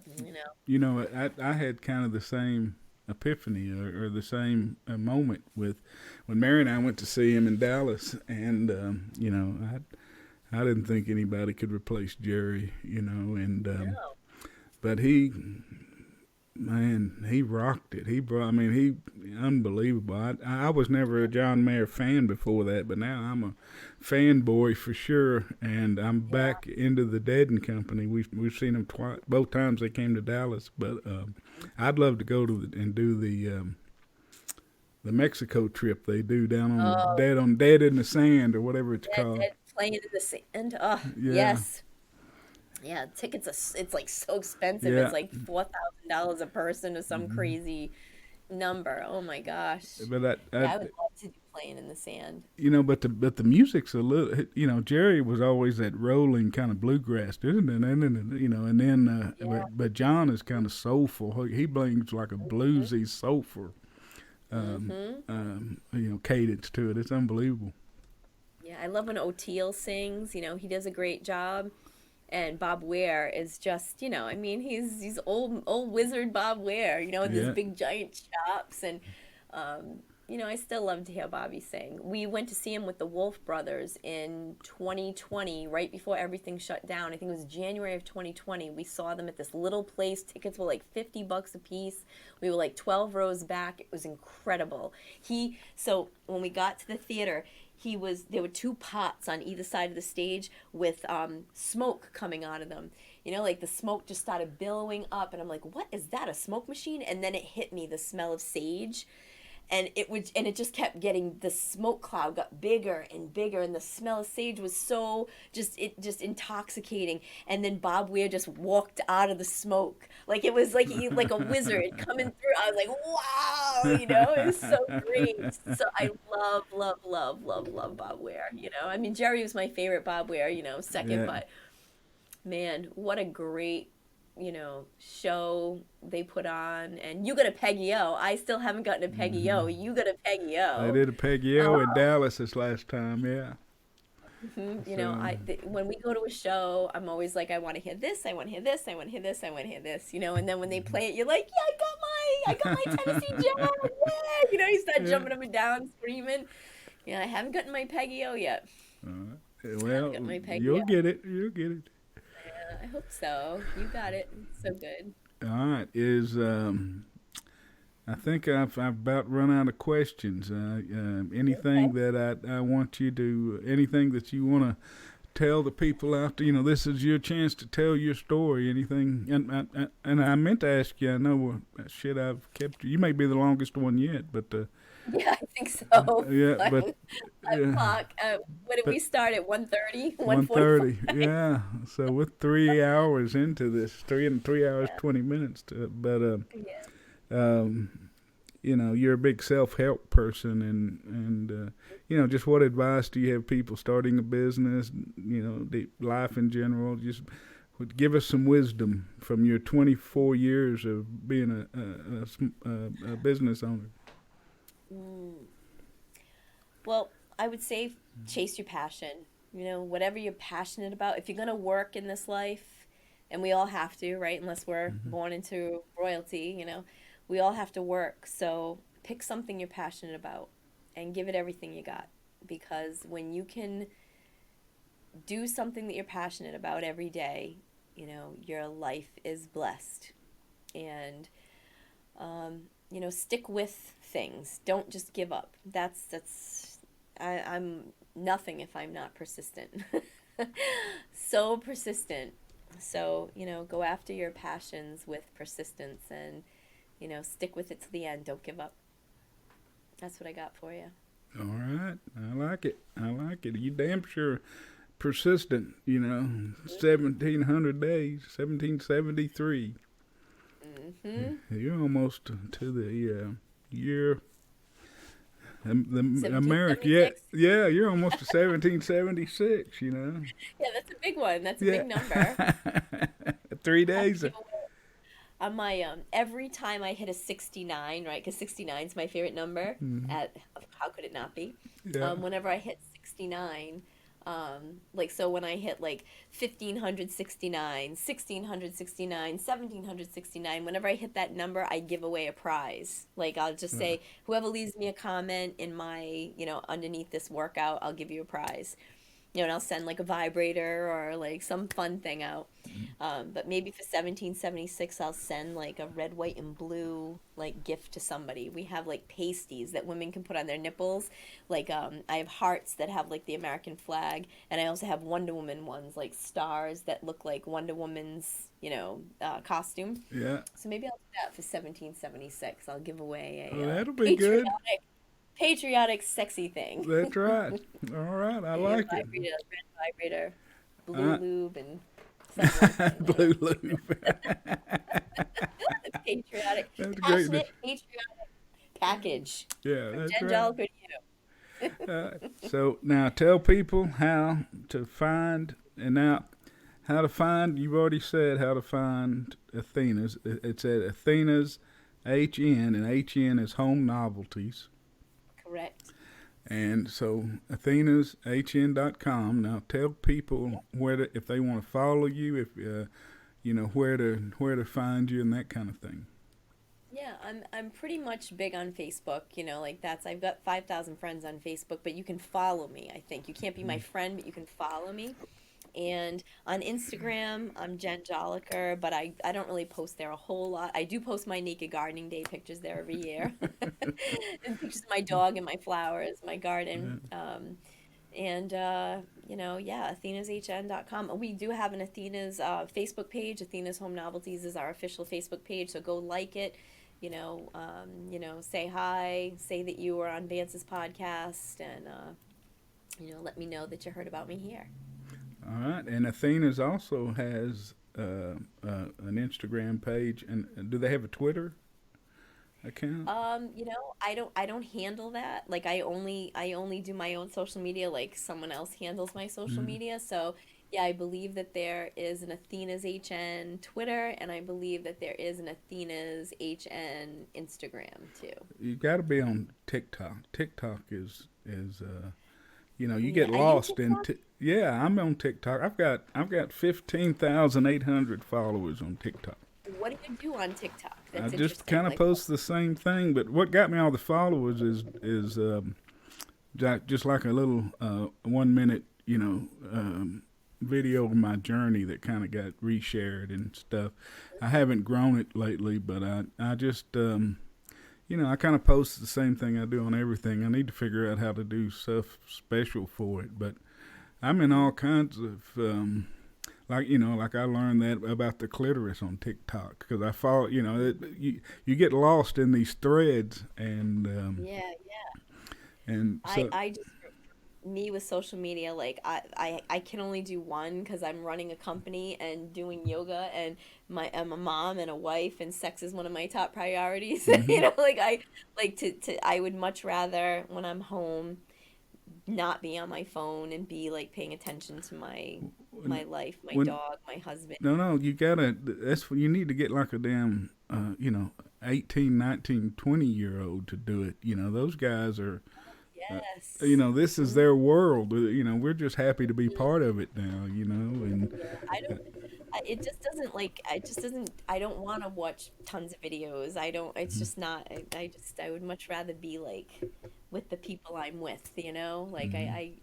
I had kind of the same epiphany or the same moment with when Mary and I went to see him in Dallas, and I didn't think anybody could replace Jerry, and but he Man, he rocked it. I mean, he unbelievable. I was never a John Mayer fan before that, but now I'm a fanboy for sure. And I'm Yeah. back into the Dead and Company. We've seen them twice, both times they came to Dallas. But I'd love to go and do the Mexico trip they do down Oh, on Dead in the Sand or whatever it's dead, called. dead playing in the sand. Oh, Yeah, yes. Yeah, tickets it's like so expensive. It's yeah. like $4,000 a person or some Hmm. crazy number. Oh my gosh. But Yeah, I would love to do playing in the sand. but the music's a little. Jerry was always that rolling kind of bluegrass, and then Yeah. but John is kind of soulful. He brings like a Hmm. bluesy soulful Hmm. cadence to it. It's unbelievable. Yeah, I love when O'Teal sings. He does a great job. And Bob Ware is just, I mean, he's old wizard Bob Ware, with his Yeah. big giant chops, and I still love to hear Bobby sing. We went to see him with the Wolf Brothers in 2020, right before everything shut down. I think it was January of 2020. We saw them at this little place. Tickets were like $50 a piece. We were like 12 rows back. It was incredible. So when we got to the theater, there were two pots on either side of the stage with smoke coming out of them. Like the smoke just started billowing up, and I'm like, what is that, a smoke machine? And then it hit me, the smell of sage. And it just kept getting, the smoke cloud got bigger and bigger, and the smell of sage was so just intoxicating. And then Bob Weir just walked out of the smoke like it was like a wizard coming through. I was like, wow, it was so great. So I love, love, love, love, love Bob Weir. I mean, Jerry was my favorite Bob Weir, second, Yeah. but man, what a great, show they put on. And you got a Peggy O. I still haven't gotten a Peggy O. Hmm. You got a Peggy They O. did a Peggy O in Oh, Dallas this last time. Yeah. So when we go to a show, I'm always like, I want to hear this, I want to hear this, I want to hear this, I want to hear this, And then when they play it, you're like, yeah, I got my Tennessee Jazz, yeah, you start yeah. jumping up and down, screaming. Yeah, I haven't gotten my Peggy O yet. All right. I haven't Well, gotten my Peggy you'll O. get it. You'll get it. I hope so. You got it. It's so good. All right. I think I've about run out of questions. Anything Okay. that I want you to, anything that you want to tell the people out there, this is your chance to tell your story. Anything, and I meant to ask you. I know, shit, I've kept you. You may be the longest one yet, but Yeah, I think so. yeah, but 5 o'clock. What did but we start at 1:30? 1:30. 1:45? Yeah. So we're 3 hours into this, 3 hours Yeah. 20 minutes. But Yeah. um, you're a big self-help person, and just what advice do you have people starting a business, life in general? Just would give us some wisdom from your 24 years of being a business owner. Mm. Well, I would say chase your passion. Whatever you're passionate about. If you're going to work in this life, and we all have to, right? Unless we're Hmm. born into royalty, we all have to work. So pick something you're passionate about and give it everything you got. Because when you can do something that you're passionate about every day, your life is blessed. And stick with things. Don't just give up. I'm nothing if I'm not persistent. So persistent. So, go after your passions with persistence, and, stick with it to the end. Don't give up. That's what I got for you. All right, I like it. I like it. You damn sure persistent. 1,700 days, 1773. Mm-hmm. You're almost to the year. The America, yeah, 1776. yeah, you're almost to 1776. Yeah, that's a big one. That's a Yeah, big number. 3 days. Give away on my every time I hit a 69, right? Because 69 is my favorite number. Mhm. At How could it not be? Yeah, Whenever I hit 69, like so when I hit like 1569, 1669, 1769, whenever I hit that number, I give away a prize. Like I'll just uh, say, whoever leaves me a comment in my, underneath this workout, I'll give you a prize. and I'll send like a vibrator or like some fun thing out. But maybe for 1776, I'll send like a red, white, and blue like gift to somebody. We have like pasties that women can put on their nipples. Like I have hearts that have like the American flag, and I also have Wonder Woman ones, like stars that look like Wonder Woman's, costume. Yeah. So maybe I'll do that for 1776. I'll give away Well, a that'll be good. patriotic, sexy thing. That's right. All right. I A like it. vibrator, red vibrator, blue Uh, lube, and some more thing. Blue lube. Patriotic, That's great. passionate, patriotic package Yeah, from that's Jen right. Jolicoeur to you. So now tell people how to find, and now how to find, you've already said how to find Athena's. It's at Athena's HN, and HN is Home Novelties. Correct. And so athenashn.com. Now tell people where to, if they want to follow you, if where to find you and that kind of thing. Yeah, I'm pretty much big on Facebook. Like I've got 5,000 friends on Facebook, but you can follow me. I think you can't be my friend, but you can follow me. And on Instagram, I'm Jen Jolicoeur, but I don't really post there a whole lot. I do post my naked gardening day pictures there every year, and pictures of my dog and my flowers, my garden. And yeah, athenashn.com. We do have an Athena's Facebook page. Athena's Home Novelties is our official Facebook page, so go like it. Say hi, say that you were on Vance's podcast, and let me know that you heard about me here. All right, and Athena's also has an Instagram page, and do they have a Twitter account? I don't handle that. Like I only do my own social media. Like someone else handles my social media. So yeah, I believe that there is an Athena's HN Twitter, and I believe that there is an Athena's HN Instagram too. You got to be on TikTok. TikTok is you Yeah, get are you lost in. TikTok? Yeah, I'm on TikTok. I've got 15,800 followers on TikTok. What do you do on TikTok? I That's just interesting. kind of Like, post the same thing, but what got me all the followers is just like a little 1 minute video of my journey that kind of got reshared and stuff. I haven't grown it lately, but I just I kind of post the same thing I do on everything. I need to figure out how to do stuff special for it, but I'm in all kinds of like I learned that about the clitoris on TikTok because I follow you get lost in these threads yeah, and I so I just me with social media, like I can only do one because I'm running a company and doing yoga, and I'm a mom and a wife, and sex is one of my top priorities. hmm Like I would much rather when I'm home not be on my phone and be like paying attention to my life, my when dog, my husband. no you gotta that's you need to get like a damn 18, 19, 20 year old to do it. Those guys are Yes. this is Mhm. their world. We're just happy to be part of it now. And Yeah, it just doesn't like I just doesn't I don't want to watch tons of videos. I don't it's just not I would much rather be like with the people I'm with. Like I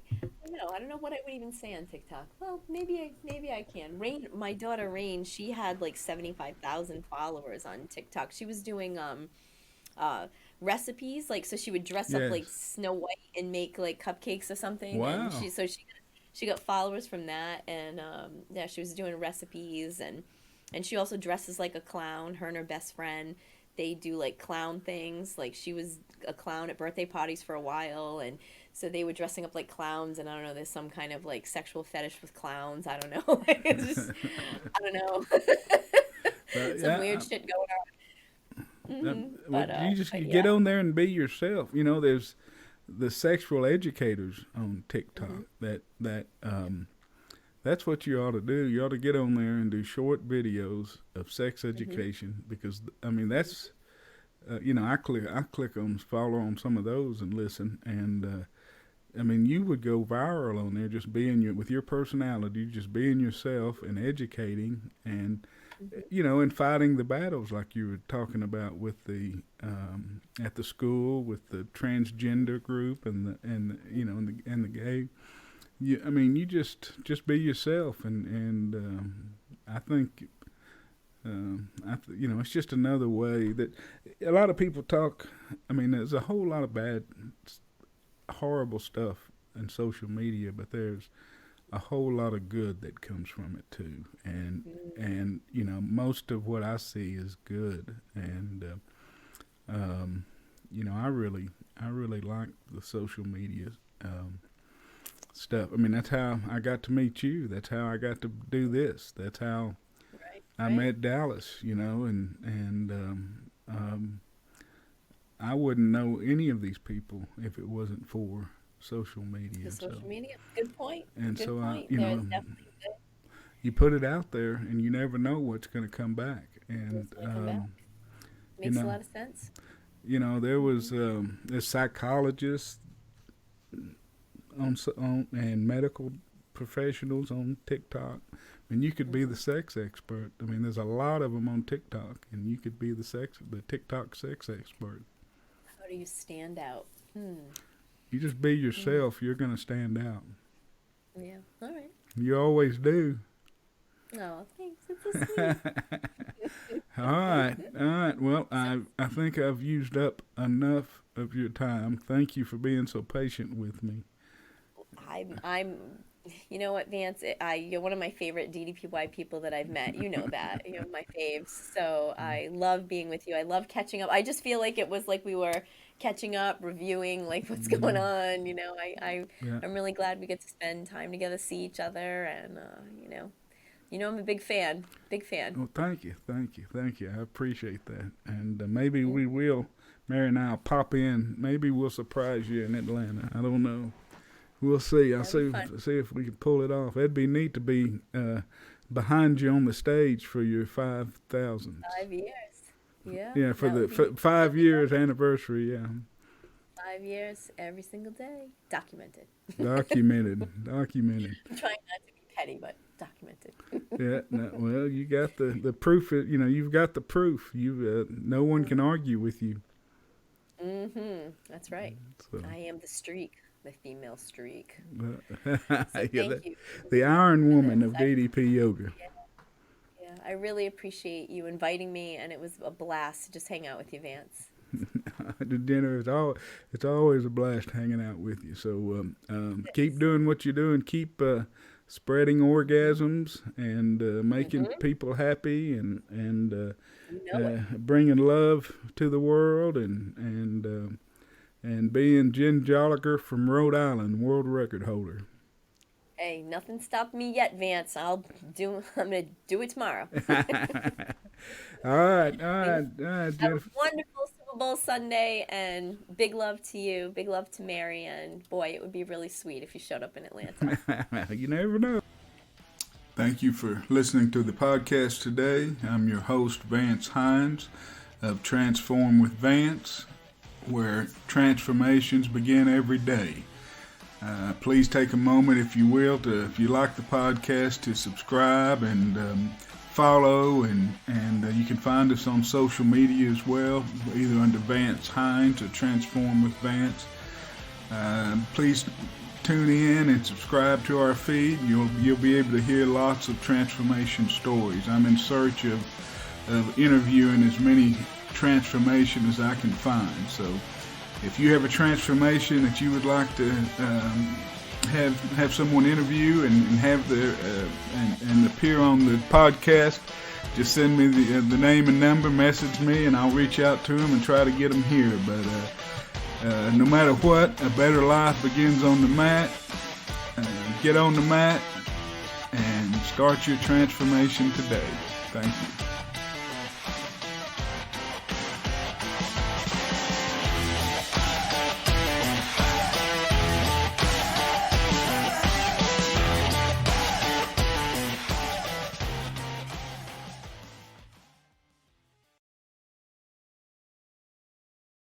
don't know what I would even say on TikTok. Well, maybe I can. My daughter Rain, she had like 75,000 followers on TikTok. She was doing uh recipes, like so she would dress up like yes, Snow White and make like cupcakes or something, and wow. she got followers from that. And yeah, she was doing recipes, and she also dresses like a clown. Her and her best friend, they do like clown things. Like she was a clown at birthday parties for a while, and so they were dressing up like clowns. And I don't know, there's some kind of like sexual fetish with clowns. I don't know. It's just I don't know. But Some yeah, weird shit going on. well, But you but get yeah. on there and be yourself. There's the sexual educators on TikTok Hmm. that's what you ought to do. You ought to get on there and do short videos of sex Hmm. education because I mean that's I click on follow on some of those and listen and I mean you would go viral on there just being with your personality, just being yourself and educating and Hmm. and fighting the battles like you were talking about with the at the school with the transgender group and the and the gay you just be yourself, and I think it's just another way that a lot of people talk. I mean, there's a whole lot of bad, horrible stuff in social media, but there's a whole lot of good that comes from it too. And most of what I see is good. And I really like the social media stuff. I mean, that's how I got to meet you. That's how I got to do this. That's how I met Dallas, and I wouldn't know any of these people if it wasn't for social media. The social media, good point. And good so point. you put it out there, and you never know what's going to come back. And makes a lot of sense. There was a psychologist and medical professionals on TikTok. And you could be the sex expert. I mean, there's a lot of them on TikTok, and you could be the TikTok sex expert. How do you stand out? You just be yourself. You're going to stand out. Yeah. All right. You always do. Oh, thanks. It's so sweet. All right. Well, I think I've used up enough of your time. Thank you for being so patient with me. I'm. You know what, Vance? You're one of my favorite DDPY people that I've met. You know that. You're my faves. So I love being with you. I love catching up. I just feel like it was like we were catching up, reviewing like what's going on. I'm really glad we get to spend time together, see each other, and I'm a big fan. Big fan. Well, thank you. I appreciate that. And maybe we will, Mary and I'll pop in. Maybe we'll surprise you in Atlanta. I don't know. We'll see. I'll see if we can pull it off. It'd be neat to be behind you on the stage for your 5,000. 5 years. Yeah. Yeah, for the 5 years anniversary. Yeah. 5 years, every single day, documented. Documented. I'm trying not to be petty, but documented. Yeah. Well, you got the proof. You've got the proof. No one can argue with you. That's right. So. I am the streak. The female streak. So thank you. The Iron Woman of DDP Yoga. Yeah, I really appreciate you inviting me, and it was a blast to just hang out with you, Vance. The dinner it's always a blast hanging out with you. So keep doing what you're doing. Keep spreading orgasms and making people happy and bringing love to the world and being Jen Jolicoeur from Rhode Island, world record holder. Hey, nothing stopped me yet, Vance. I'm gonna do it tomorrow. All right, Have a wonderful Super Bowl Sunday, and big love to you, big love to Mary, and boy, it would be really sweet if you showed up in Atlanta. You never know. Thank you for listening to the podcast today. I'm your host, Vance Hines of Transform with Vance, where transformations begin every day. Please take a moment, if you will, if you like the podcast, to subscribe and follow, and you can find us on social media as well, either under Vance Hines or Transform with Vance. Please tune in and subscribe to our feed. You'll be able to hear lots of transformation stories. I'm in search of interviewing as many transformation as I can find. So if you have a transformation that you would like to have someone interview and have their and appear on the podcast, just send me the name and number, message me, and I'll reach out to them and try to get them here. But no matter what, a better life begins on the mat. Get on the mat and start your transformation today. Thank you.